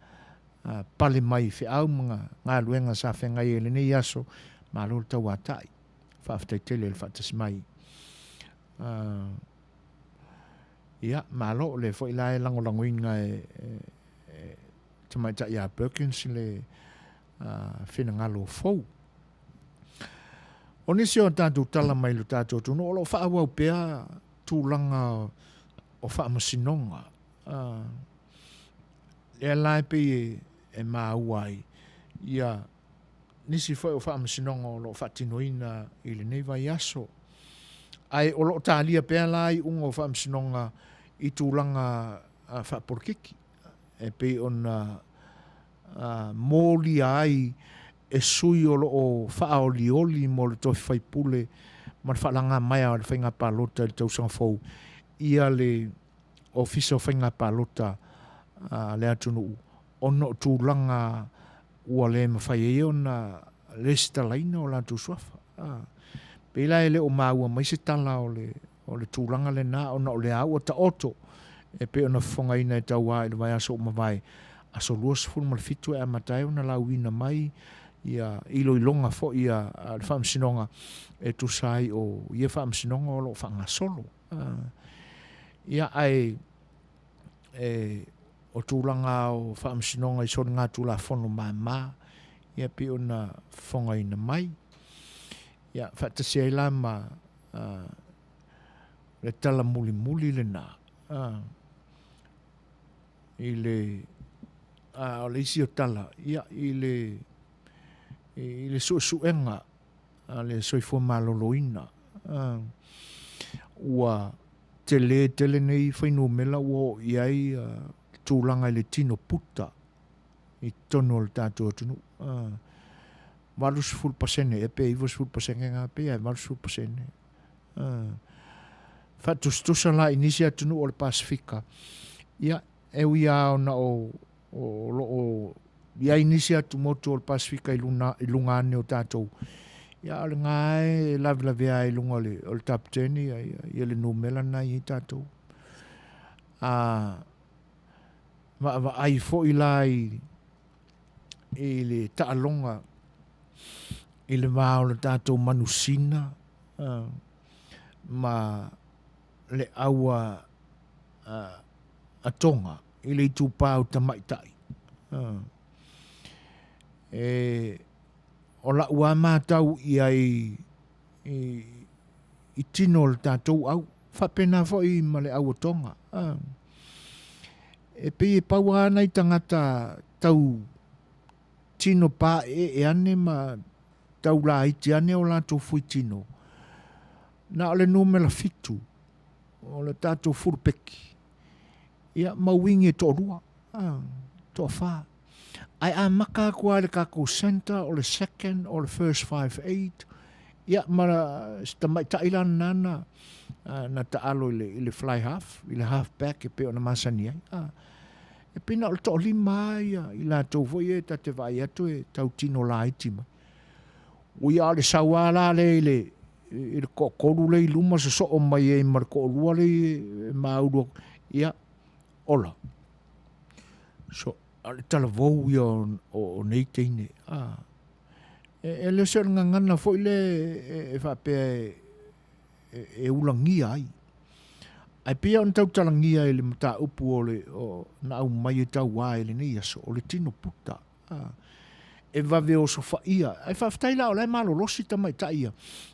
pale mai fe au nga luenga sa fe nga le ni aso malo tau atai fa ftai tele fa tasmai ia malo le foi lai lango inga tamai ta ia Perkins le fina ngalo fou o nisi o tātou tala mai lo tātou tunu o lo wha awau pēa tūlanga o wha masinonga e lai pe e māuai ia nisi whai o wha masinonga o lo wha tinoina i le nei vai aso ai o lo tālia pēa lai unga o wha masinonga i tūlanga wha porkiki e pe on mōli ai e sui o lo o whaolioli mo le tofi whai pule ma le whalanga mai a le whainga pālota le tausanga fau ia le ofisa o whainga pālota le atunu o no tūlanga ua le mawhai e o na le stalaina o la tu suafa pela e le o maua mai se tala o le tūlanga le na o na o le au o ta oto e pe o na whangaina e taua e le vai aso o mawai aso luas fulu ma le fitu e amatai o na lauina mai ia ilo ilonga fo ia le whaamsinonga e tu sai o ia whaamsinonga o lo whangasolo ia ai o tūlanga o whaamsinonga i sori ngā tūla whono mā ia pi o na whangaina mai ia whaatasi ai la ma le tala muli le nā i le o le isi o tala ia i le suenga le soifua maloloina ua tele nei whainu mela ua iai tūlanga i le tino puta i tono le tātua tunu 80% e pe 20% ngā pe ai 80% whatustusa la inisia tunu o le Pasifika ia e uia ona o ia inisia tu motu o le Pasifika i lunga ane o tātou ia o le ngai lavi ai lunga o le tapteni ia le numela nai i tātou ma ai fo i lai i le taalonga i le mā o le tātou manusina ma le aua atonga i le tūpau tamaitai o la ua mātau i tino le tātou au whapena fo i ma le aua tonga e pe e pau ana i tangata tau tino pā e ane ma tau la iti ane o la tau fui tino na ole numela fitu o le tātou furpeki ia mawingi to rua to wha ai a maka kua le kako center o le second o le first 5-8 ia mara sta mai tailan nana na taalo i le fly half i le half back e pe ona masani ai e pina o le to lima ia i la tau voi e ta te vai atu e tau tino la itima o ia le sawala le i le kokoru le luma se so o mai e mar ko lua le mauro ia ola so ale tala vou ia o nei teine e le ser ngana foi le e fa pe e ulangia ai pia on tau talangia e le mata upu o na au mai tau wa ele nei aso o le tino puta e va ve o sofa ia ai fa ftaila o le malo losi tamai taia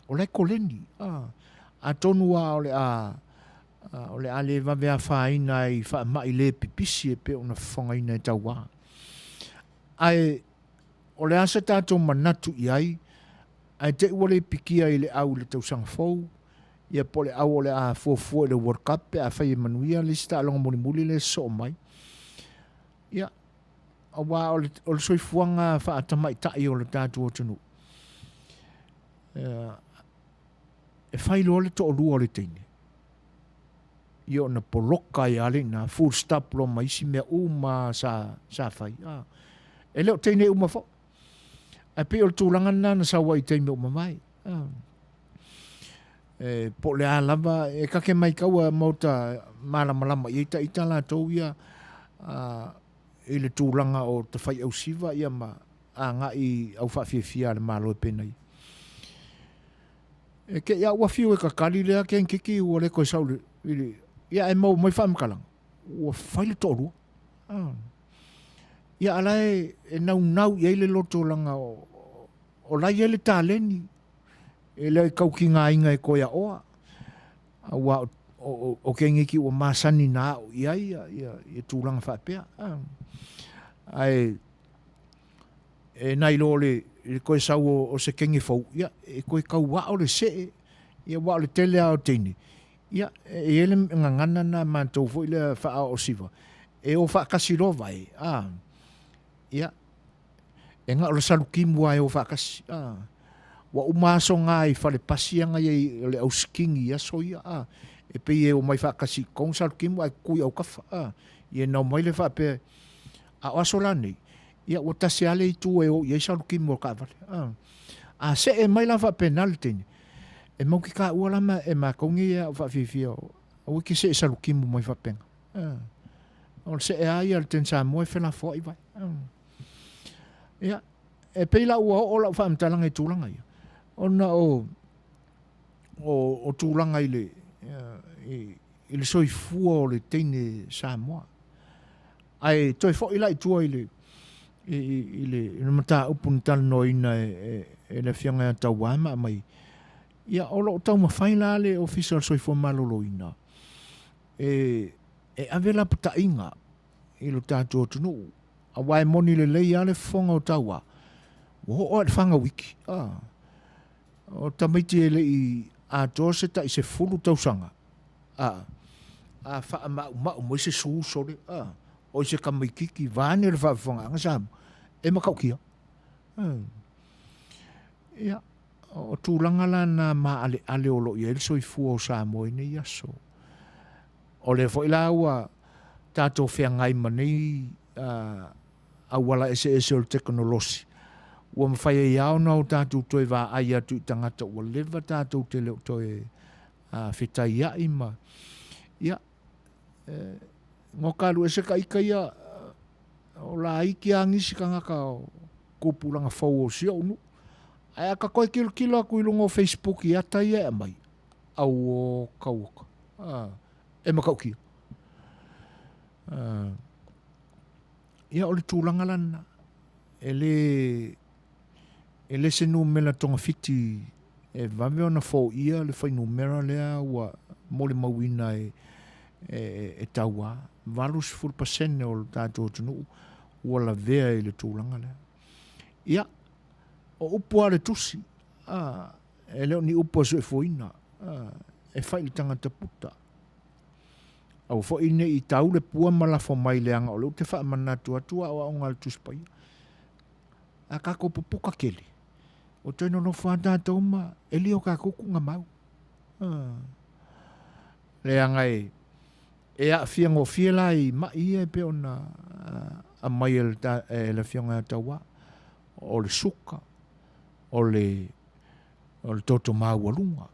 o le koleni a tonu o le ale va ve a faina i fa mai le pipisi e pe ona fongaina tau wa ai o le asa tato manatu i ai te ua pikia i le au le tausanga fou ia po le au o le a fuafua le World Cup pe a whai Manuia le sta alonga muli le so mai ia awa o le soifuanga wha atamai tai o le tātua tunu e whai lo le to o lua o le teine Ia ona poloka ia le na full stop lo mai si mea uma sa fai. E leo teine uma fo. A pe o tūlanga na sa wai teine uma mai. Po le alava e kake mai kaua mauta malama i ita la tau ia i le tūlanga o te whai au siwa ia ma a ngā i au whawhiawhia le malo e penai. E ke ia ua whiu e kakari lea ke nkiki ua le koe sau ia e mau mai whamakalang. Ua whai le tōrua. Ia alai e nau i eile loto langa o lai ele tāleni. E leo kau ki ngā inga e koia oa. Ua o ke ngiki ua māsani nā o ia tūlanga whapea. Ai e nai lo le koe sau o se kengi fau. Ia e koe kau wao le se ia wao le tele ao teini. Ia e ele ngangana na mātou fo ile wha o siwa. E o whakasi ro vai. Ia e ngā o le salukimu ai o whakasi. Wa umaso ngā i whale pasianga i le au skingi ia so ia. E pe e o mai whakasi kong salukimu ai kui au kawha. Ia nau mai le whape a aso la nei. Ia o tase ale i tu e o ia salukimu o ka vale. A se e mai la whape nal teni. E mau ki ka ua lama e ma kongi ia o whawhiwhia o. A wiki se e salukimu mai whapenga. O se e ai al ten sa moe whena fo i vai. Ia e peila ua o la whaamtalanga i tūlanga ia. Ona o tūlanga i le soifua o le teine Samoa. Ai toi fo ila i tua i le mata upun tano ina e le fianga a tauama mai. Ia o lo tau mawhaina le official soifua malolo ina. E avela pata inga i lo tātua tunu. A wai moni le lei ale fonga o taua. O at whanga wiki. O tamaiti ele i a tose ta i se fulu tausanga. A wha mau mo i se suusore. O i se kamaikiki vāne le whawhanga anga samu. E makau kia. Ia. O tūlanga la na ma ale olo i ele so i fua o Samoa ine i aso. O le fo ila ua tātou whiangai manei a wala ese o le teknolosi. Ua mawhai e au nau tātou toi wā ai atu i tangata ua lewa tātou te leo toi whetai ia ima. Ia, ngō kālu e se ka ika ia o la aiki a ngisi ka ngaka o kūpulanga whau o si unu. Ai a ka koe kilo aku i lungo Facebook i ata ia e mai. Au o kauaka. E makau kia. Ia o le tūlanga lana. E le se numera tonga fiti e vame ona fo ia le fai numera lea ua mole mawina e taua. Valus full percent o le tātou tunu ua la vea i le tūlanga lea. Ia, o upua le tusi. E leo ni upua so e foina. E fai le tangata puta. Au fo ine i tau le pua malafo mai leanga o leo te wha manatu atua o aonga le tuspai. A kako pupuka kele. O tēno no whātātou ma, e leo kako kunga mau. Leanga e a whiango whiela i mai e pe ona a mai e le whianga taua. O le suka, o le toto māualunga,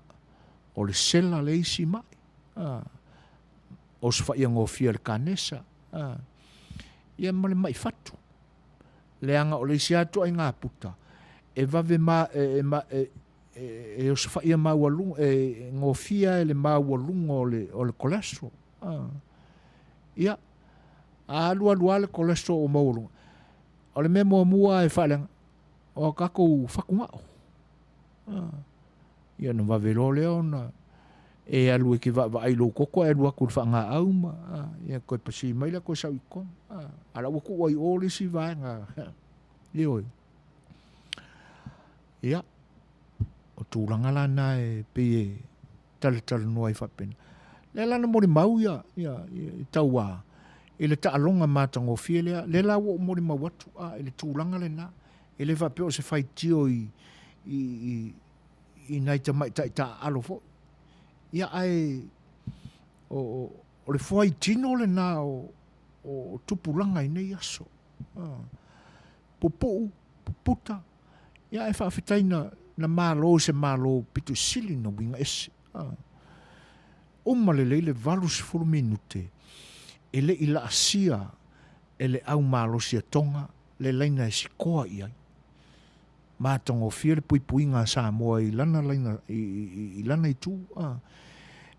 o le sela le isi mai. O se whaiango whia le kanesa. Ia male mai fatu. Leanga o le isi atu ai ngā puta. E vave e o se whaia māualunga, e ngō whia e le māualunga o le kolestro. Ia, a alua le kolestro o māualunga. O le memo mua e whalenga. O kako whakungao. Ia na wavelo leo na e alu e ki wa ailo koko e lua kur whanga auma. Ia koe pasi maila koe sau ikon. Ala waku wai ole si vaenga. Ioi. Ia. O tūranga lana e pe tala noa i whapena. Le lana mori mau ia. Ia taua. E le taalonga mātango fie lea. Le la wo mori mau atu. E le tūranga le na. E le whapeo se whai tio i nai ta mai ta alo fo. Ia ai o le fuai tino le nā o tupulanga i nei aso. Pupu, puputa. Ia e whaafitaina na mālo se mālo pitu sili na winga ese. Le leile valus furu minute. E le ila asia, e le au mālo sia tonga, le leina e sikoa iai. Mātongo fia le pui ngā Samoa i lana leina, i lana i tū.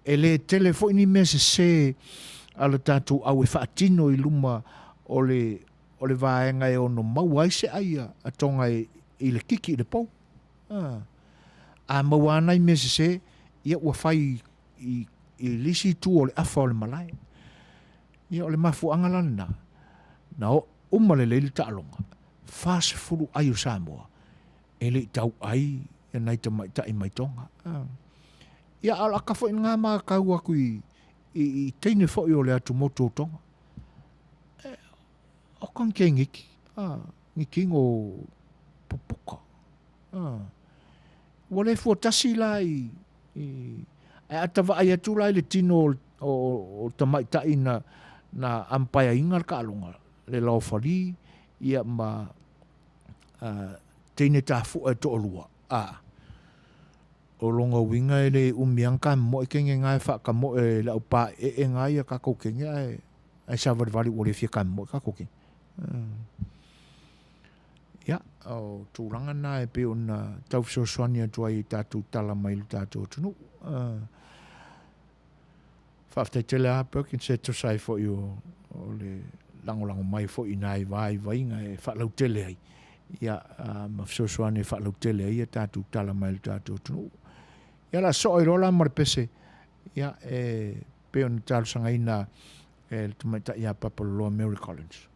E le telefoni me se ala tātou au e whaatino i luma o le vaenga e ono mau ai se aia a tonga i le kiki i le pau. A mau anai me se ia ua whai i lisi tū o le afa o le malai. Ia o le mafu angalana. Na o le leili taalonga. Fase furu ai o Samoa. E le tau ai e nai ta i mai tonga. Ia ala ka fo ngā mā kau aku i teine fo i o le atu moto o tonga. O kan ke ngiki. Ngiki ngō pupuka. Wale fo tasi la e atawa ai atu la le tino o tamaitai na ampaya ingar ka alonga. Le lau whali ia ma teine tā fu e to olua. O longa winga e le umianka mo e kenge ngai whaka mo e lau pā e ngai a kako kenge e sawadwari o le fia ka mo kako kenge. Ia, o tūranga nā e pe o na tau Suasua tua i tātou tala mailu tātou tunu. Whaftai tele a Perkins Setu sai fo i o le langolango mai fo i nai vai inga e whalau tele ai. Ia, ma Suasua e whalau tele ai e tātou tala mailu tātou tunu. Ia la so i rola marpese. Ia, e pe o na tālu sanga ina e le tumaita ia papaloa Mary Collins.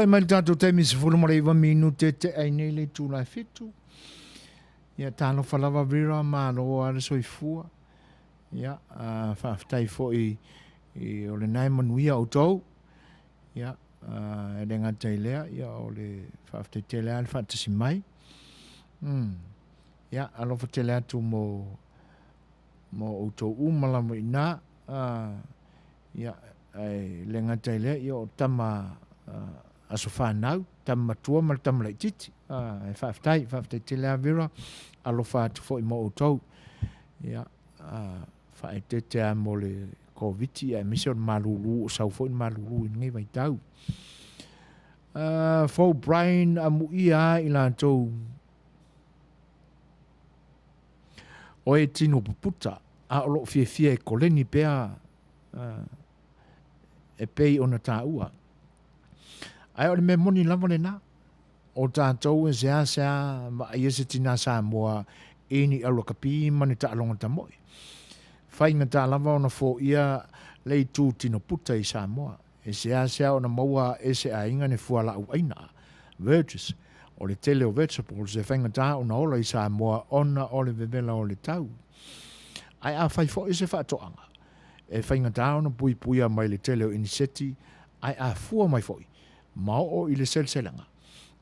lai mai tātou taimi se fulu mara iwa minute te ai nei le tūlai fitu. Ia tāno whalawa vira mā roa ara soifua. Ia, whaafitai fo i o le nai manuia o tau. Ia, e renga tei lea, ia o le whaafitai te lea le whaatasi mai. Ia, alofa te lea tu mo o tau umala mo ina. Ia, le ngata lea, ia o tama aso whanau, tama tua ma tama lai titi. Whaafitai te lea vira, alofa atu fo i mo o tau. Ia, whae te te a mo le COVID, ia misi o malulu, o sau fo i malulu i ngai vai tau. Fo Brian Amuia i la tau o e tino puputa a o lo fie e koleni pea e pei ona tā ua. Ai o le me moni lava le nā. O tātou e sea ma ia se tina sa moa eni alo kapi mani ta alonga ta moi. Whainga tā lava ona fo ia lei tū tino puta i sa moa. E sea ona maua e se a inga ne fuala au aina. Verges. O le tele o vegetables e whainga tā ona ola i sa moa ona o le vevela o le tau. Ai a whai fo i se whaatoanga. E whainga tā ona pui mai le tele o iniseti. Ai a fua mai foi. Mao o i le selselanga.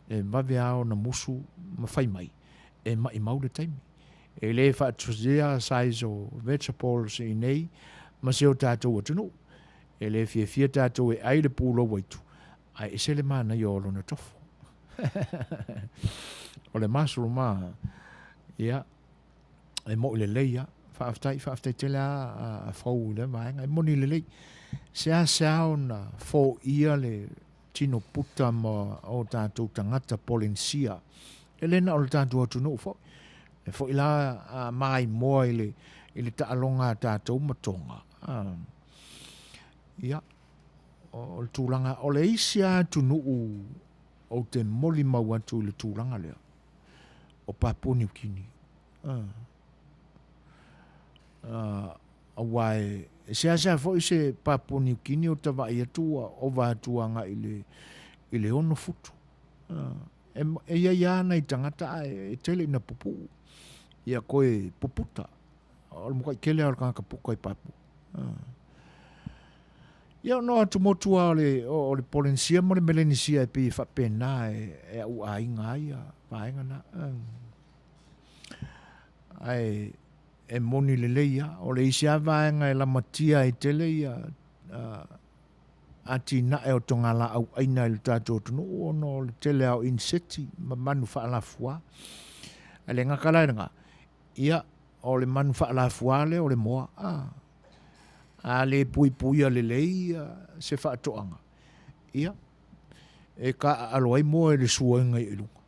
E mawe ao na musu ma whai mai. E mai mau le taimi. E le whaatuzia size o vegetables i nei. Ma se o tātou atunu. E le fia tātou e ai le pūlo waitu. Ai e se le mana i olo na tofu. O le masuru maa. Ia. E mo i le leia. Whaaftai te la a whau le maenga. E moni le lei. Sea na fo ia le tino puta ma o tātou tangata polensia. E lena o le tātou atunu fo. E fo ila mai moa i le taalonga tātou matonga. Ia. O le tūlanga. O le isia tunu o te moli mau atu le tūlanga lea. O Papua New Guinea. Awai sea fo i se Papua New Guinea o tawa i atua o wātuanga i le ono futu. E ia nei tangata e tele ina pupu. Ia koe puputa. O le mukai kele au kanga puka i papu. Ia no atu motua o le polensia mo le melenisia e pi whapena e au ainga ia. Vaenga na. Ai e moni le leia, o le isi avaenga e la matia i tele ia ati na e o tongala au aina i le tātou tunu ono le tele au inseti ma manu whaalafua. E le ngakalainanga, ia o le manu whaalafua le o le moa. A le pui a le leia se whaatoanga. Ia, e ka aloai moa e le suainga i lunga.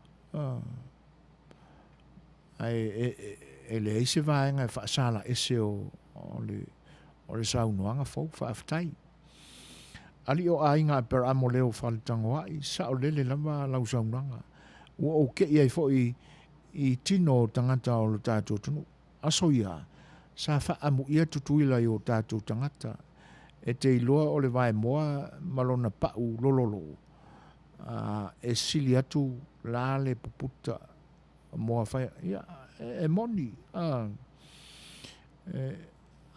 E le eise vaenga e whaasala ese o le saunoanga fau, whaaftai. Ali o ainga per amo leo whalitangoa i sa o lele lama lau saunanga. Ua o ke iai fo i tino tangata o le tātou tunu. Aso ia, sa whaamu ia tutuila i o tātou tangata. E te iloa o le vai moa malona pau lololo. E sili atu la le puputa moa whai. Ia, e moni.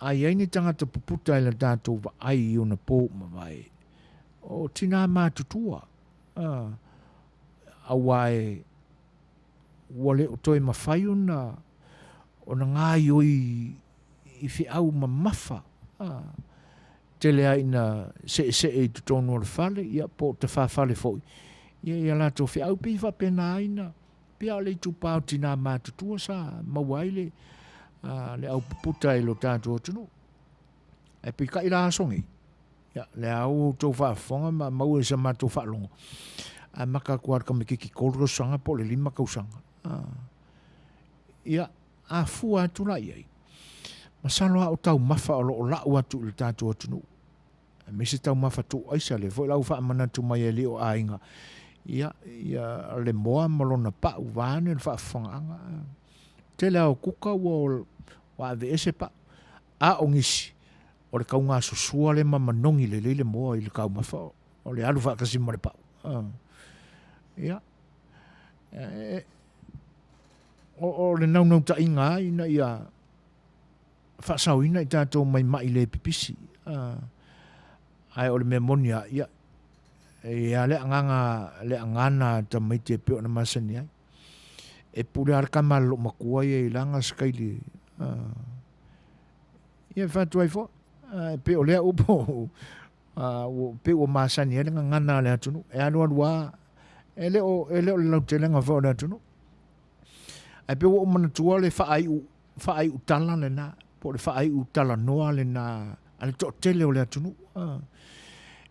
Ai aini tangata puputa ila tātou wa ai i ona pō ma vai. O tina mātutua. Awai wale o toi mawhai ona ngai oi i whiau ma mafa. Tele aina se e tutonu o le whale, ia po te whawhale foi. Ia lātou whiau pi whapena aina. Pia le tupau tina mātutua sa mawaile le au puputa i lo tātou tunu. E pi ka ila asongi. Ia, le au tau whaafonga ma mau e sa mātou whaalongo. A maka kuar ka me kiki kōrero sanga po le lima kausanga. Ia, a fua tula iai. Masalo au tau mafa o lau atu le tātou tunu. Me se tau mafa tu aisa le foi lau whaamana tu mai e leo ainga. Ia le moa malona pa uvane le whaafanganga. Te leo kuka wa ave ese pa. A ongisi. O le kaunga susua le mamanongi le moa i le kau mafa. O le alu whaakasi ma le pa. Ia. O le nau ta inga ina ia whaasau ina i tātou mai le pipisi. Ai o le memonia ia. Ia le angana ta mai te peo na masani ai. E pule ar kamalo makua ia i langa skaili. Ia whātua i fo. Peo lea upo. Peo o masani ia lenga ngana le atunu. E anu anua. E leo le lau te lenga whao le atunu. Ai peo o manatua le whaai utala le na. Po le whaai utala noa le na. Ale to tele o le atunu.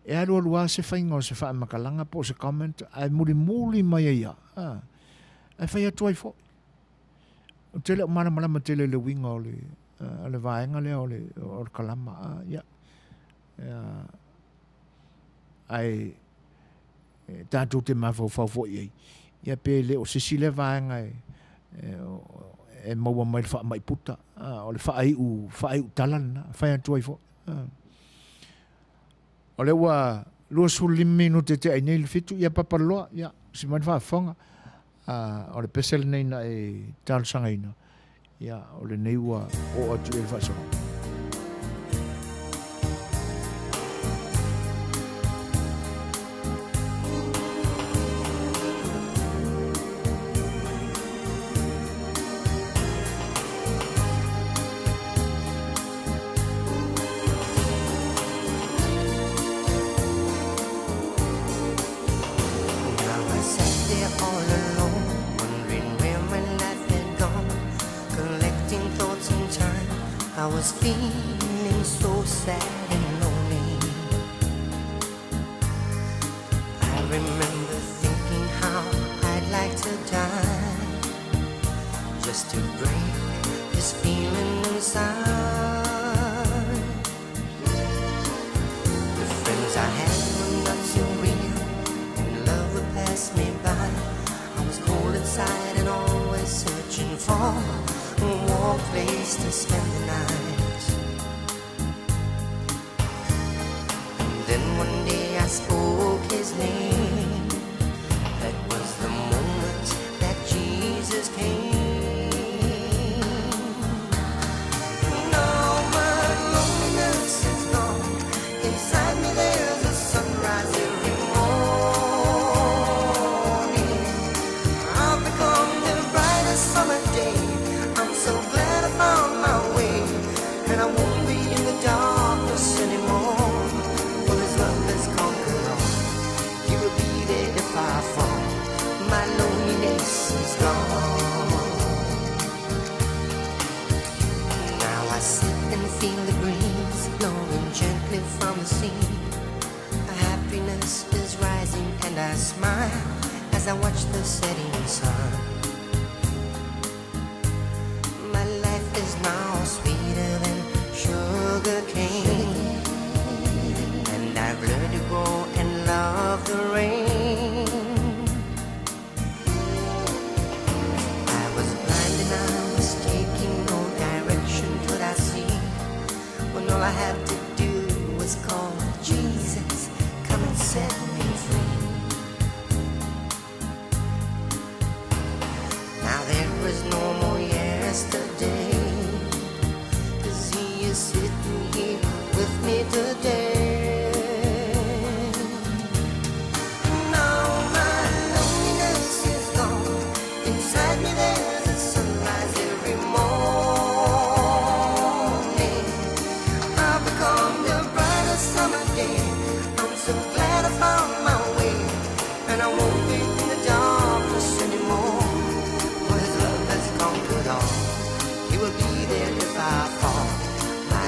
E anu anua se whainga o se whaai makalanga po se comment. Ai muli mai ia. Ai whai atua i fo. O tele o mana tele le winga o le vaenga le o le kalama. Ia. Ai tātou te mawhau iei. Ia pe le o sisi le vaenga e maua mai wha mai puta. O le whaai u talana. Whai atua i fo. O le ua lua sulimi no te ainei le fitu. Ia papaloa. Ia. Si mani whaafonga. O le pesel nei na e talsanga ina. Ia, o le nei ua o atu e whaasonga. Feeling so sad and lonely. I remember thinking how I'd like to die, just to break this feeling inside. The friends I had were not so real, and love would pass me by. I was cold inside and always searching for a warm place to spend the night. Then one day I spoke his name. That was the moment that Jesus came. Now my loneliness is gone. Inside me there's a sunrise every morning. I've become the brightest summer day. I'm so glad I found my way, and I won't be in the darkness anymore. Far from my loneliness is gone. Now I sit and feel the breeze blowing gently from the sea. Happiness is rising and I smile as I watch the setting sun. My life is now sweeter than sugar cane, and I've learned to grow and love the rain. All I have to do is call Jesus, come and set me free. Now there is no more yesterday, 'cause he is sitting here with me today. Now my loneliness is gone. Inside me there's a sunrise every morning. Summer day, I'm so glad I found my way, and I won't be in the darkness anymore. For his love has conquered all. He will be there if I fall. My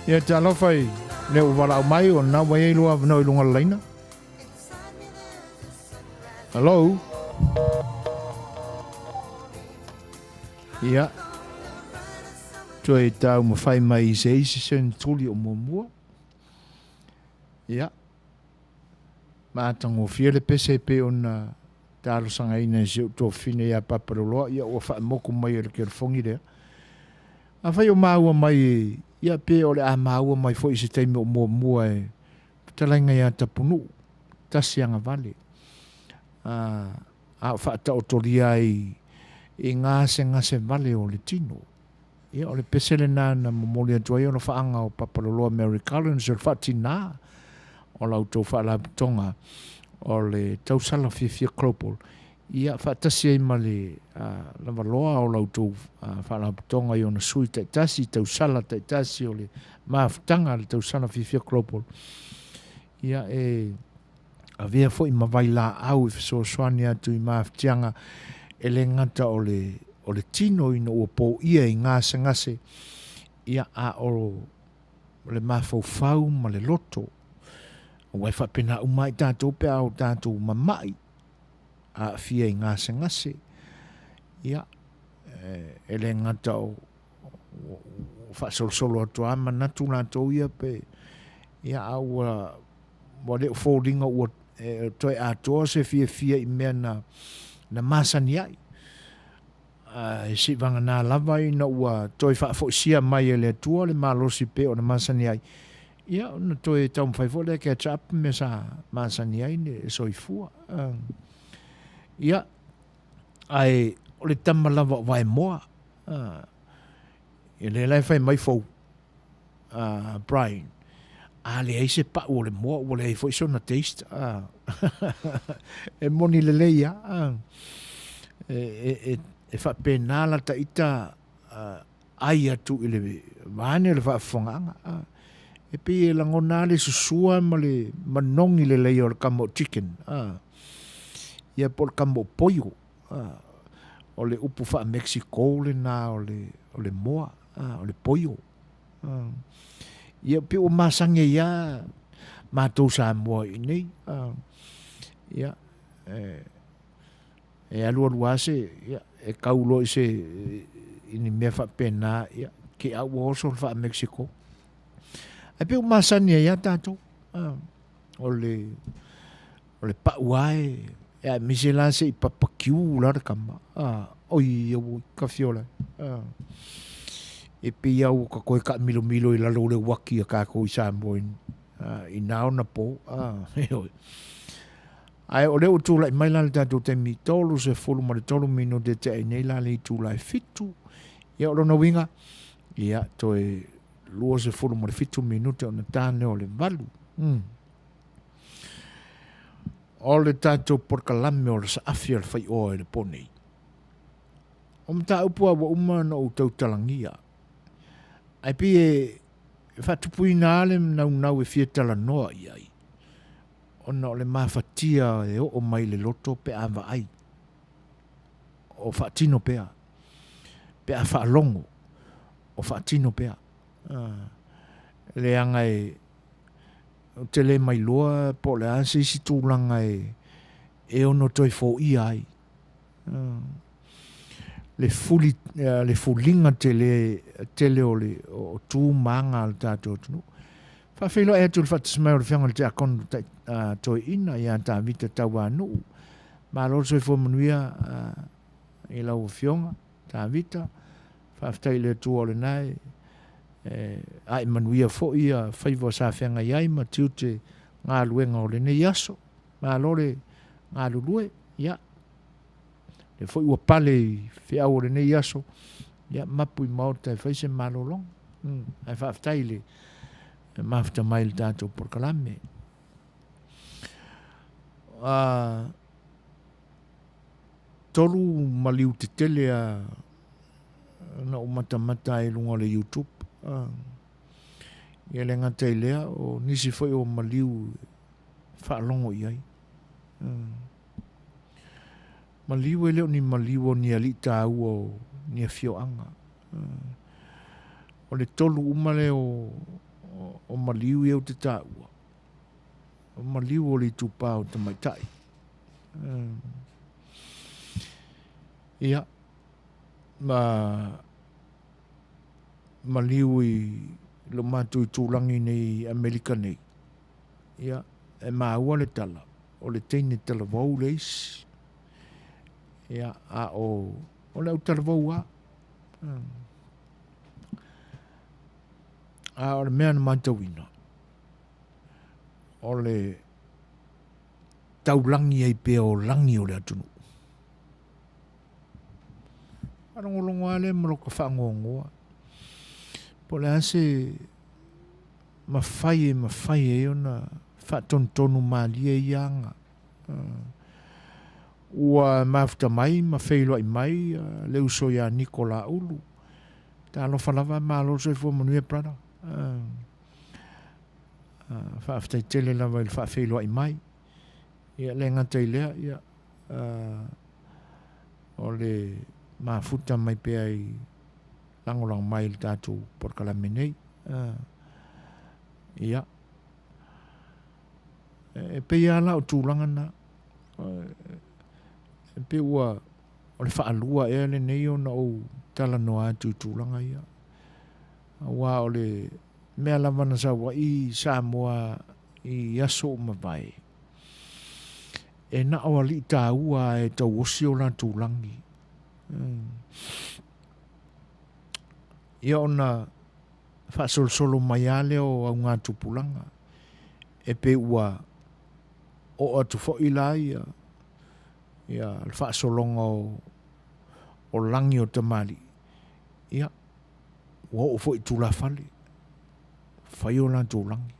Ia te alofai, le uwala mai o na wai lua vano ilunga leina. Hello? Ia. Toi tau mawhai mai se isi sen tuli o mua. Ia. Mātango fiele pese pe o na talo sanga ina se o tō fine ia paparoloa. Ia o wha moku mai o kere fongi rea. A whai o maua mai ia pe o le a maua mai fo isi teimi o mua e talainga ia tapunu. Tasi anga vale. A whaata o toria i ngase vale o le tino. Ia o le pesele na momoli atuai o na whaanga o papaloloa Mary Collins o le whaatina o lau tau whaalaputonga o le tausala fifia Cropol. Ia whaatasi ai ma le lavaloa o lau tau whaalaputonga i o na sui taitasi tausala taitasi o le maafutanga le tausala fifia Cropol. Ia a vea fo i mawai la au i fesoasoani atu i maafutianga e le ngata o le tino ina ua po ia i ngase ia a o le mafaufau ma le loto o wai whapena umai tātou pe au tātou mamai a fia i ngase ia e le ngata o whaasolosolo atu ama natu nātou ia pe ia au wale o fōringa ua toi atoa se fia i mea na masani ai. E si vanga nā lava i na ua toi whaafosia mai e le atua le malosi pe o na masani ai. Ia, na toi tau mwhaifo le kia chapa me sa masani ai ne e soifua. Ia, ai o le tama lava vai moa. E le lai whai mai fau. Brian. A le ai se pa o le moa o le ai fo iso na taste. E moni le leia. E whapena la ta ita ai atu i le vane le whaafonganga. E pi e langona le susua ma le manongi le leia o le kamo chicken. Ia po le kamo poio. O le upu wha Mexico le na o le moa. O le poio. Ia pi o masange ia mātou sa moa i nei. Ia e alua se e kaulo i se ini mea whapena ia ke au oso le wha Mexico. E pe o masange ia tātou. O le pauae e mise la se i papakiu la kama. Oi au ka fiola. E pe iau ka koe ka milo i lalo le waki a ka koe i Samoa i nao na po. Ai o leo tūla i mai lale tātou te mi tolu se fulu ma le tolu mino de te ai nei lale i tūla i fitu. Ia o lona winga. Ia toi lua se fulu ma le fitu minute o na tāne o le valu. O le tātou porkalame o le sa afia le Fai'oa le ponei. O mta upua wa umana o tau talangia. Ai pi e whatupui nā ale nau e fia tala noa i ai. Ona o le mawhatia e o mai le loto pe awa ai. O whaatino pea. Pe a whaalongo. O whaatino pea. Le anga o te le mai loa po le ase isi tūlanga e ono toi fo i ai. Le fulinga tele o tū manga al tātou tunu. Whawhilo e atu le whatasmai o le whianga le te akonu toi ina i a tā vita tau anu. Ma lor soi fo Manuia i lau o whionga, tā vita. Whawhtai le tu o le nai. Ai Manuia fo i a whaiva sa whianga iai ma tiu te ngā luenga o le ne yaso. Ma lore ngā lulue, ia. Le foi ua pale i whiau o le nei aso. Ia mapu i maota e whaise malolong. Ai whaaftai le mafta mai le tātou porkalame. Tolu maliu te tele na umata e lunga le YouTube. Ia le ngata i lea o nisi foi o maliu whaalongo i ai. Maliu e leo ni maliu o ni alita au o ni a fioanga. O le tolu umale o o maliu e o te tāua. O maliu o li tupā o te maitai. Ia, maliu i lo mātou i tūlangi nei Amerika nei. Ia, e māua le tala. O le teine tala vau le isi. Ia, a o le au tala vau a. A o le mea na mātauina. O le taulangi ai pia o langi o le atunu. Arongolongo ale maloka whaangongoa. Po le ase mawhai e ona whaatontonu maalia i anga. Ua mafuta mai, mawhailua i mai, le uso ia Nikola Ulu. Ta alofa lava malo so i fua Manuia prana. Whaaftai tele lava il whaafeilua i mai. Ia le ngata i lea, ia o le mafuta mai pea i langolang mai il tātou porkalame nei. Ia. E pea la o tūlanga na. E pe ua o le whaalua e le nei o na o tala noa atu tūlanga ia. Wa o le mea lavana sa wa i Samoa i aso mawai. E na o ali ta ua e tau osi o la tūlangi. Ia ona whaasolo mai ale o au ngā tupulanga. E pe ua o atu fo ila ia. Ia whaasolonga o langi o tamali. Ia. Wa o fo i tula fale. Whai o la tūlangi.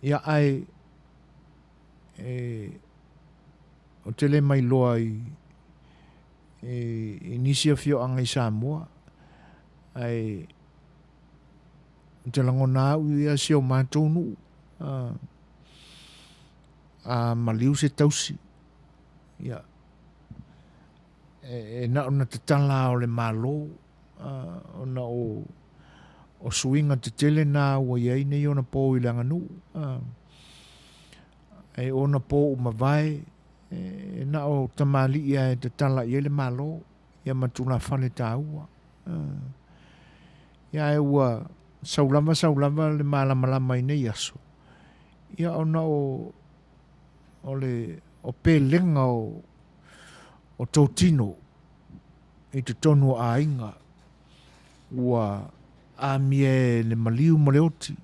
Ia ai o tele mai loa i nisia fio anga i Samoa. Ai te langona au ia sio mātou nu. A maliu se tausi. Ia. E na ona te tala o le malo. Ona o suinga te tele na ua iei nei ona pō i langa nu. E ona pō o mawai. E na o tamali ia e te tala i ele malo. Ia matuna whale tā ua. Ia e ua saulama le malamalama i nei aso. Ia ona o le o pēlenga o tōtino i te tonu a inga ua a mie le maliu maleoti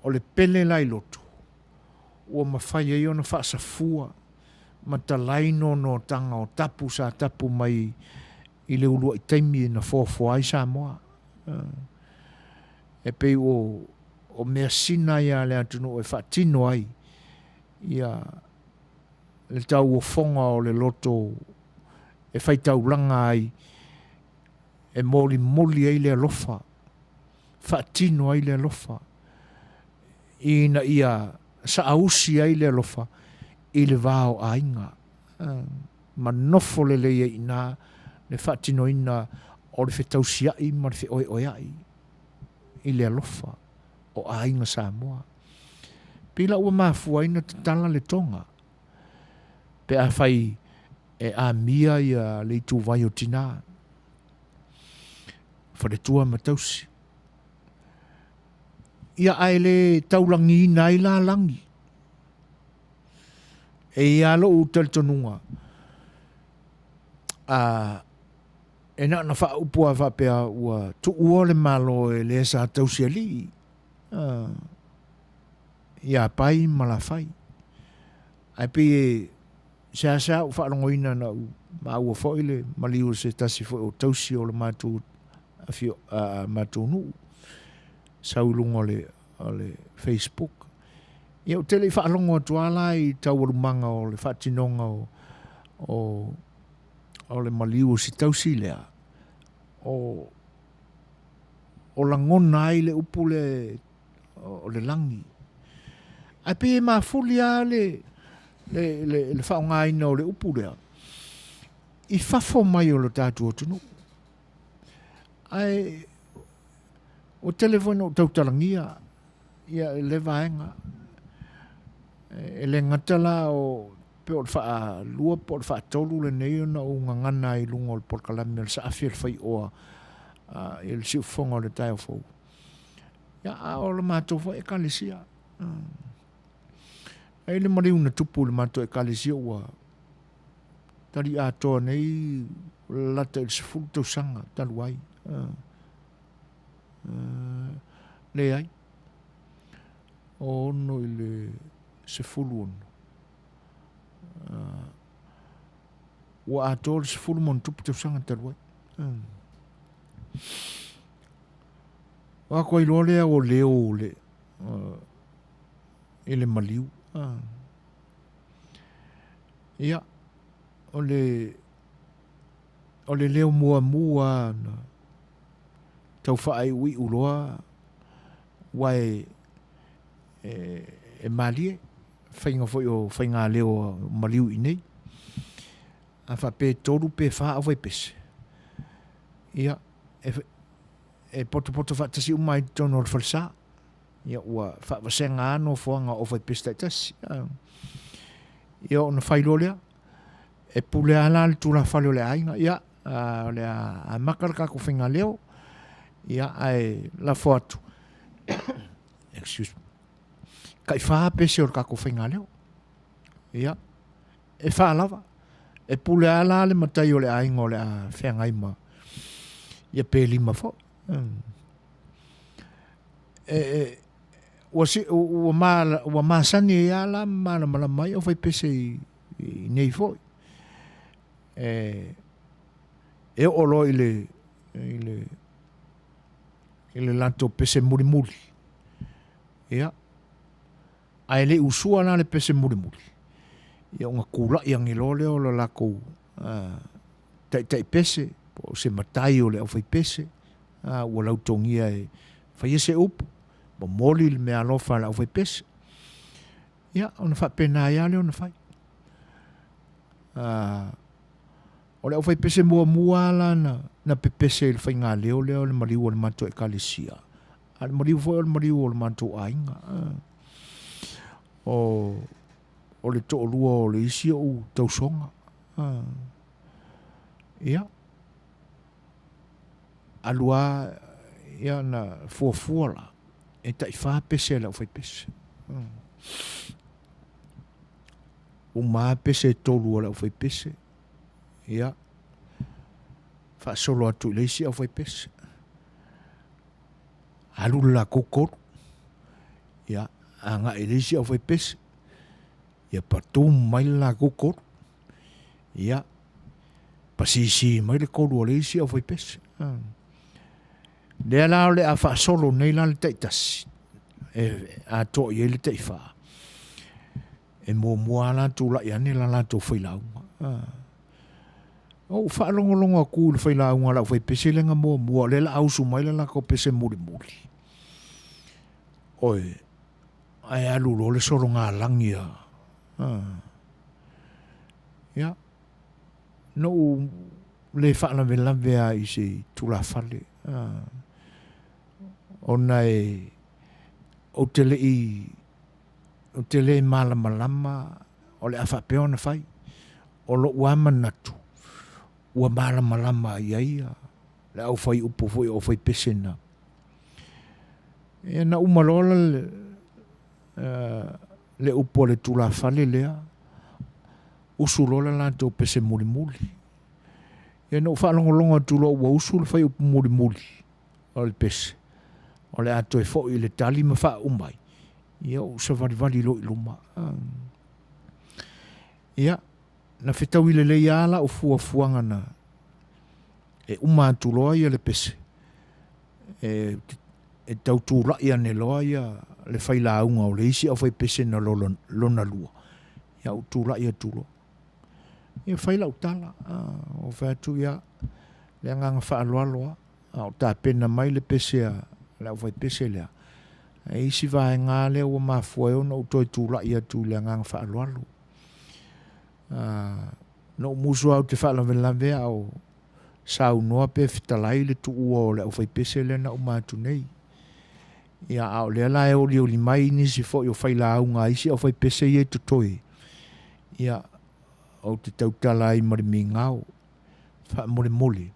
o le pele lai loto ua mawhai e ona whaasafua matalaino no tanga o tapu sa tapu mai i le ulua i taimi na fōfua i Samoa. E pei o mea sina ia le atunu e whaatino ai ia le tau o fonga o le loto e whaitaulanga ai e moli ai le alofa whaatino ai le alofa ina ia sa ausi ai le alofa i le vāo a inga manofo le leia ina le whaatino ina o le whetausiai ma le wheoeoeai i le alofa o a inga Samoa. Pila ua mafua ina te tala le tonga. Pe a whai e a mia ia le tu vai o tina. Whare tua matausi. Ia ai le taulangi ina i la langi. E ia lo u taltonunga. E na wha upua whapea ua tu ua le malo e le sa tausi ali. Ia pai malawhai. Ai pi e sa u whaarongoina na ma ua whaile maliu se tasi wha o tausi o le mātou mātou nu. Saulunga o le Facebook. Ia o tele whaalongo tuala i tauarumanga o le whaatinonga o le maliu se tausi lea. O langona ai le upu o le langi. Ai pe ma fulia le whaonga ina o le upu lea. I whafo mai o le tātua tunu. Ai O telefone o tautalangia ia le vaenga e le ngatala o pe o fa lua po fa tolu le nei na o ngana I lungo por kalamel sa afir fai o il si fongo le tai fo ya o le mato fo e kalisia ai le mari una tupu le mato e kalisia wa tari a to nei lata il sfulto sanga taluai le ai o no ile se fulun wa atol se fulmon tup tup sanga talwa wa ko ilole o le ele maliu ia o le leo mua na tau fa ai ui uloa wai e malie whainga foi o whainga leo maliu I nei a wha pe toru pe wha a wai pese ia e poto wha tasi umai tono o whalsa ia ua wha wasenga ano whanga o wai pese tasi ia ona whailo lea e pule ala le tula whale o le ainga ia le a makaraka ko whainga leo ia ai la foatu excuse me kai wha pese o kako whainga leo ia e wha lava e pule ala le matai o le ainga o le a whenga ima ia pe lima fo ua masani e ala mana mala mai o whai pese I nei fo e olo ile lanto pese muri ia ai le usua na le pese muri ia unga kula ia ngilole o la ko tai pese po se matai o le o fai pese o la utongia e fai se up mo moli le me alofa la o fai pese ia ona fa pena ia le ona fai o le o fai pese mua la na pepese il fai ngā leo le mariu o le mato e kalesia al mariu foi o le mariu o le mato ainga o le to lua o le isi o tausonga ia alua ia na fuafua la e tai wha pese la o fai pese o mā pese tolu o la o fai pese ia fa solo atu le isi o fai pese alu la kokor ia anga e le isi o fai pese ia patu mai la kokor ia pasisi mai le koru o le isi o fai pese le ala le a fa solo nei la le taitasi a to i le taifa e mua la tu la ia ne la tu fai la o fa longo ku le fai la la fai pese le nga mua le la au su mai la ko pese muri oi ai alu lo le solo nga langia ya no le fa la vela vea isi tu la fale ona e o tele malama o le afa pe ona fai o lo wa manatu ua malama ia le au fai upo foi o fai pesena e na umalola le upo le tula fale lea usulola la to pese muri e no fa longo tulo ua usul fai upo muri o le pese o le ato e fo i le tali ma fa umai ia o sa vali lo iluma ia na fetau ile le ala o fuanga na e uma tuloa ia le pese e tau tula ia ne loa ia le fai la unga o le isi au fai pese na lona lua ia o tula ia tulo ia fai la utala o fai atu ia le anganga fa aloaloa o ta pena mai le pese le au fai pese lea e isi vai ngā lea ua mafua eo na utoi tula ia tu le anganga fa aloalo no musu au te whala velave au sau noa pe fitalai le tu ua o le au fai pese le na umatu nei Ia au le la o li mai ni si fo yo fai la unga isi o fai pese ye to toi. Ia o te tautala i mari mi ngau. Fa mole mole.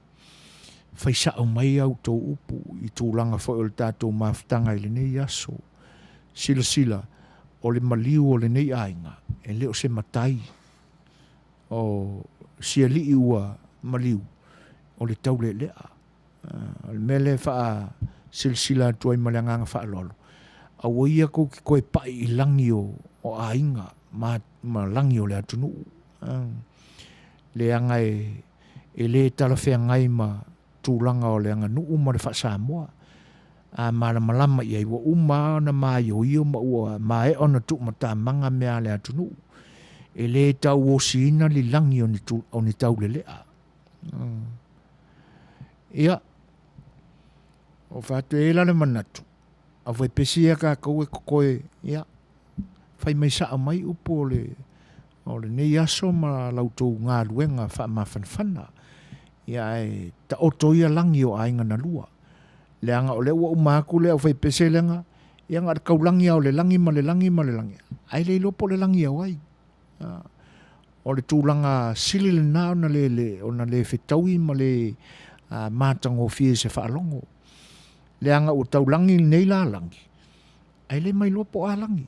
Fai sa o mai au tō upu i tūlanga fo o le tātou maftanga i le nei aso. Sila sila o le maliu o le nei ainga. E leo se matai. O sia li i ua maliu. O le tau le lea. O le mele faa sila tuai malanganga faa lolo. A waia ko ki koe pai i langi o ainga. Ma langi o le atunu. Le anga e le talawhea ngai ma tūlanga o le anga nuu ma le faa Samoa. A malama ia iwa uma na mai o iyo ma ua ma e ona tu ma ta manga mea le atunu. E le tau o siina li langi o ni tau le lea. Ia. O whātu e la le manatu. A whai pesia ka koe koe. Ia. Whai mai saa mai upo o le nei aso ma lautou ngā luenga wha ma whanwhana. Ia e ta oto ia langi o ainga na lua. Le anga o le ua umaku le au whai pese lenga. Ia ngā kau langi au le langi ma le langi ma le langi. Ai le lopo le langi au ai. O le tūlanga sili le nā o na le whetaui ma le mātango fie se whaalongo. Le anga o tau langi nei la langi. Ai le mai lopo a langi.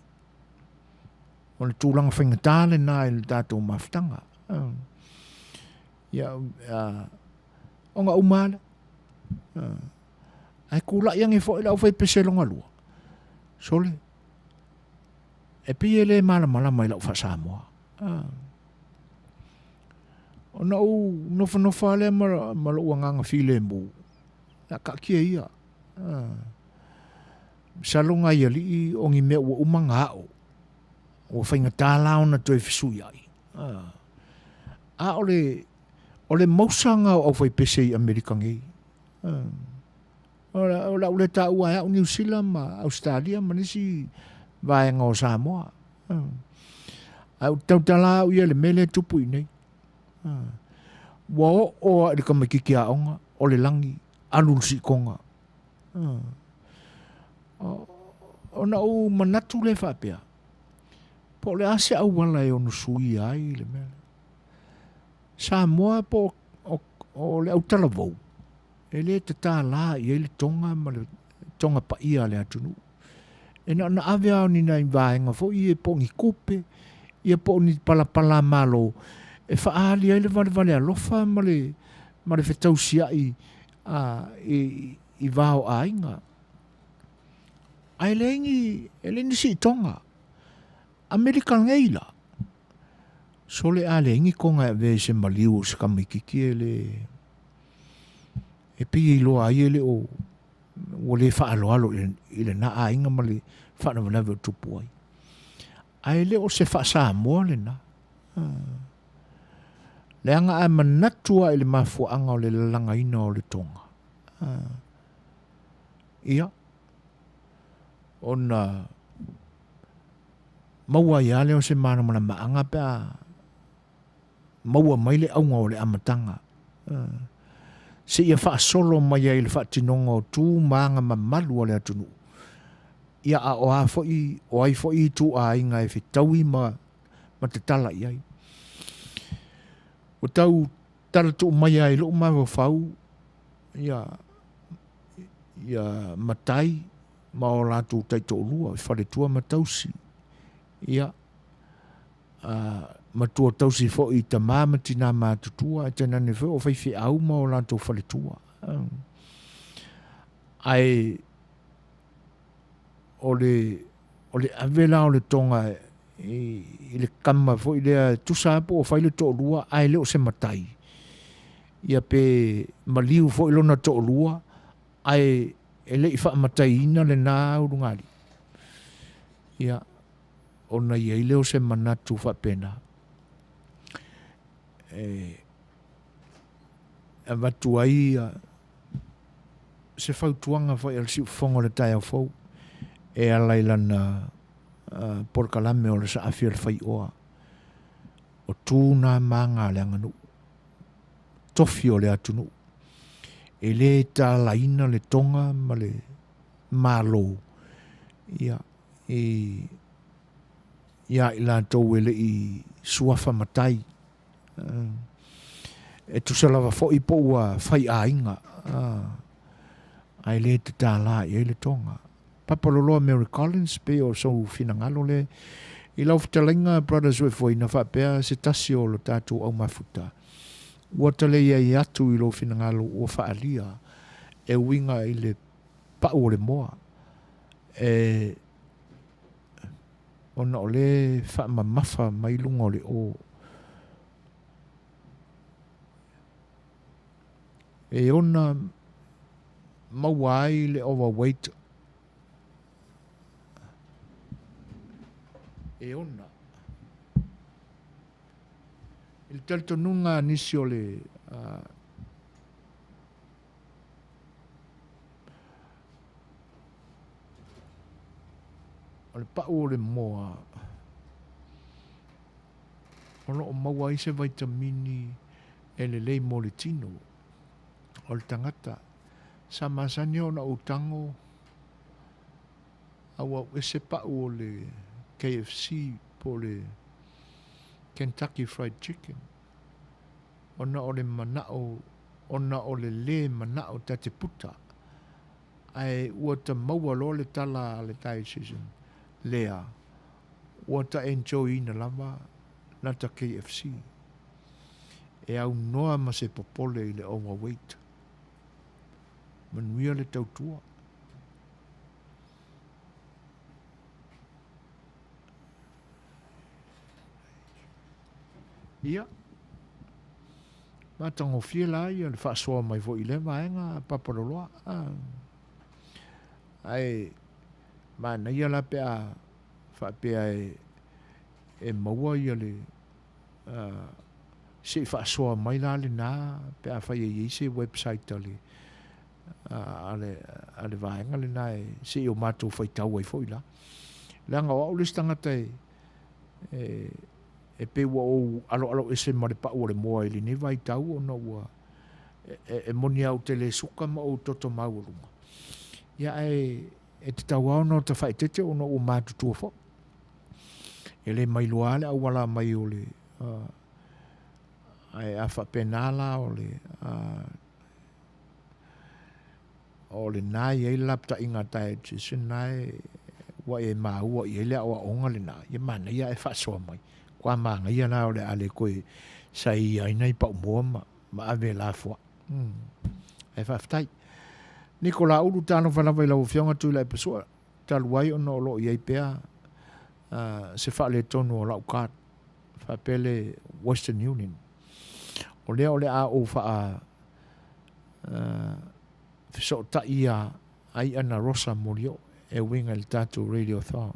O le tūlanga whaingatale nā i le tātou maftanga. Ia, o ngā umale. Ai kula iangi fo ila o whai pese longa lua. Sole. E pia le malama ila o wha Samoa. O na u nofa le ma lo nganga file mbu. Na ka kia ia. Salonga ia li o ngi mea ua umanga o. O whainga tālao na toi fisui ai. O le mausanga o whai pese i Amerika ngei. O la ule tā ua o New Zealand ma Australia ma nisi vaenga o Samoa. Au tautala ia le mele tupu i nei. Wa o le kamakiki a onga o le langi alul si konga. O na o manatu le whapea. Po le ase au wala e onu sui ai le mele. Samoa po o le au talavou. E le te tā la i e le tonga ma le tonga pa ia le atunu. E na ave au ni nai vaenga fo i e po ngi kupe. I e po ni pala malo. E whaali ai le vale alofa ma le whetau sia i vao a inga. Ai le ingi si tonga. Amerika ngeila. So le a le ingi konga e ve se maliu se kamikiki e le e pi i loa ai le o le whaaloalo i le na a inga ma le whaanawanawe tupu ai. Ai le o se wha Samoa le na. Le anga a manatua i le mafuanga o le langa ina o le tonga. Ia. O na maua ia le o se mana mana maanga pia maua mai le aunga o le amatanga. Se ia wha solo mai ai le wha tinonga o tū maanga mamalu o le atunu. Ia a o a foi o ai foi tu a inga e fitaui ma te tala iai. O tau tala tu mai ai lo ma vo fau ia matai ma o la tu tai to lua fale tua matausi. Ia ma tua tausi foi ta mama tina ma tutua te nane fo fai fi au ma o la tu fale tua. Ai o le avela o le tonga i le kama fo i le tusapo o fai le to lua ai le o se matai. Ia pe maliu fo i lona to lua ai e le i wha matai ina le nā urungari. Ia o na ia i le o se manatu wha pena. A watu ai se fautuanga fo i al si fongo le tai au fau. E alai lana porkalame o le sa A Le Fai'oa o tūna manga le anganu tofi o le atunu e le ta laina le tonga ma le malo Ia, i la tau ele i suafa matai. E tu se lava fo i po ua fai a inga. Ai le te tā la i le tonga. Papaloloa Mary Collins pe o sau finangalo le i lau fitalinga Brothers with Voi na whapea se tasi o lo tātou au mafuta. Ua tale ia i atu i lo finangalo ua whaalia e winga i le pau o le moa. E ona o le whaamamafa mai lunga o le o. E ona mawai le overweight. E ona. Il telto nunga nisi o le o le pau o le moa. Ono o mawai se vitamini e le lei mo le tino. O le tangata. Sa masani o na utango. Awa ese pau o le KFC po le Kentucky Fried Chicken. Ona o le manao, ona o le manao tate puta. Ai ua ta maua lo le tala le tai season. Lea. Ua ta enjoy ina lava na ta KFC. E au noa ma se popole i le overweight. Manuia le tautua. Ia. Matango fie la ia le whaasua mai vo i le vaenga paparoloa. Ai mana ia la pea whapea e maua ia le se whaasua mai la le nā pea whai e se website ale ale vaenga le nā se o mātou whai tau ai fo i la. Langa o le stangata e pe ua o alo ese ma le pa o le moa ili ni vai tau o na ua e moni au te le suka ma o toto maurunga. Ia e te tau au no te whai tete o na o mātu tua fo. E le mai luale au wala mai o le ai a whapenala o le nai e lapta inga tae se nai wa e maua i ele awa onga le nai. Ia mana ia e whasoa mai. Kwa manga ia na ole ale koe sai ai nei pa mo ma ave la fo. E fa ftai. Nicola ulu tano fana vai la fionga tu la pessoa. Tal wai ono lo ia pea se fa le tonu o la ukat. Fa pele Western Union. Ole a o fa so ta ia ai ana rosa morio e winga il tatu radio thon.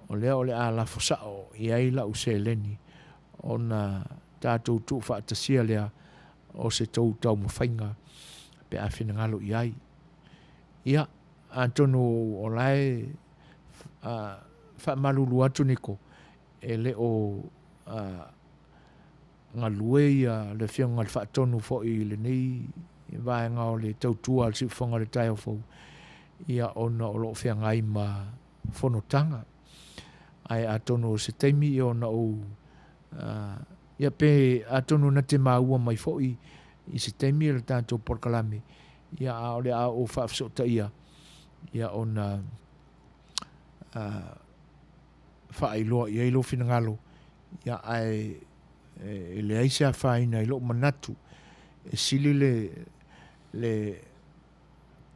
Ole a la fosao i ai la useleni ona tātou tu whaatasia lea o se tau tau mawhainga pe a whenangalo i ai. Ia, antonu o lai whamalulu atu niko e le o ngā lue ia le whianga le whaatonu fo i le nei vaenga o le tau tua al si whanga le tai o fo ia ona o lo whianga i ma whanotanga. Ai atono se teimi i ona o ia pe atono na te maua mai foi i se teimi le tātou porkalame ia ole a o whaafsota ia ona whaailoa ia ilo finangalo ia ai le aisa whaina ilo manatu e sili le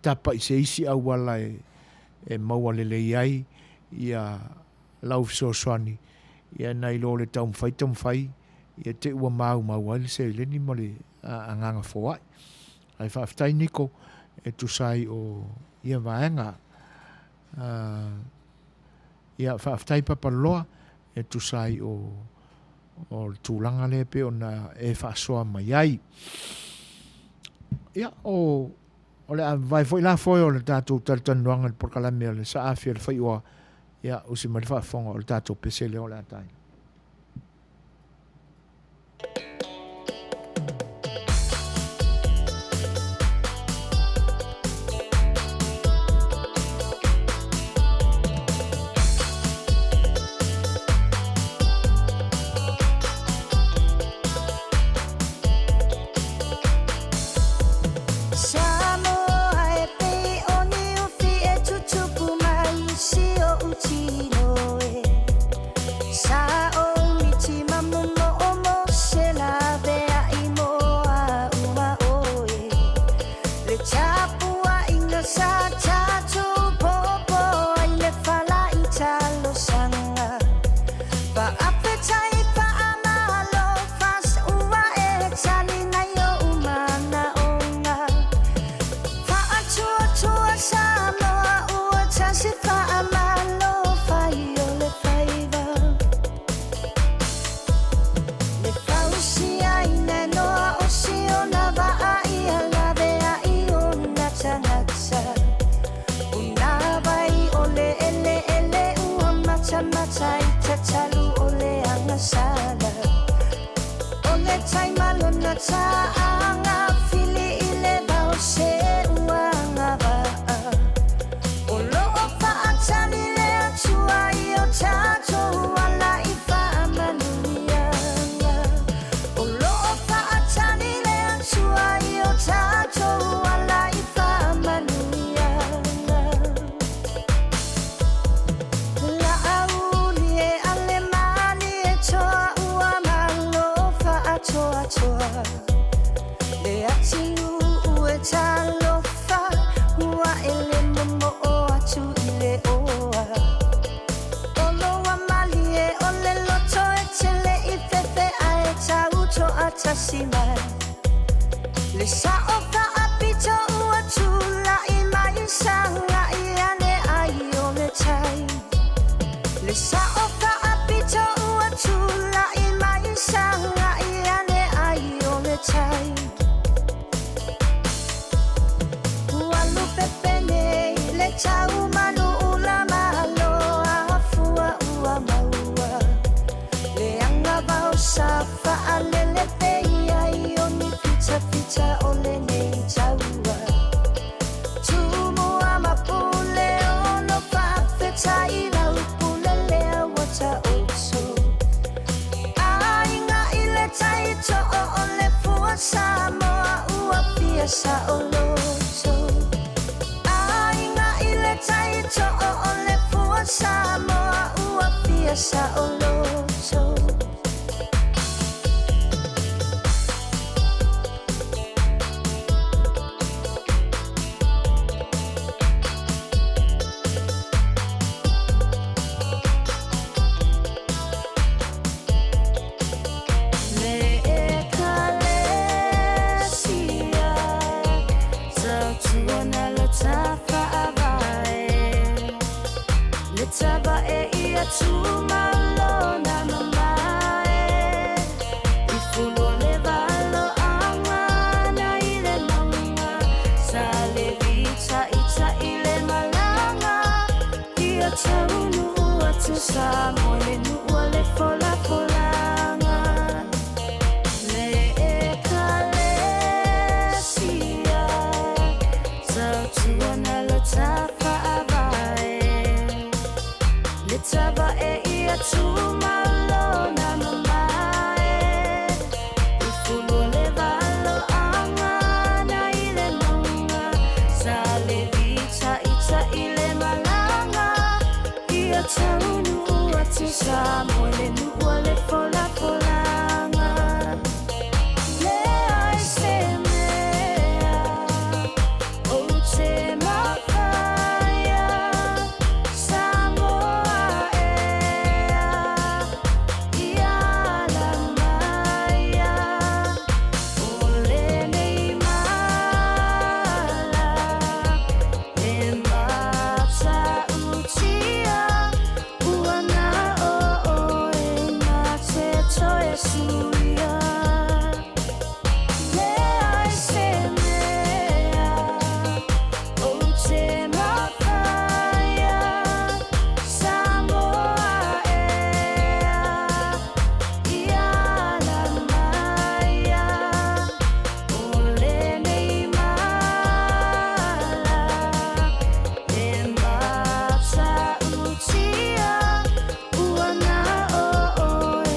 tapa i se isi au wala e maua le iai ia lau Suasua ia nai lo le tau mwhai ia te ua mau ali se le ni mole anganga foai ai whaaftai niko e tu sai o ia vaenga ia whaaftai papaloa e tu sai o tūlanga le pe ona e whaasoa mai ai ia o le a vai foi la foi o le tātou taltanuanga le porkalame le sa afia le Fai'oa ia usi mai whaafonga o le tātou pesele o le atai. matai te talu o le anga sala o le tai malona taanga fili i le vau se uanga va o loo whaatani le atua i o tātou ala i whaamanuianga o loo whaatani le atua i o tātou ala i whaamanuianga la auli e ale mani e toa ua malo whaatoa toa le atinu ue talofa ua ele momo o atu i le oa olo wa mali e ole loto e tele i fefe a e tau to atasi mai le sa o ka apito ua tula i mai sanga i ane ai o le tai le sa o ka apito ua tula i mai sanga i ane ai o le tai ua lupe pene i le tau manu ula malo a fua ua maua le anga vau sa faalele peia i o ni pita pita o le nei taua tumua mapule ono whawheta i lau pule lea wata oso ainga i le taito o le fua Samoa ua pia sa o loto ainga i le taito o le fua Samoa ua pia sa o loto le ekalesia tautuana le tawhaawae le tava e ia tumalona mamae i fulo le valo angana i le maunga sa le vita ita i le malanga ia taunu atu sa moe le nua le fola folanga le ekalesia tautuana le tawhaawae le tava e ia tumalona mamae i fulo le valo angana i le maunga sa le vita ita i le malanga ia taunu atu sa moe le nua le fola folanga le ai se mea o te mawhaia Samoa ea ia la maia o le nei mala e mata utia ua na o e na te toe suia le ai se mea o te mawhaia Samoa ea ia la maia o le nei mala e mata utia ua na o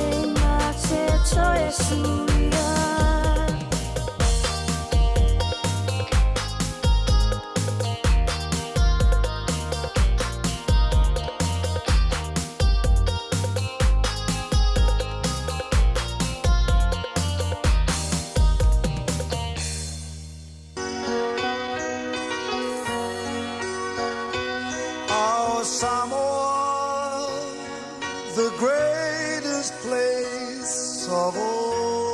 e na te toe suia Our Samoa, the greatest place of all.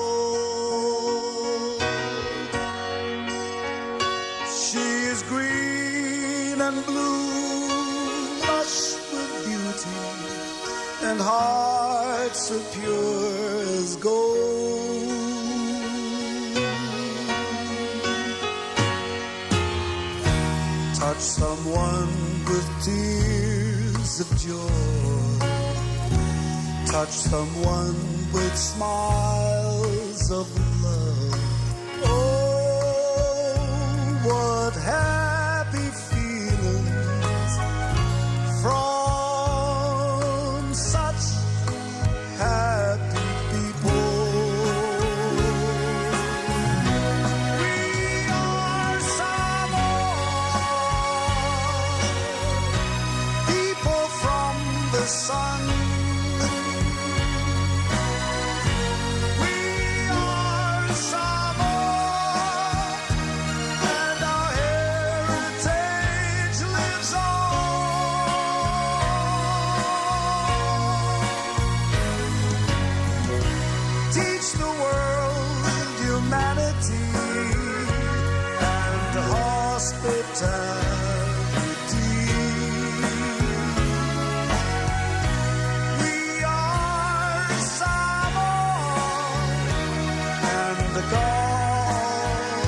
She is green and blue, lush with beauty, and hearts so pure as gold. Touch someone with tears of joy, touch someone with smiles of love. Oh, what happy feelings from such happy people. We are Samoa, people from the sun. We are Samoa, and our heritage lives on. Teach the world humanity and hospitality. We are Samoa, and the God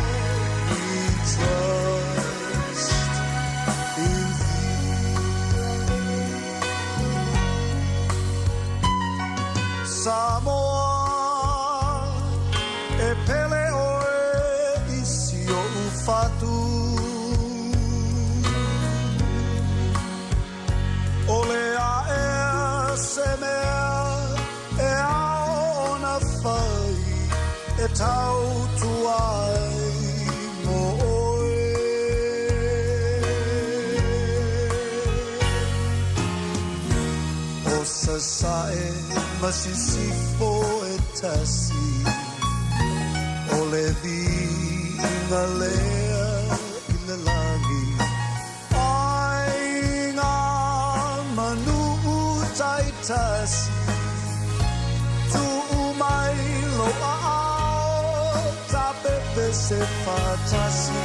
we trust in Thee. Samoa e pele oe isi o ufatu. Ole a e se mea e ao ona whai e tau tuai mo oe. O sa sae masisifo e tasi. Ole vina lea i le langi. Ai ngā manu tai tasi. Tu mai lo a ao ta pepe se fatasi.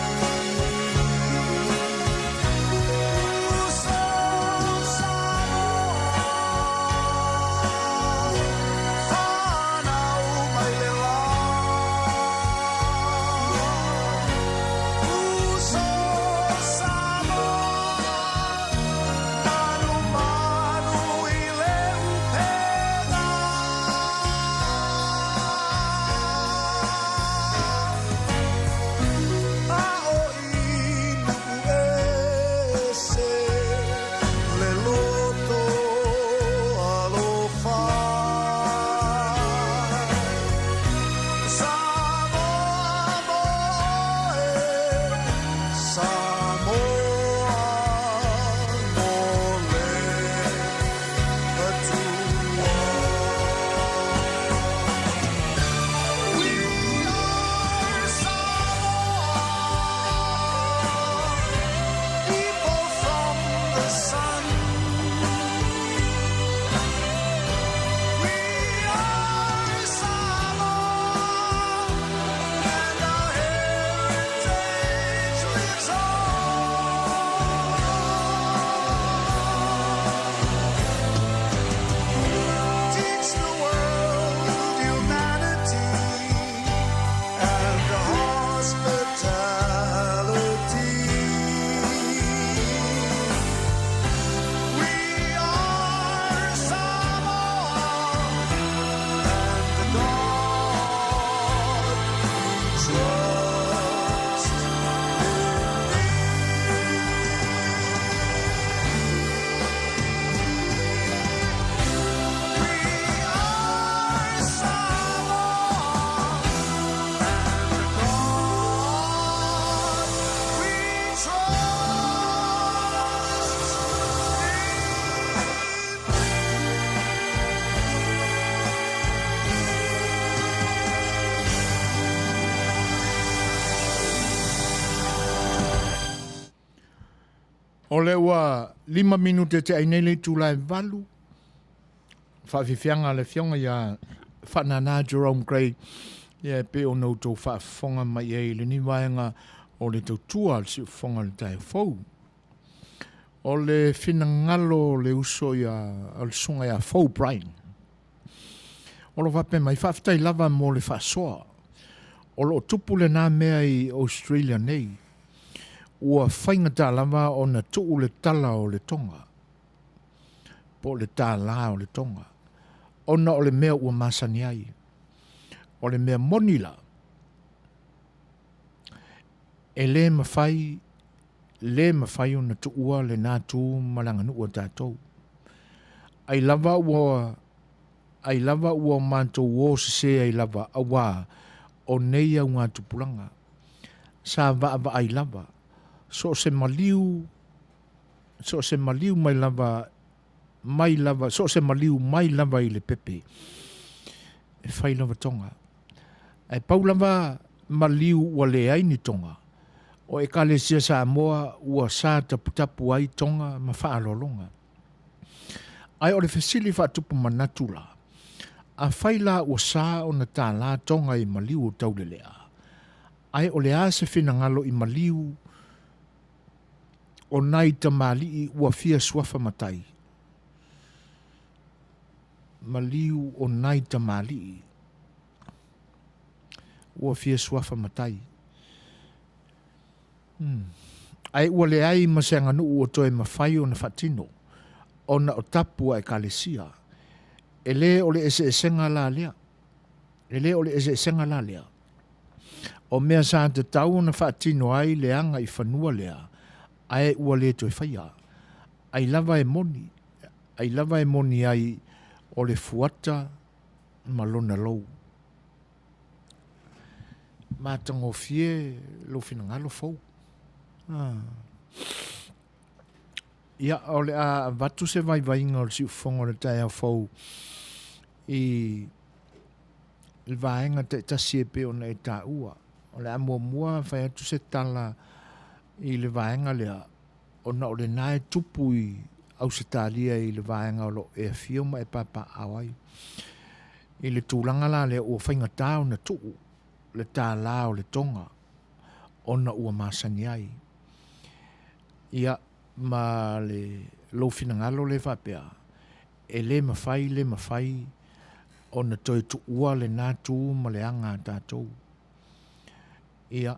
O le ua 5 minute te ainele tūlai valu. Whawhiwhianga le whionga ia whanana Jerome Gray. Ia pe o nou tau whaafonga mai e le ni waenga o le tau tua le siu whonga le tai fau. O le whina ngalo le uso ia al sunga ia fau brain. O lo wape mai whaftai lava mo le whasoa. O lo tupu le nā mea i Australia nei. Ua whainga tā lava o na tuu le tala o le tonga. Po le tā la o le tonga. ona o le mea ua masani ai. O le mea monila. E le mawhai o na tuua le nātū malanga nu o tātou. Ai lava ua mātou o se ai lava awa o nei au ngā tupulanga. Sa va ai lava. So se maliu mai lava, so se maliu mai lava i le pepe. E whai lava tonga. Ai pau lava maliu ua le ai ni tonga. O e kale sia sa moa ua sa tapu ai tonga ma whaalolonga. Ai o le fesili whaatupu manatula. A whaila ua sa o na tā la tonga i maliu o taulelea. Ai o le a se whina ngalo i maliu o nai tamali ua fia suafa matai. Maliu o nai tamali ua fia suafa matai. Ai ua le ai masenga nu o toe mawhai o na whatino. O na o tapu ai kalesia. Ele o le ese esenga la lea. O mea sa te tau na whatino ai leanga i whanua lea. Ai ua le toi whaia. Ai lava e moni ai o le fuata malona lou. Mātango fie lo fina ngalo fau. Ia o le a vatu se vai inga o le si ufonga le tai au fau. I vaenga te tasiepe o na e ta ua. O le a mua whai atu se tala i le vaenga lea. O na o le nae tupu i au se talia i le vaenga o lo e fioma e papa awai. I le tūlanga la lea ua whainga tāo na tuu. Le tā la o le tonga. O na ua masani ai. Ia ma le lo fina ngalo le whapea. E le mawhai o na toi tu ua le nātū ma le anga tātou. Ia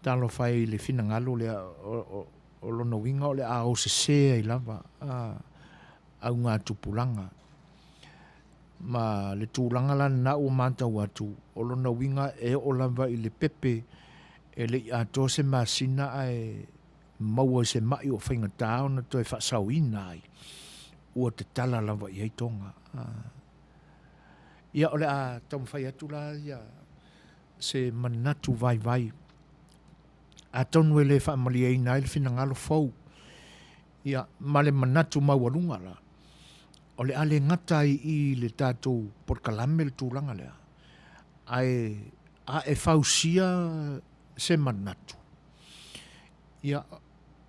talo whai le fina ngalo le o lona winga o le a o se ai lava au ngā tupulanga. Ma le tūlanga la na o mātau atu o lona winga e o lava i le pepe e le i ato se masina ai maua se mai o whainga tāo na toi whaasau ina ai ua te tala lava i hei tonga. Ia ole a tau whai atu la ia se manatu vai. A tonu e le whaamali e ina i le whina ngalo fau. Ia male manatu maualunga la. Ole ale ngata i le tātou porkalame le tūlanga lea. A e whausia se manatu. Ia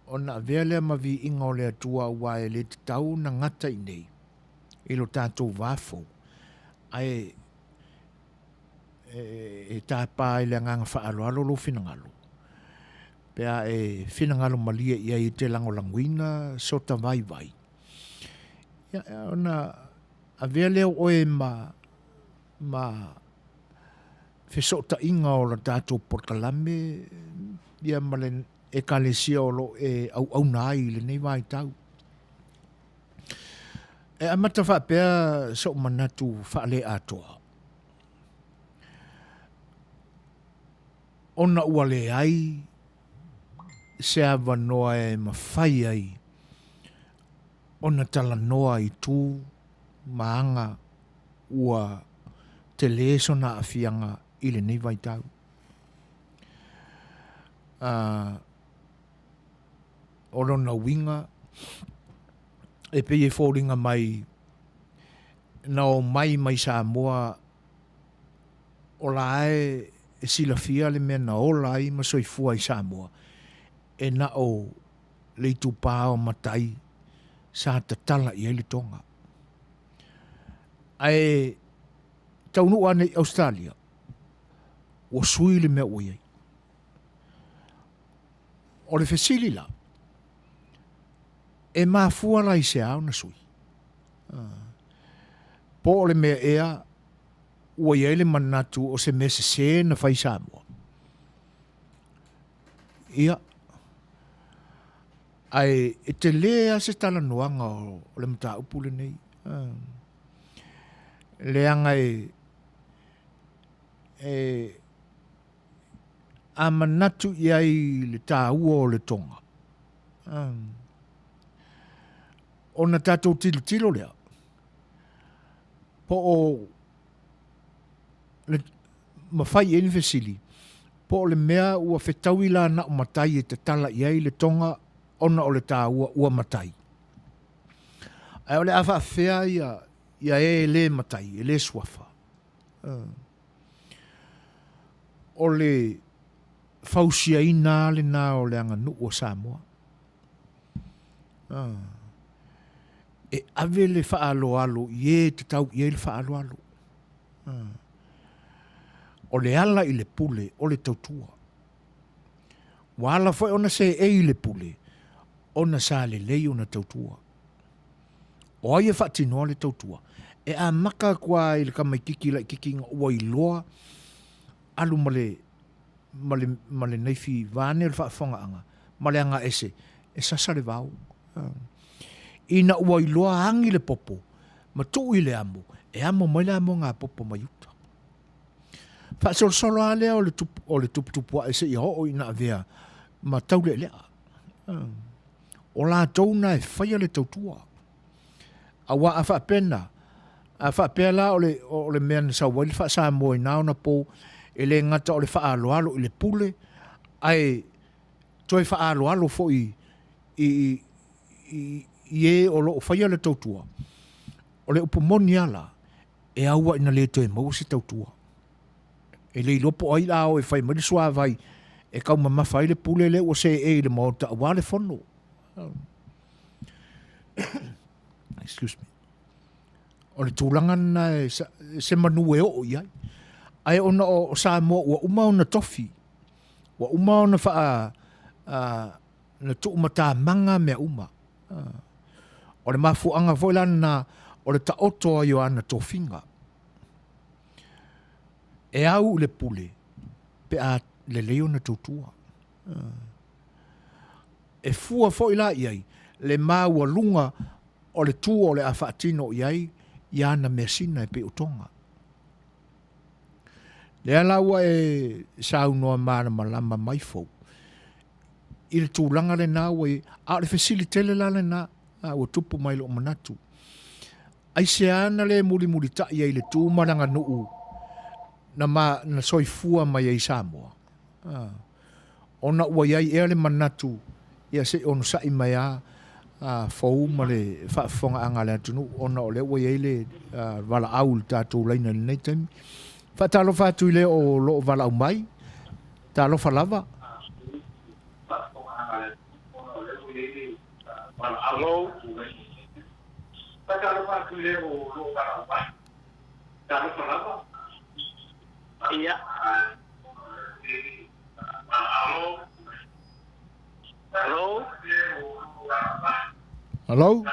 ona vea lea mavi inga o lea tua ua e le tau na ngata i nei. I lo tātou wāfo. Ai e tāpā i lea nganga whaaloalo lo whinangalo. Pea e whinangalo malia ia i te lango languina sota vai. Ia ona a vea lea oe ma whesota inga o la tātou porkalame ia male e kalesia o lo e au nai le nei vai tau. E amata whapea so manatu whaale atoa. Ona ua le ai se awa noa e mawhai ai. Ona tala noa i tū maanga ua te leso na afianga i le nei vai tau. Oro na winga e pe e fōringa mai na o mai sa moa o la e sila fia le mea na o la i ma soifua i sa moa e na o le tu pāo matai sa ta tala i ele tonga. Ai taunu ane Australia o sui le mea oi. O le fesili la e mafua la i se au na sui. Po o le mea ea ua i ele manatu o se mese se na fai Samoa. Ia ai e te lea se tala noanga o le mata upule nei. leanga a manatu iai le tāua o le tonga. Ona tātou tilo lea. Po o le mawhai eni fesili. Po o le mea ua whetau la na o matai e te tala iai le tonga ona o le tāua ua matai. Ai o le awha whea ia le matai, le suafa. O le fausia ina le na o le anga nuu o Samoa. E ave le whaalo te tau le whaalo. O le ala i le pule, o le tautua. Wala foi ona se i le pule, ona sa le lei ona tautua. O aia whaatinoa le tautua. E a maka kua i le kamaikiki la kiki nga ua i loa, alu male neifi vane le whaafonga anga, male anga ese, e sasa le vau. Ina ua i loa hangi le popo, ma tuu i le amo, e amo mai le amo ngā popo mai uta. Whaasolo a lea o le tuputupua e se i ho ina avea, ma tau le lea. O la tauna e whaia le tautua. A wa a whaapena, a whaapela o le mea na sau wali whaasa mo i naona po, e le ngata o le whaaloalo i le pule, ai toi whaaloalo fo i e o lo whaia le tautua. O le upumoni ala, e aua ina le toi mau se tautua. E le lopo ai lao e whai mari sua vai, e kau mama whai le pule le o se e le mo ta awa le fono. Excuse me. O le tūlanga na se manu e o iai. Ai ona o Samoa ua uma ona tofi. Ua uma ona wha na tu umata manga mea uma. O le mafuanga voilana o le taotoa yo ana tofinga. E au le pule pe a le leo na tautua. E fua fo ila iai le maua lunga o le tu o le awhaatino iai ia na mesina e pe utonga. Le alaua e saunoa mana malama mai fau. I le tūlanga le nā wai a le fesilitele la le nā a ua tupu mai lo manatu. Ai se ana le muri ta iai le tūmaranga nuu na soifua mai ai Samoa. Ona ua iai ea le manatu ia se ono sai mai a fau ma le whaafonga anga le atunu ona o le ua iai le wala au le tātou leina le nei taimi. Whaatalo whātu i le o lo wala au mai. Tālo whalava. Hello. Whaatalo whātu i le o lo wala au mai. Tālo whalava. Iya. Hello. Hello. Hello.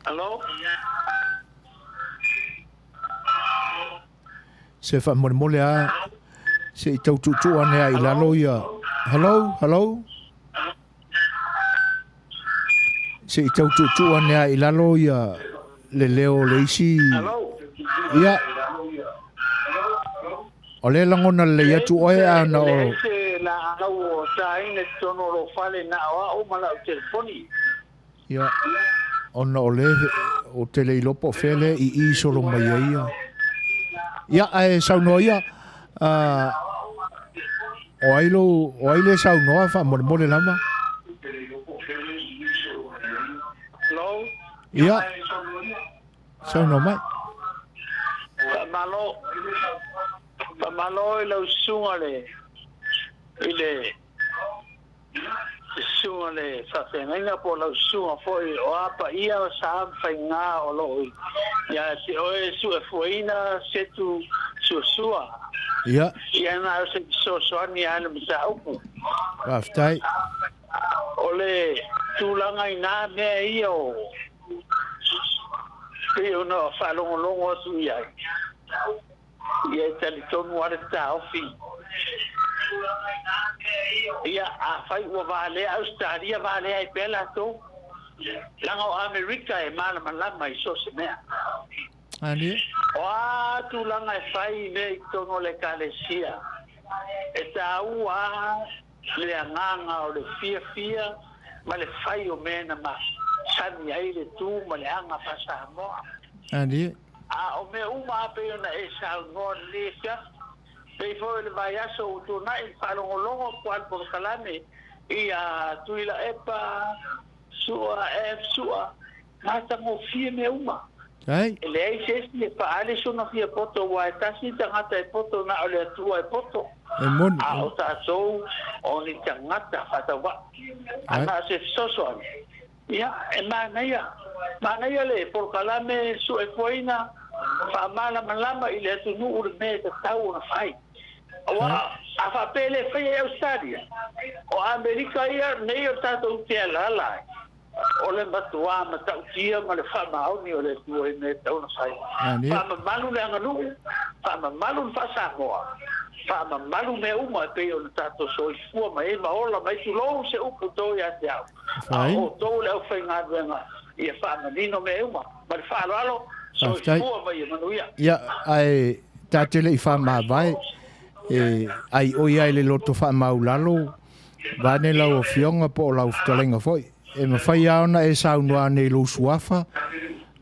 Hello. Se fa mole a se i tau tutu ane a ilalo ia. Hello. Se i tau tutu ane a ilalo ia le leo le isi. Ia. O le langona le atu oe ana o. La au sa ine tono lo fale na o mala o telefoni. Ia. Ona o le o tele ilopo fele i solo mai ia. Ia e saunoia o aile saunoa fa mole lama. Hello. Ia. Sauno mai. Malo i lau sungale. Ile sungale whawhenga po lau sunga foi o apa ia sa whainga o loi. Ia si oe su e fuina Setu Suasua. Ia. Ia na o se Suasua ni ana misa upu. Raftai. Ole tūlanga i nā mea ia o. Pio no whalongolongo su iai. Ia tali tonu are ta ofi. Ia a fai ua vale Australia vale ai pela to. Langa o Amerika e malama lama i so se mea. Ani. Wa tulanga fai me tono le kalesia. E taua le anganga o le fia ma le fai o mena ma sani ai le tu ma le anga pasa mo. Ani. A o me uma pe na e sa ngon leka. Pe fo le vai aso tu na il falongolongo kwal por kalame ia tuila epa sua mata mo fie me uma. Ai. Ele ai se le pa ale so na fia poto wa tasi tangata e poto na ole tua e poto. E mon. A o ta so o ni tangata fata wa. Ana se soso. Ya e Manuia le por kalame su e foina fa mala malama ile tu nu ur me ta tau na fai. Wa a fa pele fai e Australia. O Amerika ia nei o tato te la. O le matua ma tau tia ma le fa mau ni o le tu e me tau na fai. Fa ma malu le nganu. Fa ma malu fa sa moa. Fa ma malu me uma pe o tato so i fu ma e ma ola mai tu lo se u puto ya te au. O to le o fai nga venga. Ia fa ma nino me uma. Ma fa lo so i fu ma i Manuia. Ya ai tatele i fa ma vai. Ai o ia le loto fa maulalo vane la o fionga po la uftalenga foi e ma fai ona e saunua ne lo suafa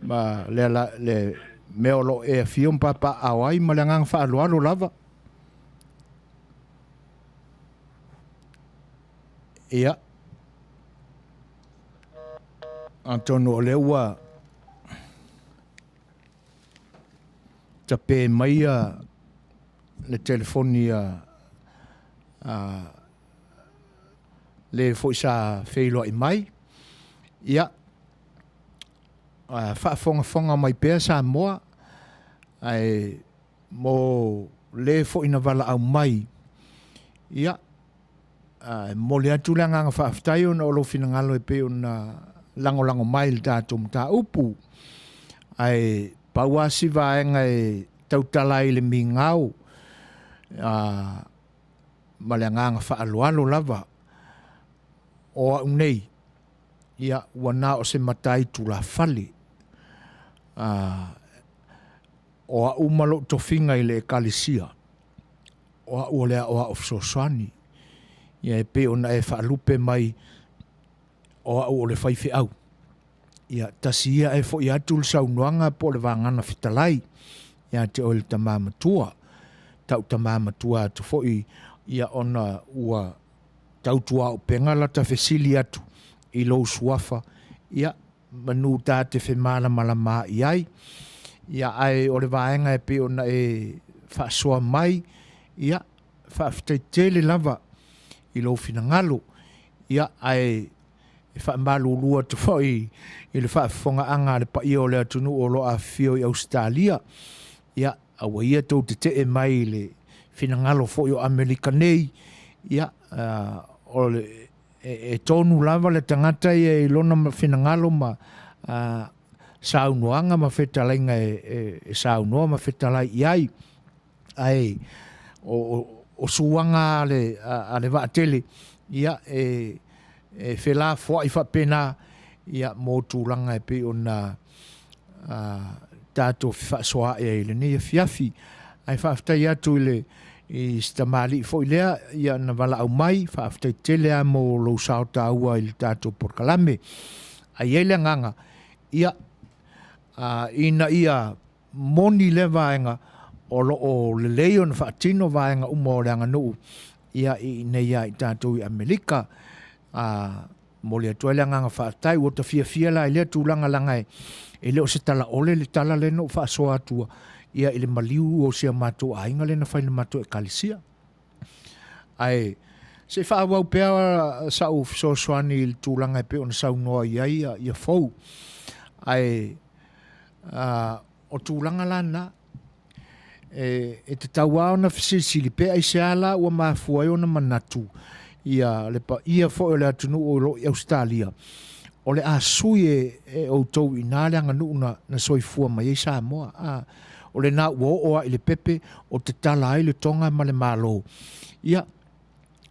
ma le meolo e fion papa awai malangang fa alo lava ia Antonio lewa tape maia le telefonia le foi sa feilo i mai ia fa fonga mai pe sa moa ai mo le foi na vala au mai ia mo le atulanga fa aftai on lo finangalo e pe ona lango mai ta tum ta upu ai pawasi vaenga e tautalai le mingau malanganga fa alo lava o unei ia wana o se matai tu la fali o umalo tofinga ile kalisia o le o Suasua ia e pe ona e fa lupe mai o le fai au ia tasia e fo ia tul saunuanga po le vangana fitalai ia te o le tamama tua tau tamama tua tu foi ia ona ua tau tua o pengala ta fesili atu i lo suafa ia manu ta te fe mala malama iai ia ai o le vaenga e pe ona e fa soa mai ia fa tele lava i lo finangalo ia ai e fa malu lua tu foi i le fa fonga anga le pa i o le atunu o lo a fio i Australia ia awa ia tau te e mai le finangalo fo yo Amerika nei ia o le e tonu lava le tangata i lona finangalo ma saunoanga ma fetalainga e saunoa ma fetalai iai ai o suanga ale vaatele ia e fela fo i fa pena ia mo tulanga e pe ona tato fa soa e le ne fiafi ai fa afta ia tu le i stamali fo ile ia na vala au mai fa afta tele mo lo sauta ua il tato por kalame ai ele nganga ia ina ia moni le vaenga o le leon fa tino vaenga umo le anga no ia i ne ia i tato i Amerika mo le tuela nganga fa tai o ta fia la ile tu langa langai ele o se tala ole le tala le no fa so atua ia ile maliu o se mato ainga le na fa le mato e kalisia ai se fa wa pe sa u so swani il tu langa pe on sa no ia fo ai o tu langa lana e te tawa ona fisili pe ai se ala o ma fu ai ona manatu ia le pa ia fo le atunu o lo Australia o le asui e o tau inale anga nuna na soifua mai sa moa o le na o le pepe o te tala ai le tonga ma le malo ia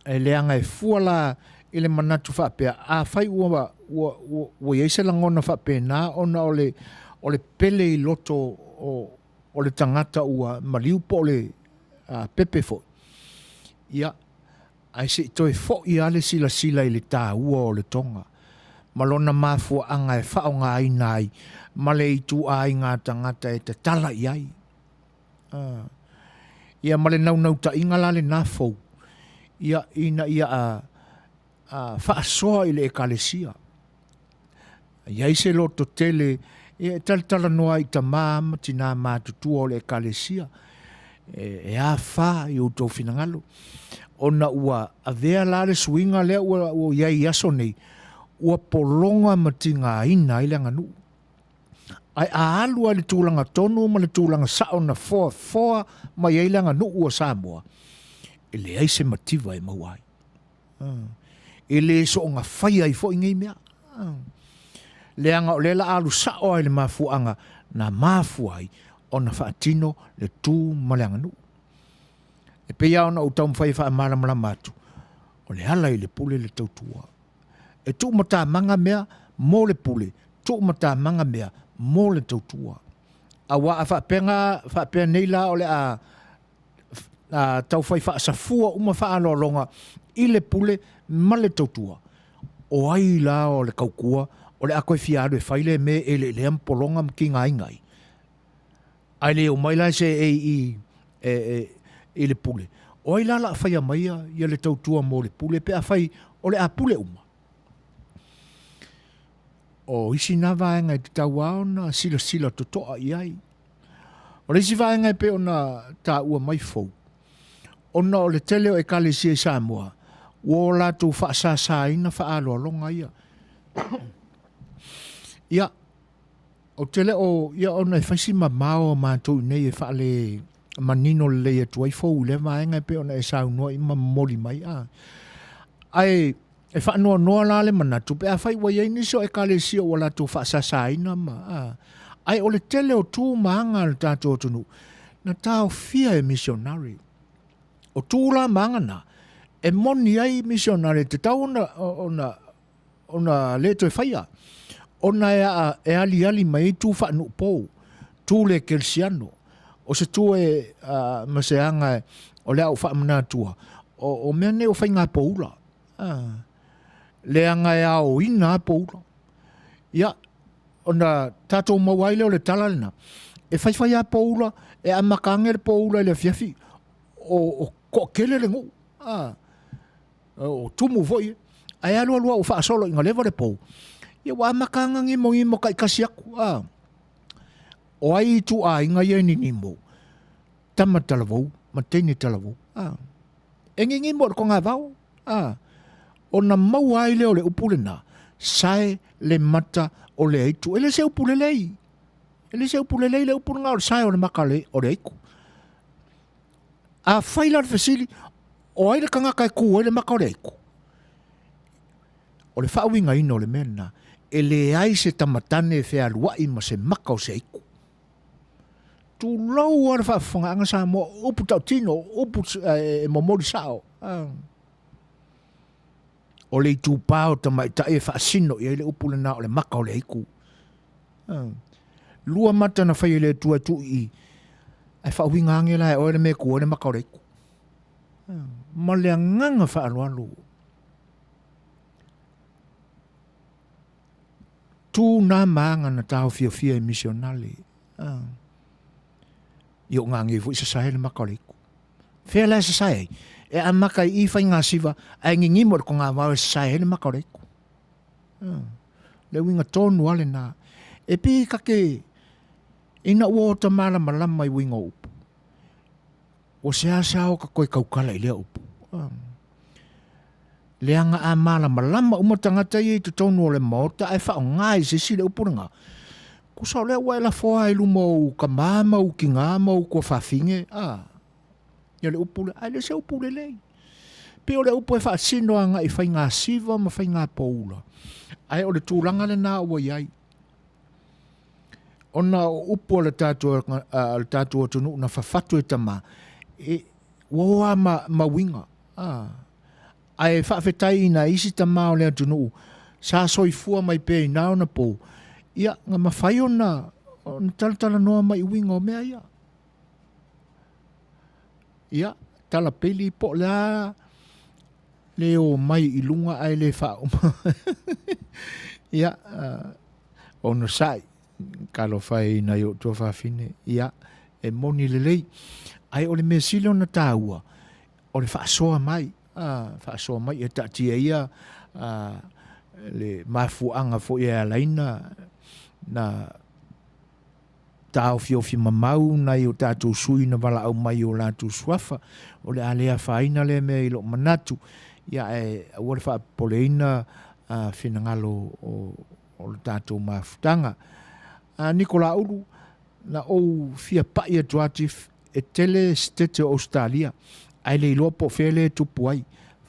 e le anga e fuala i le manatu fa pe a fai o ia se langona fa pe na ona o le pele i loto o le tangata ua maliu po le pepe fo. Ia, ai se toi fo ia le sila i le tā ua o le tonga. Malona mafua anga e whao ngā inai, ma le itu ai ngā tangata e te tala iai. Ia male nau ta inga la le nafou. Ia ina ia whaasoa i le ekalesia. Ia se loto tele, e tala noa i ta māma tina mātutua o le ekalesia. E a wha i utou finangalo. Ona ua avea la le suinga lea ua iai aso nei. Ua polonga matinga ina i langa nu. Ai alua le tūlanga tonu ma le tūlanga sao na foa ma i langa nu ua Samoa. E le aise mativa e mauai. E le so nga whai ai fo ingai mea. Le anga o le la alu sao ai le mafuanga na mafuai o na whaatino le tū ma le anga nu. E pea ona o tau mwhai wha amara matu. O le ala i le pule le tautua. E tū mata manga mea mō le pule, tū mata manga mea mō le tautua. A wa a whapea nei la o le tau whai whaasafua uma whaalolonga i le pule ma le tautua. O ai la o le kaukua, o le akoi fiado e whaile me e le ampolonga ki ngai ngai. Ai le o maila se i le pule. O ai la la whai a maia i le tautua mō le pule, pe a whai o le a pule uma. O isi na vaenga i te tau au na sila to toa i ai. O isi vaenga i pe o na tā ua mai fau. O na o le tele o e kale si e Samoa. O la tu whaasasa ina whaalo alonga ia. Ia. O tele o ia o na e whaisi mamao mātou nei e whaale manino le leia tuai fau le vaenga i pe o na e saunua i mamoli mai a. Ai e whaanoa noa la le manatu, pe a whai wa iei niso e kale si o wala tu whaasasaina ma. Ai o le tele o tū maanga le tātou tunu, na tāo fia e missionary. O tū la maanga na, e moni ai missionary, te tau ona le to e whaia. Ona e ali mai tū whaanu pou, tū le kelsiano. O se tū e maseanga o le au whaamanatua. O mea ne o whai ngā poula. Le anga e ao ina poula. Ia, ona tātou mawaile o le talalina. E whai a poula, e a makange le poula i le fiafi. O kokele le ngu. O tumu voi. Ai alua o whaasolo inga lewa le pou. Ia wa makanga ngi mo kai kasiaku. O ai tu a inga ia ni nimo. Tama talavou, matene talavou. Engi mo ko ngā vau. O na mau ai leo le upule na, sae le mata o le eitu. Ele se upule lei. Ele se upule lei le upule ngā o le sae o le maka o le eiku. A whaila le whesili, o ai le kangaka e ku o le maka o le eiku. O le whaawinga ino le mena, e le ai se tamatane e whea luai ma se maka o se eiku. Tu lau ar whaafonga anga sa mo upu tau tino, upu e momori sao. O le tu pao ta mai ta e fasino i le upule na o le maka o le iku. Lua mata na whai le tua tu i ai whauinga ange lai o le me kua le maka o le iku. Ma le nganga whaalualu. Tu nā maanga na tau fia e missionale. I o ngangi fu i sa sahe le maka o le iku. Whea lai sa sahe. E a maka i whai ngā siva, ai ngingi mo ko ngā wau e sae hele maka reiku. Le winga tonu ale nā. E pi kake, ina ua o ta mara malama i winga upu. O se asa o ka koe kaukala i lea upu. Le anga a mara malama umatangata i tu tonu o le maota, ai whao ngā i se si le upu nga. Kusau lea ua e la foa i lumo u ka māma u ki ngā ma u kua whawhinge. Ia le upule, ai le se upule lei. Pe o le upu e whaasino anga i whai ngā siva ma whai ngā poula. Ai o le tūranga le nā ua iai. Ona o upu o le tātua tunu na whawhatu e tama. E woa ma winga. Ai whawhetai ina isi tama o le tunu. Sa soifua mai pe i nao na pou. Ia ngā mawhai o na on tala noa mai winga o mea ia. Ia, tala peli po la le o mai I lunga ai le whao. Ia, ono sai, kalo whai na yo tua whawhine. Ia, e moni le lei. Ai o le mea sile o na tāua. O le whaasoa mai. Whaasoa mai e tatia ia. Le mafuanga fo ia alaina na tau fiofi mamau na i o tātou sui na wala au mai o lātou suafa o le alea whaina le mea ilo manatu ia e ua le whaapoleina whinangalo o le tātou mafutanga Nikola Uru na o fia pai atu atif e tele stete o Australia ai le ilo po fele tupu ai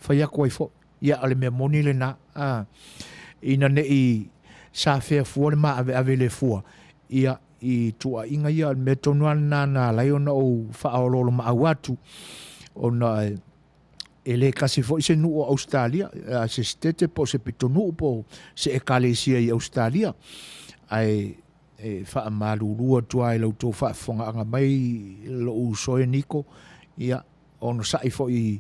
whaia koe fo ia ale mea moni le na ina ne I sa fea fua le maa ave le fua ia I tua inga ia me tonua na lai ona o whaaololo maa atu ona ele kasi fo se nu o Australia se stete po se pitonu po se ekalesia I Australia ai e wha malurua tua I lautou wha fonga anga mai lo usoe niko ia ono sai fo I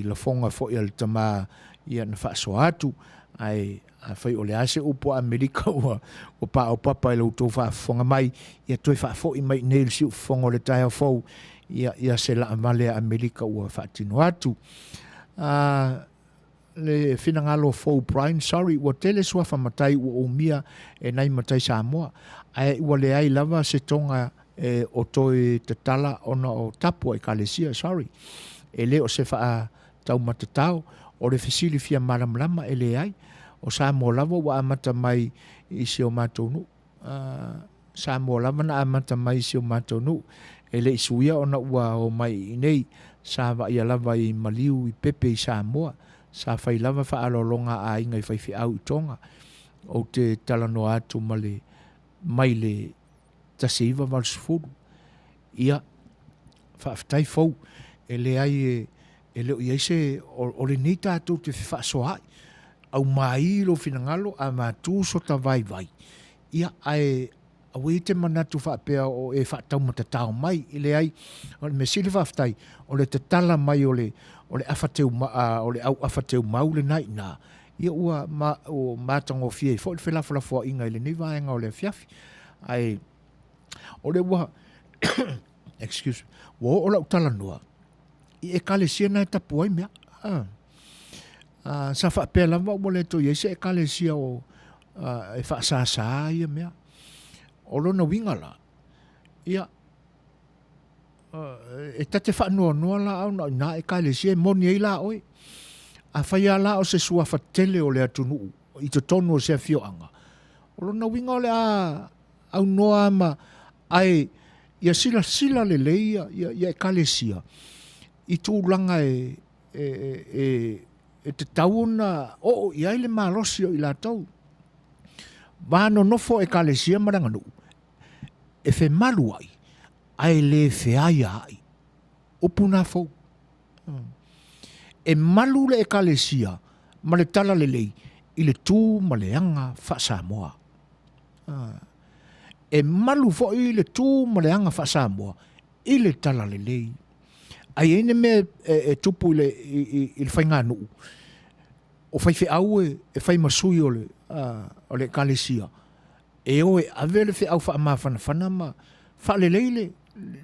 la fonga fo I al tama ia na wha so atu ai a fai o le ase upo Amerika o pa o papa I lautou wha fonga mai ia toi wha fo I mai neil si fonga o le taia fo ia se la amale a Amerika ua wha tino atu le finangalo fo Brian sorry ua tele sua wha matai ua umia e nai matai Samoa ai ua le ai lava se tonga o toi te tala ona o tapu ai kalesia sorry e le o se wha tau matatao o le fesili fia maramlama e le ai o Samoa lava wa amata mai I se o matonu Samoa lava na amata mai se o matonu e le isuia ona ua o mai nei sa va ia lava I maliu I pepe I Samoa sa fai lava fa alolonga a inga I fai au I tonga o te talano atu male mai le tasiva valsfuru ia fa aftai fou e le ai e le ia se o le nei tātou te fa soai au mai lo finangalo a matu so ta vai ia ai awe te manatu fa pea o e fa tau matatao mai ile ai o le mesili fa aftai o le tatala mai o le afateu o le au afateu mau le nai na ia ua o matango fie fo le fela fo inga ile ni vaenga o le fiafi ai o le ua excuse wo o la utala noa I e kalesia na tapu ai mea sa fa pea lava o le to yese e kalesia o e fa sa ia mea o lona winga la ia e tate fa noa la au na e kalesia moni ai la oi a fai ala o se sua fatele o le atunu I to tonu o se fioanga o lona winga o le au noa ma ai ia sila le leia ia e kalesia I tūlanga e te tauna ia le malosi o I la tau vano nofo e kalesia maranga nu e fe malu ai le feaia ai upuna fo e malu le e kalesia ma le tala le lei I le tū ma le anga fa Samoa e malu fo I le tū ma le anga fa Samoa I le tala le lei ai ene me e tupu I le whainga nuu o whai au e whai masui o le kalesia e o e ave le au wha mawhana ma wha le leile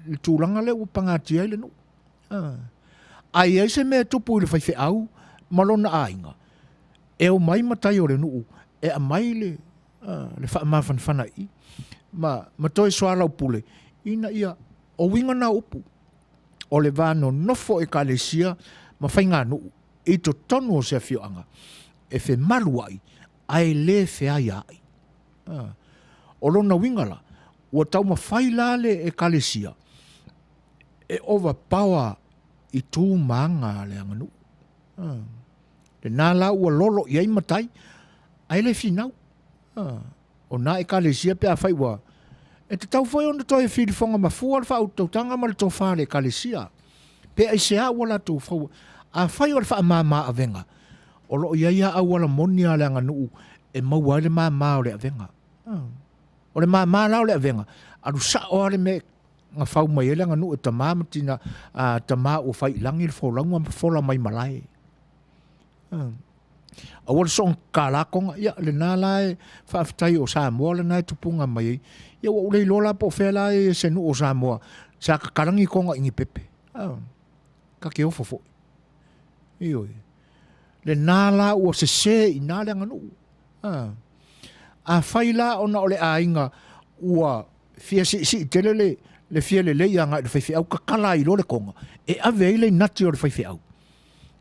le tūranga le o pangati ai le no ai ai se me tupu I le whai au malona ainga e o mai matai o le nuu e a mai le wha mawhana I ma toi soara upule ina ia o winga na upu o le vano nofo e kalesia ma whainga nuu I to tonu o se fioanga e fe malu ai le fe ai o lona wingala ua tau ma whailale e kalesia e overpower I tū maanga le anganu le nāla ua lolo I ai matai ai le finau o nā e kalesia pe a whaiwa e te tau whai ona toi e whirifonga ma fua le whau tautanga ma le tau whare e kalesia pe ai se a wala tau whau a whai o le wha mā a venga o lo ia ia a wala moni a le anganu e maua le mā o le a venga O le mā lao le avenga. Aru sa o le me nga whau mai ele nga nu e tamā matina tamā o whai langi le wholangu am whola mai malai. A wala song kālakonga, ia le nā lai whaafitai o Samoa le nai tupunga mai. Ia wa ulei lola po whela e se nu o Samoa. Sa ka karangi konga ingi pepe. Ka ke ofo fo. Ioi. Le nā la ua se i nā le nganu. A whaila o na ole a inga ua fia si tele le fia le ia ngai le whaifi au ka kala i lo le konga. E ave i le nati o le whaifi au.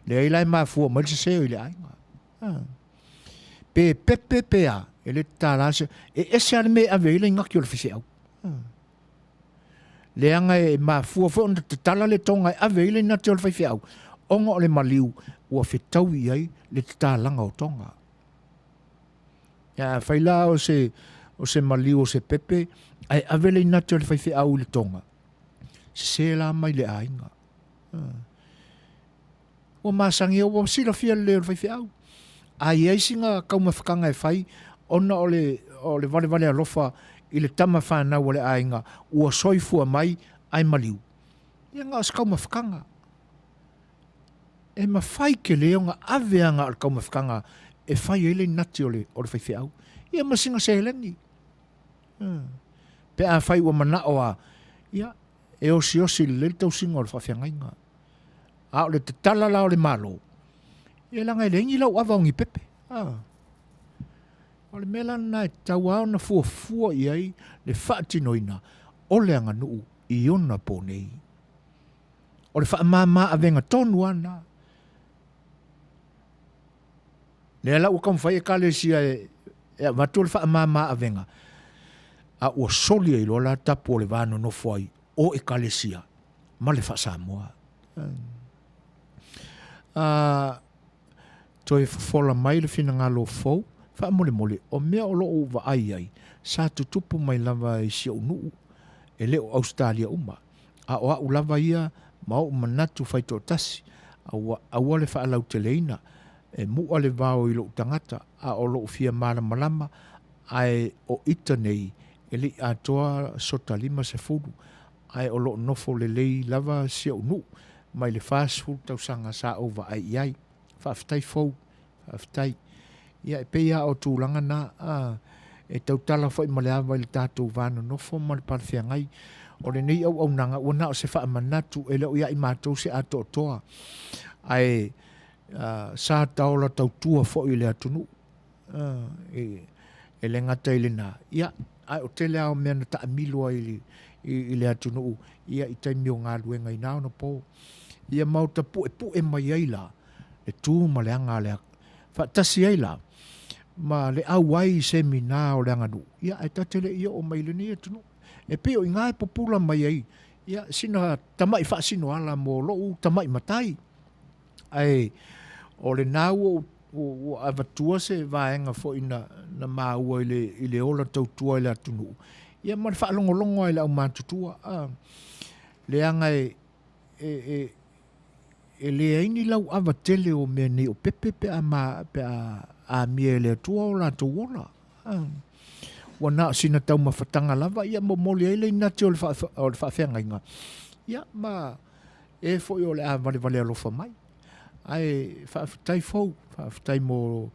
Le ai lai maa fua mai se i le a inga. Pe pepe pea e le tālase e ese ane me ave i le ngaki o le whaifi au. Le anga e maa fua fua onda te tala le tonga e ave i le nati o le whaifi au. Onga o le maliu ua whetau i ai le te tālanga o tonga. Ia whaila o se maliu o se pepe ai ave le nati o le whaifi au le tonga. Se la mai le ainga. Ua masangi o wa sila fia le whaifi au. Ai ai singa kauma whakanga e whai ona o le vale alofa i le tama whanau o le ainga ua soifua mai ai maliu. Ia ngā os kauma whakanga. E ma whai ke leonga aveanga al kauma whakanga e whai ele nati o le whaifi au. Ia ma singa se helengi. Pe a whai ua mana o a ia e osi le tau singa o le whawhiangainga. A o le te tala la o le malo. Ia langa e lengi lau avaungi pepe. O le mela na e tau au na fua i ai le whaatinoina o le anga nuu i ona po nei. O le whaamama a venga tonu ana. Le ala ua kam whai e kale sia e watu le whaamama a venga. A ua soli e lola tapu o le vano no fuai o e kale sia. Ma le wha Samoa. Toi whafola mai le whina ngā lo fau. Wha mole o mea o lo o wa ai. Sa tutupu mai lava i sia unu. E leo Australia uma. A o au lava ia ma o manatu whaito tasi. A ua le wha alau te leina. E mua le vao i lo tangata. A o lo fia mara malama. Ai o ita nei. E li atoa sota lima se furu. Ai o lo nofo le lei lava sia unu. Mai le fast food tau sanga sa o wa ai iai. Whaafitai fau. Whaafitai. Ia e peia o tūlanga na. E tau tala fo i male awa i le tātou vāna nofo ma le parwhia ngai. O le nei au nanga. Ua nao se wha manatu. E leo ia i mātou se ato toa. Ai sa taola tau tua fo i le atunu. E le ngata i le nā. Ia, ai o tele au mea na ta amilua i le atunu. Ia i taimi o ngā luenga i nāo na pō. Ia mauta pu e mai ai la. Le tū ma le anga le whaatasi ai la. Ma le au ai se mina o le anga nu. Ia, ai tatele ia o mai le ni atunu. E peo i ngā e popula mai ai. Ia, sina tamai whaasino ala mo lou tamai matai. Ai, o le nau o avatua se vaenga fo ina na maua i le ola tautua i le atunu. Ia ma le whaalongolongo i le au mātutua. Le anga e le aini lau avatele o mea nei o pepe pe a mia le atua o la tau ola. Wana sina tau mawhatanga lava, ia mo moli ai le inati o le whaafenga inga. Ia ma e fo i o le a vale alofa mai. Ai whaafitai fau, whaafitai mo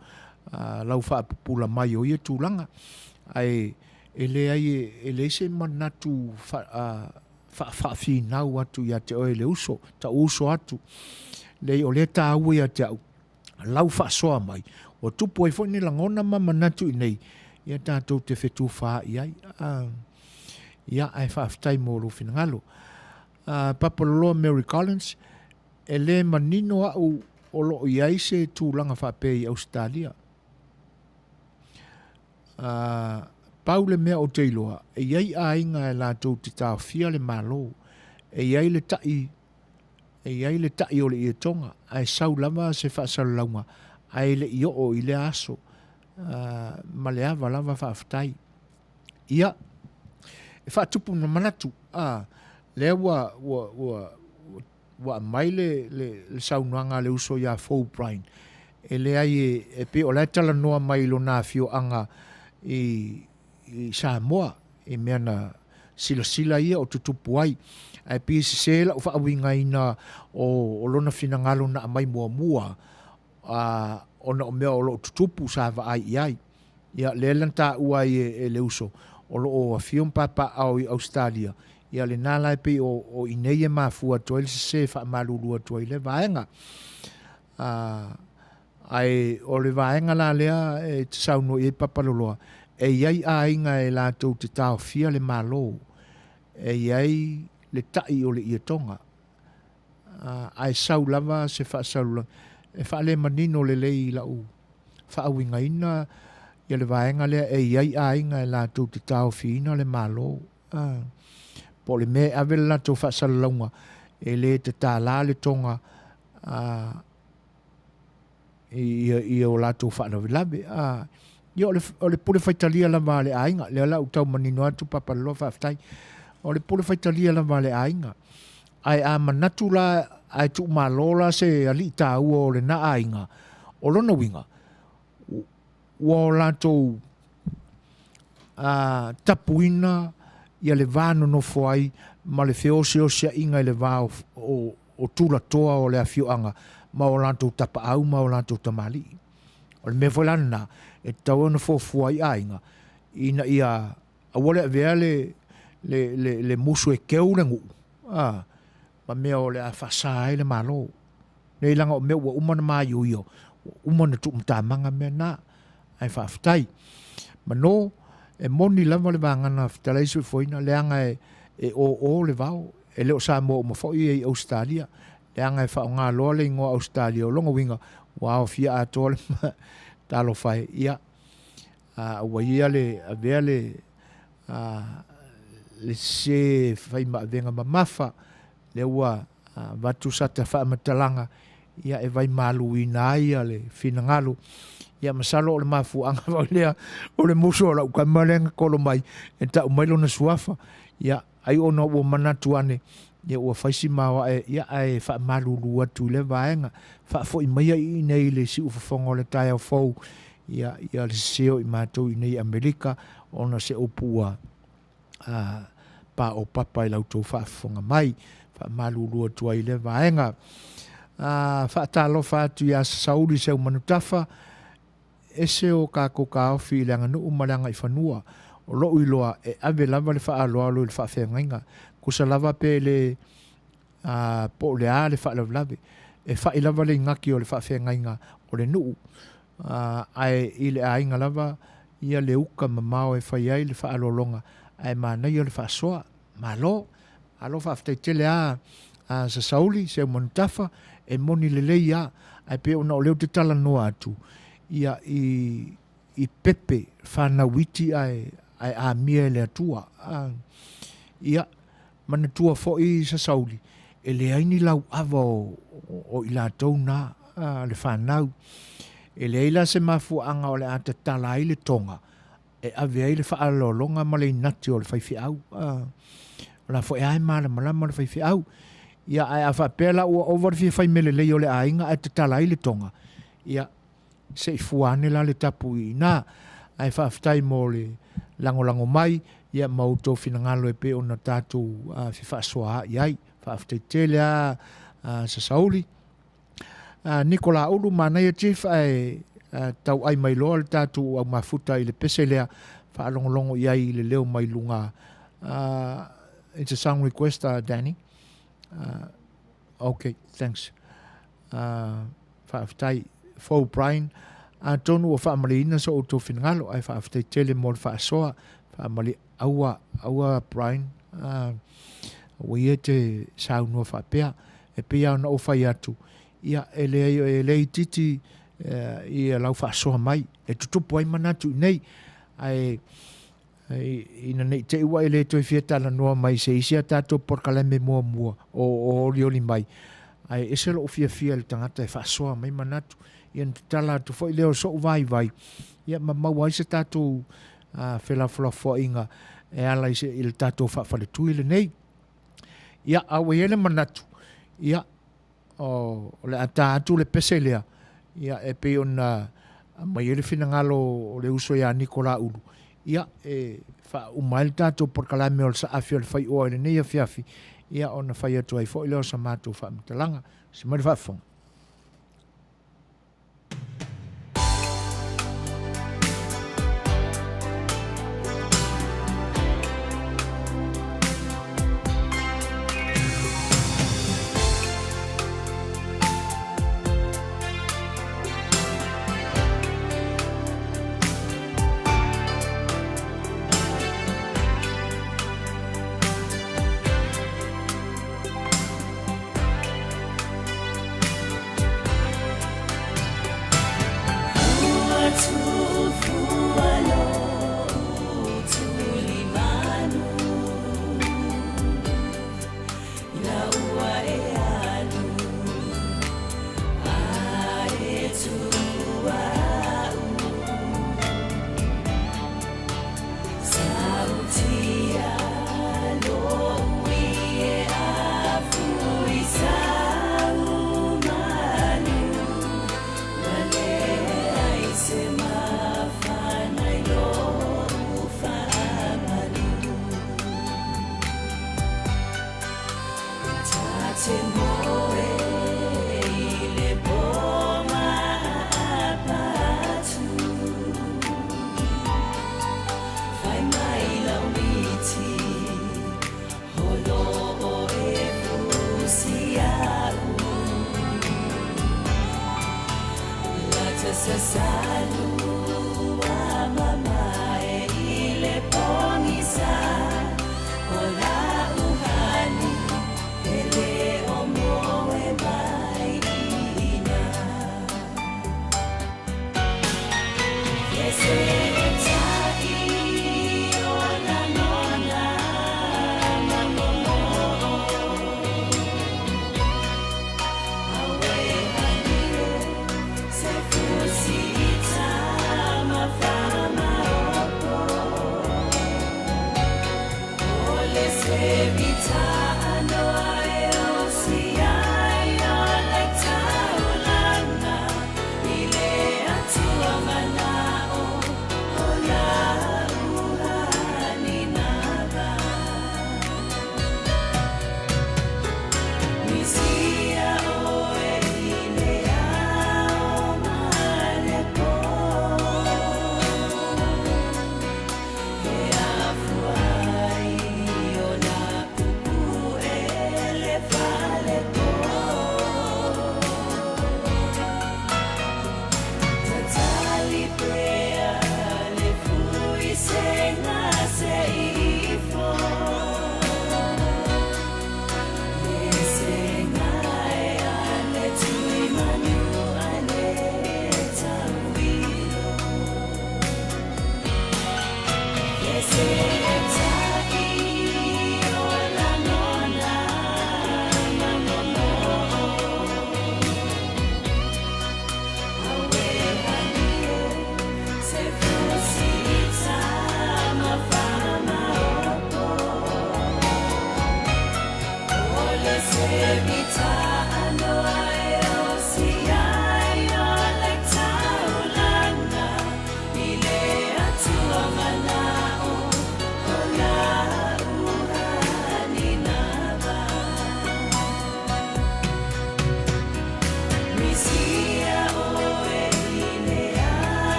lau whaapupula mai o ia tūlanga. Ai e le se manatu whaafinau atu ia te oe le uso, ta uso atu. Le o le ta aue ia te au, lau whaasoa mai. O tupu ai fo ni langona ma manatu i nei. Ia tātou te whetu whaa i ai. Ia ai whaafitai mo rufina ngalo. Papaloloa Mary Collins, e le manino au o lo i ai se tūlanga whape i Australia. Paule mea o teiloa, e iai a inga e lātou te tāo fia le malo, e iai le tai o le i tonga, ai sau lava se whaasaru launga, ai le i o i le aso, ma le awa lava whaafitai. Ia, e whaatupu na manatu, lea wa mai le saunuanga le uso ia Fou Brian. E le ai e pe o le tala noa mai lo nā fio anga i i Samoa e mea na sila ia o tutupu ai ai pi se la o whaawinga ina o lona finangalo na mai mua ona o mea o lo tutupu sa va ai ai ia lelan ta ua e le uso o lo o afion papa au i Australia ia le nala pe o inei e mafua toile se fa malulu toile vaenga ai o le vaenga la lea e tsauno e papaloloa e iai a inga e la tau te tau fia le malo e iai le tai o le iatonga ai sau lava se fa saula e fa le manino le lei la u fa awinga ina ia le vaenga lea e iai a inga e la tau te tau fina le malo po le me ave la tau fa salalonga e le te tā la le tonga ia o la tau fa na vilabe ia o le pule faitalia la vale ainga le la utau manino atu papalo fa aftai o le pule faitalia la vale ainga ai a manatu la ai tu malola se ali ta o le na ainga o lona winga o la tau tapuina ia le vano no foai ma le feosio sia inga le va o tula toa o le afioanga ma o lantou tapa au ma o lantou tamali o le me volana e tau na fofuai ainga ina ia awole vea le musu e keu le ngu ma mea o le a fasai le malo nei langa o mea ua umana mai uio umana tu mtamanga mea na ai whaftai ma no e moni lava le vangana ftalaisu foina le anga e o le vau e leo sa mo foi e Australia le anga e fa nga lo le ngo Australia o longa winga wow fia atol talo fai ia wa ia le avele le se fai ma venga ma mafa le wa vatu sata fa matalanga ia e vai malu ina ia le finangalo ia masalo le mafu anga va o le muso la ka malenga kolo mai e ta mai lona suafa ia ai ono o manatu ane ia o faisi mawa ia ai fa malulu atu le vaenga fa fo i mai i nei le si ufongo le tai fo ia le seo i matou i nei Amerika ona se opua pa o papa i lautou fa fonga mai fa malulu atu ai le vaenga fa talo fa tu ia sauli se manutafa ese o ka ko ka fi langa no umalanga i fanua o lo iloa e ave lava le fa alo le fa fenga ku sa lava pe le po le ale fa lave e fa lava le ngaki o le fa fenga o le nu ai ile ainga lava ia le uka mamao e fa ia le fa alo longa ai mana ia le fa soa malo alo fa te tele sa sauli se montafa e moni le ia ai pe ona o le te tala no atu ia i pepe fana witi ai a mia le atua ia mana tua fo i sa sauli e le aini lau ava o i la tau na le whanau e le aila se mafu anga o le ata tala i le tonga e ave ai le whaalolonga ma le nati o le whaifi au o la fo e ai maa le malama le whaifi au ia ai a whapela ua over fi whai mele lei o le ainga ata tala i le tonga ia se fuane la le tapu i na ai whaftai mo le lango mai ia mauto finangalo e pe ona tatu fi Suasua iai whaftai tele sa sauli Nikola ulu Manuia chief ai tau ai mai loa le tatu au mafuta i le pese lea whaalongolongo iai le leo mai lunga it's a song request Danny okay thanks whaftai Fo Brian tonu o whaamalina so o tō whinangalo ai whaaftai tele mo le whaasoa whaamali aua Brian ia te saunua whaapea e pia ona o whai atu ia e lei titi ia lau whaasoa mai e tutupu ai manatu nei ai ina nei te ua e le toi fiatala noa mai se isia tato porkaleme mua o orioli mai ai ese lo fia le tangata e whaasoa mai manatu ia tala tu foi leo so vai ia ma wai se tatu fela fo inga e ala ise il tatu fa le tu ile nei ia awe ele manatu ia o le atatu le peselea ia e pe ona mai ele finangalo le uso ya Nikola ulu ia fa umail tatou por kalame o le saafi o le faiʻoa i lenei afiafi ia ona fai atu ai foʻi leo sa matou faamatalaga se mai le faafofoga.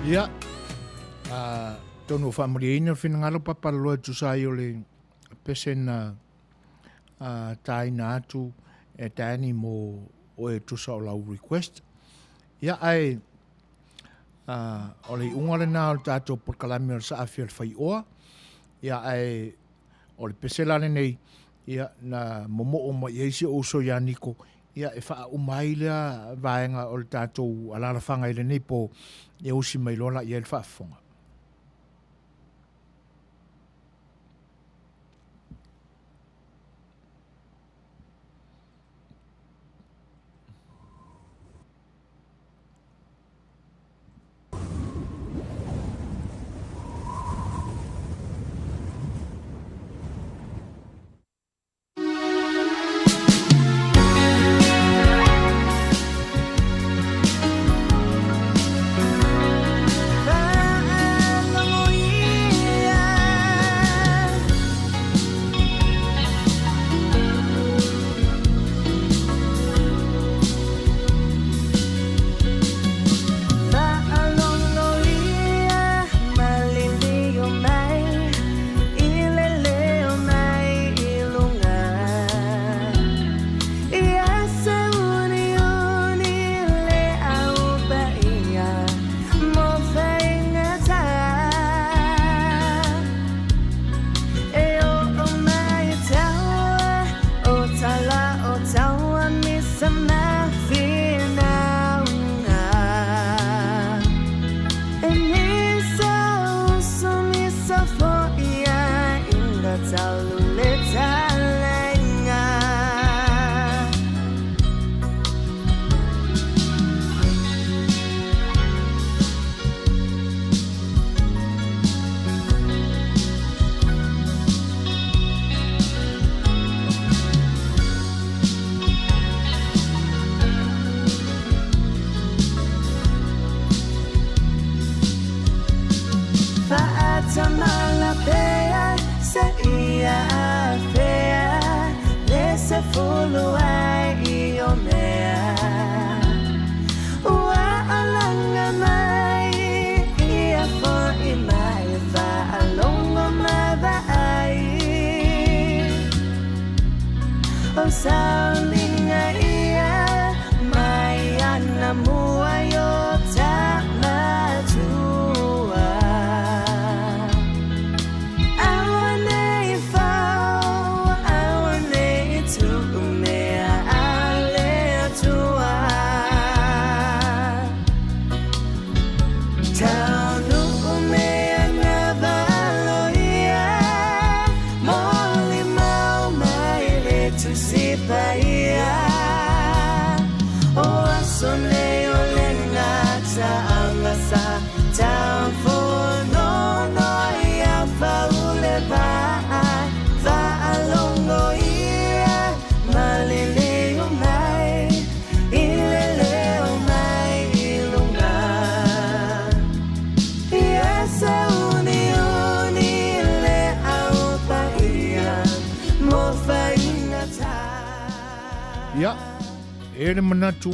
Ia, tonu whamuriina whinangalo papaloa tusai o le pesena taina atu e tani mo o e tusa o lau request. Ia ai o le unga le nā o le tātou porkalami o le sa afia le Fai'oa. Ia ai o le pesela le nei ia na momo o mai eisi o so ya niko ia e wha umai lea vaenga o le tātou alala whanga i le nei po e usi mai lola i e le whaafonga. Ia, e le manatu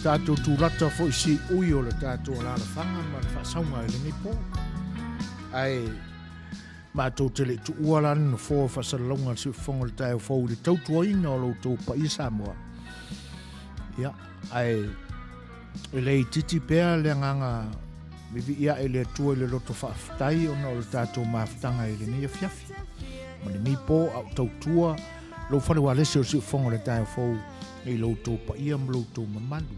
tātou tūrata fo i si ui o le tātou alala whanga ma le whaasaunga i le nipo. Ai, mātou te le tu ualan no fō whaasalaunga si whonga le tāu fōu le tautua ina o lau tau pa i Samoa. Ia, ai, e le i titi pēr le nganga mivi ia e le atua i le loto whaafutai o na o le tātou maafutanga i le nia fiafi. Ma le nipo au tautua lo fale wa lese o si fonga le tae fou e lo tō pa ia ma lo tō mamalu.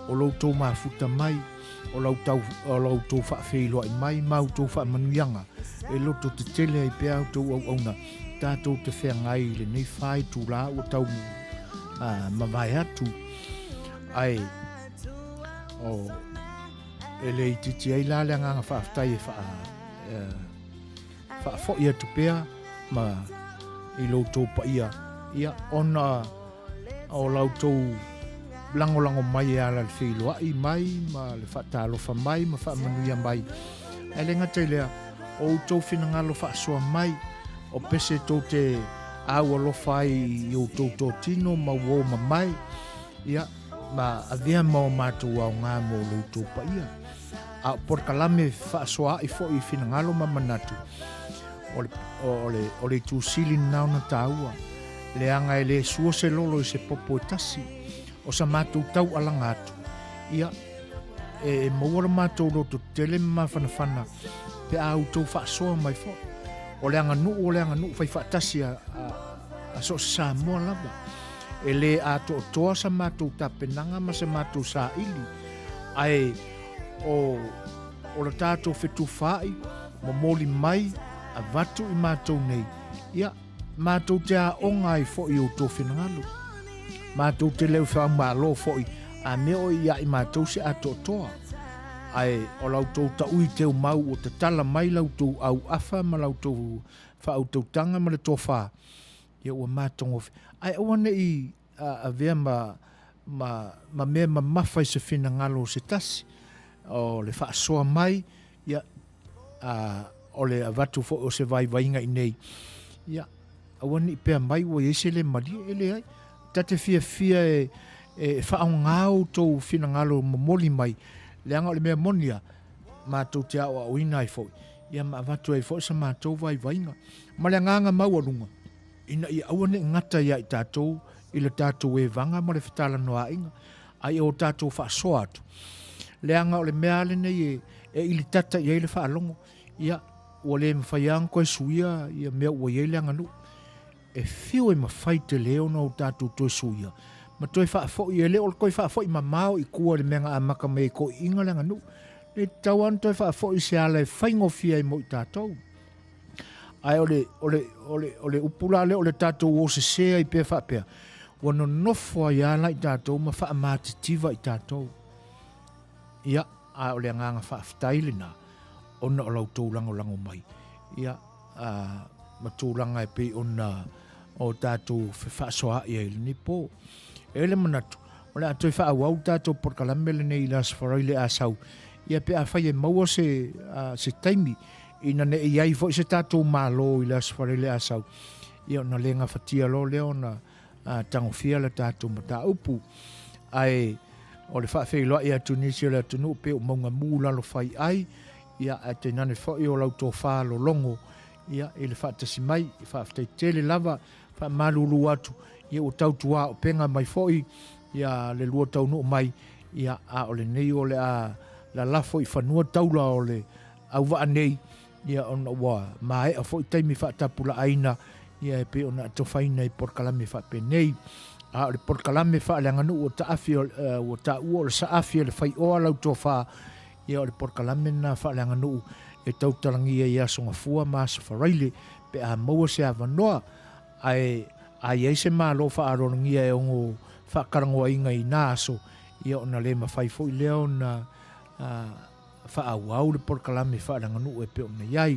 O lo tō mafuta mai, o lo tō whaafeiloa i mai, mau tō wha manuianga, e lo tō te tele ai pēr au tō au auna, tātou te whea ngai le nei whai tū rā o tau mawai atu. Ai, o e le i titi ai la le nganga whaafutai e whaafo ia tu pēr, ma i lo tō pa ia ona o lau tō lango mai e ala le whiloa i mai ma le whaatalofa mai ma whaamanuia mai e le ngata i lea o tō whinangalo whaasua mai o pese tō te au alofa ai i o tō tino ma uo ma mai ia ma avea mau mātou au ngā mo lo tō pa ia a porkalame whaasua i fo i whinangalo ma manatu o le tūsili nao na tāua, le anga e le sua se lolo i se popo e tasi, o sa mātou tau alanga atu, ia e maua mātou roto tele ma whanawhana pe a autou whaasoa mai fo o le anga nuu whai whaatasi a so Samoa lava e le a toa sa mātou tapenanga ma sa mātou sa ili ai o le tātou whetu whai mo moli mai a vatu i mātou nei ia mātou te a onga i fo i o tō whenangalo mātou te leu whao mālo fo i a meo ia i mātou se a toa ai o lau tō taui teo mau o te tala mai lau tō au awha ma lau tō whao tō tanga ma le tō wha ia ua mātongo ai awane i a vea ma mea ma mawhai se whenangalo se tasi o le whaasoa mai ia o le avatu fo o se vai vainga i nei ia awane i pēr mai ua ese le mali ele ai tate fia e whaongao tō whenangalo mamoli mai leanga o le mea monia mātou te au au ina i fo ia ma avatu ai fo sa mātou vai vainga ma le nganga mau alunga ina i awane ngata ia i tātou i le tātou e vanga ma le whetala noa inga ai o tātou whaasoa atu leanga o le mea le nei e ili tata i le whaalongo ia ua le mawhaiang koe suia ia mea ua i leanga nu e whio e mawhai te leo na o tātou toi suia ma toi whaafoi e leo koe whaafoi ma mao i kua le menga a maka me ko inga leanga nu le tauan toi whaafoi se ala e whaingofia i mo i tātou ai ole upula le ole tātou o se sea i pēr whaapea wana nofo ai ala i tātou ma wha amatitiva i tātou ia a ole nganga whaaftaile na ona o lau tōlango mai ia ma tōlanga e pe ona o tātou whaasoa i ele ni pō ele manatu ole atoi whaawau tātou porkalamele nei las wharaile a sau ia pe a whai e maua se taimi ina ne iai fo se tātou mālo i las wharaile a sau ia ona lenga whatia lo leo na tangofia le tātou mata upu ai o le whaafeiloa i atu nisi o le atu nu pe o maunga mūlalo whai ai ia a te nane whai o lau tō whaalo longo ia e le whaatasi mai i whaaftai tele lava wha malulu atu ia o tautua o penga mai whai ia le lua tau nu mai ia a o le nei o le a la lafo i whanua taula o le au waa nei ia ona ua mae a whai taimi whaatapula aina ia e pe ona to faina i porkalame fa pe nei a le porkalame fa le nganu o ta afi o ta o sa afi le fai o la to fa ia le porkalame na fa le nganu e tau talangi ia songa fua ma sa faraile pe a mo se avanoa ai se ma lo fa arongi e ngo fa karango inga i naso ia ona le ma fai foi le ona fa au le porkalame fa le nganu e pe ona yai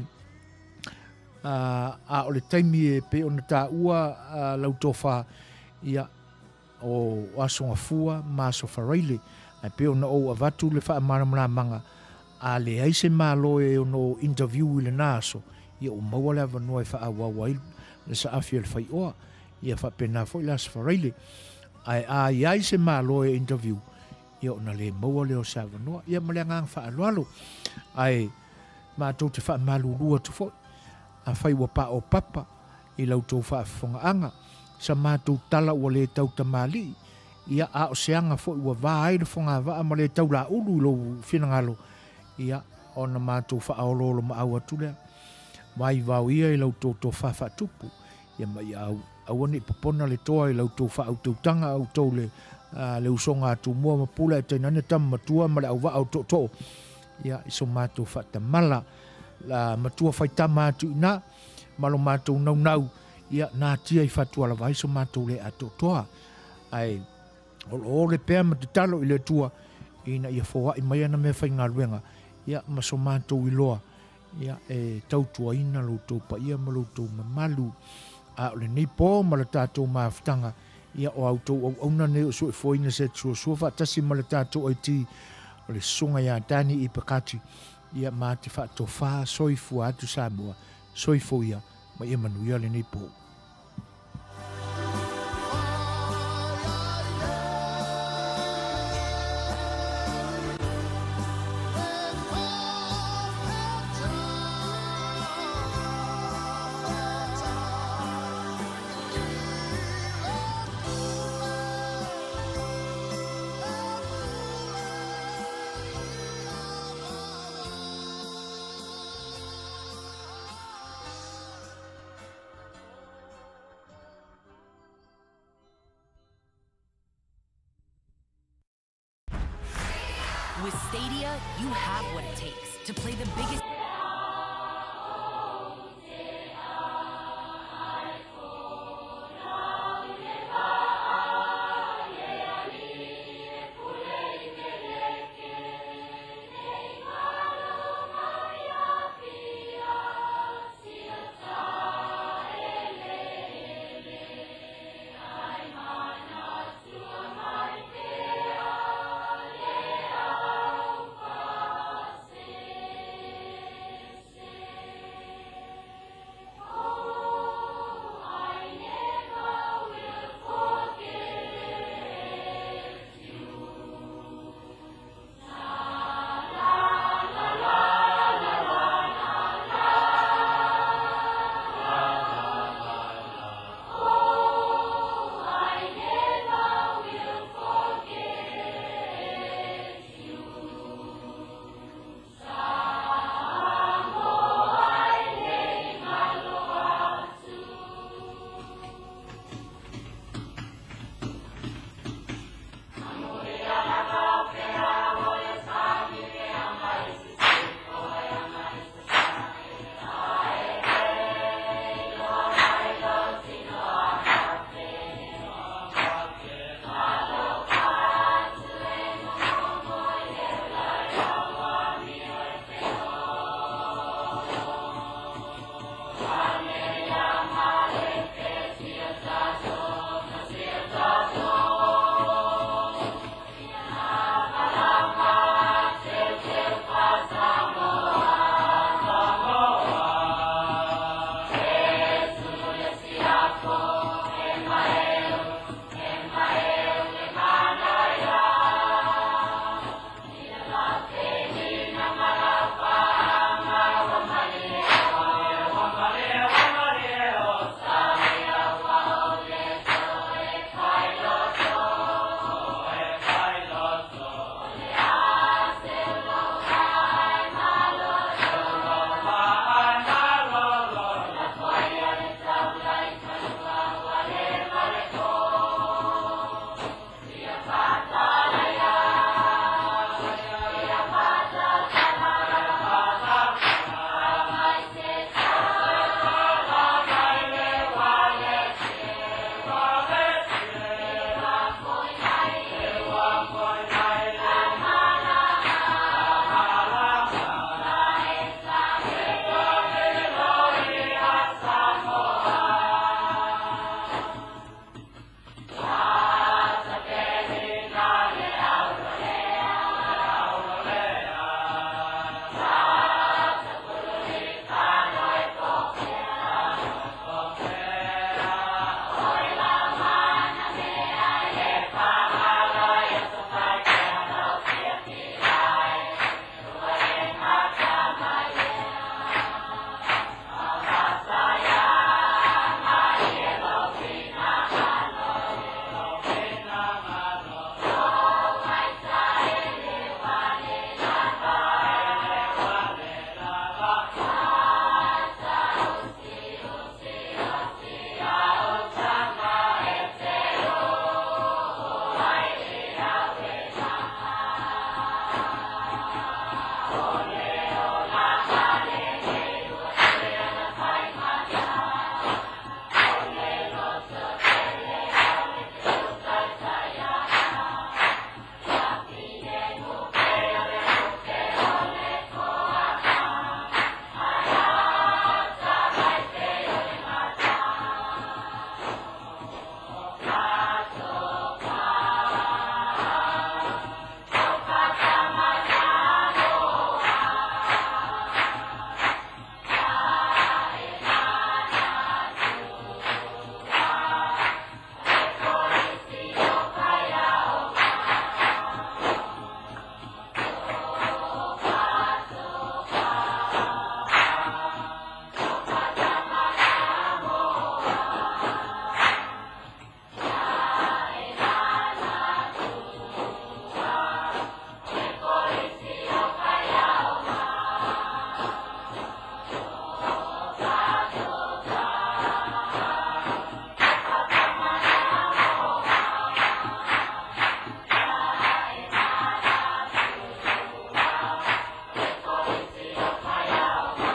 a o le taimi e pe ona tā ua lau tofa ia o asonga fua ma so faraile a pe ona o avatu le wha maramara manga a le aise malo e ono interview le naso ia o maua le avanua e wha awawa le sa afia le Fai'oa ia wha pena fo i las faraile a aise malo e interview ia ona le maua le o sa avanua ia ma le ngang wha alualo ai ma tau te wha malulua tu fo a whai wa pa o papa i lau tō whaafonga anga sa mātou tala ua le tau tamali ia a o seanga fo i wa vāai le whonga waa ma le tau la ulu lo whinangalo ia ona mātou whaaololo ma au atulea mai vau ia i lau tō whaafatupu ia mai au awane popona le toa i lau tō whaautoutanga au tō le usonga atu mua mapula e tainane tam matua ma le au waa au tō ia iso mātou whaatamala la matua faitama atu ina malo matou nau ia na tia i fatua la vai so matou le atotoa ai o le pea matalo i le tua ina ia foa i mai ana me fainga luenga ia maso matou i loa ia e tautua ina lo tau pa ia malo tau mamalu a le nei po ma le tātou maafutanga ia o autou au na ne o so e foina se Suasua fatasi ma le tātou ai ti o le sunga ia tani i pakati ia ma te whaatofa soifu atu Samoa soifu ia ma ia Manuia le nei po. Stadia, you have what it takes to play the biggest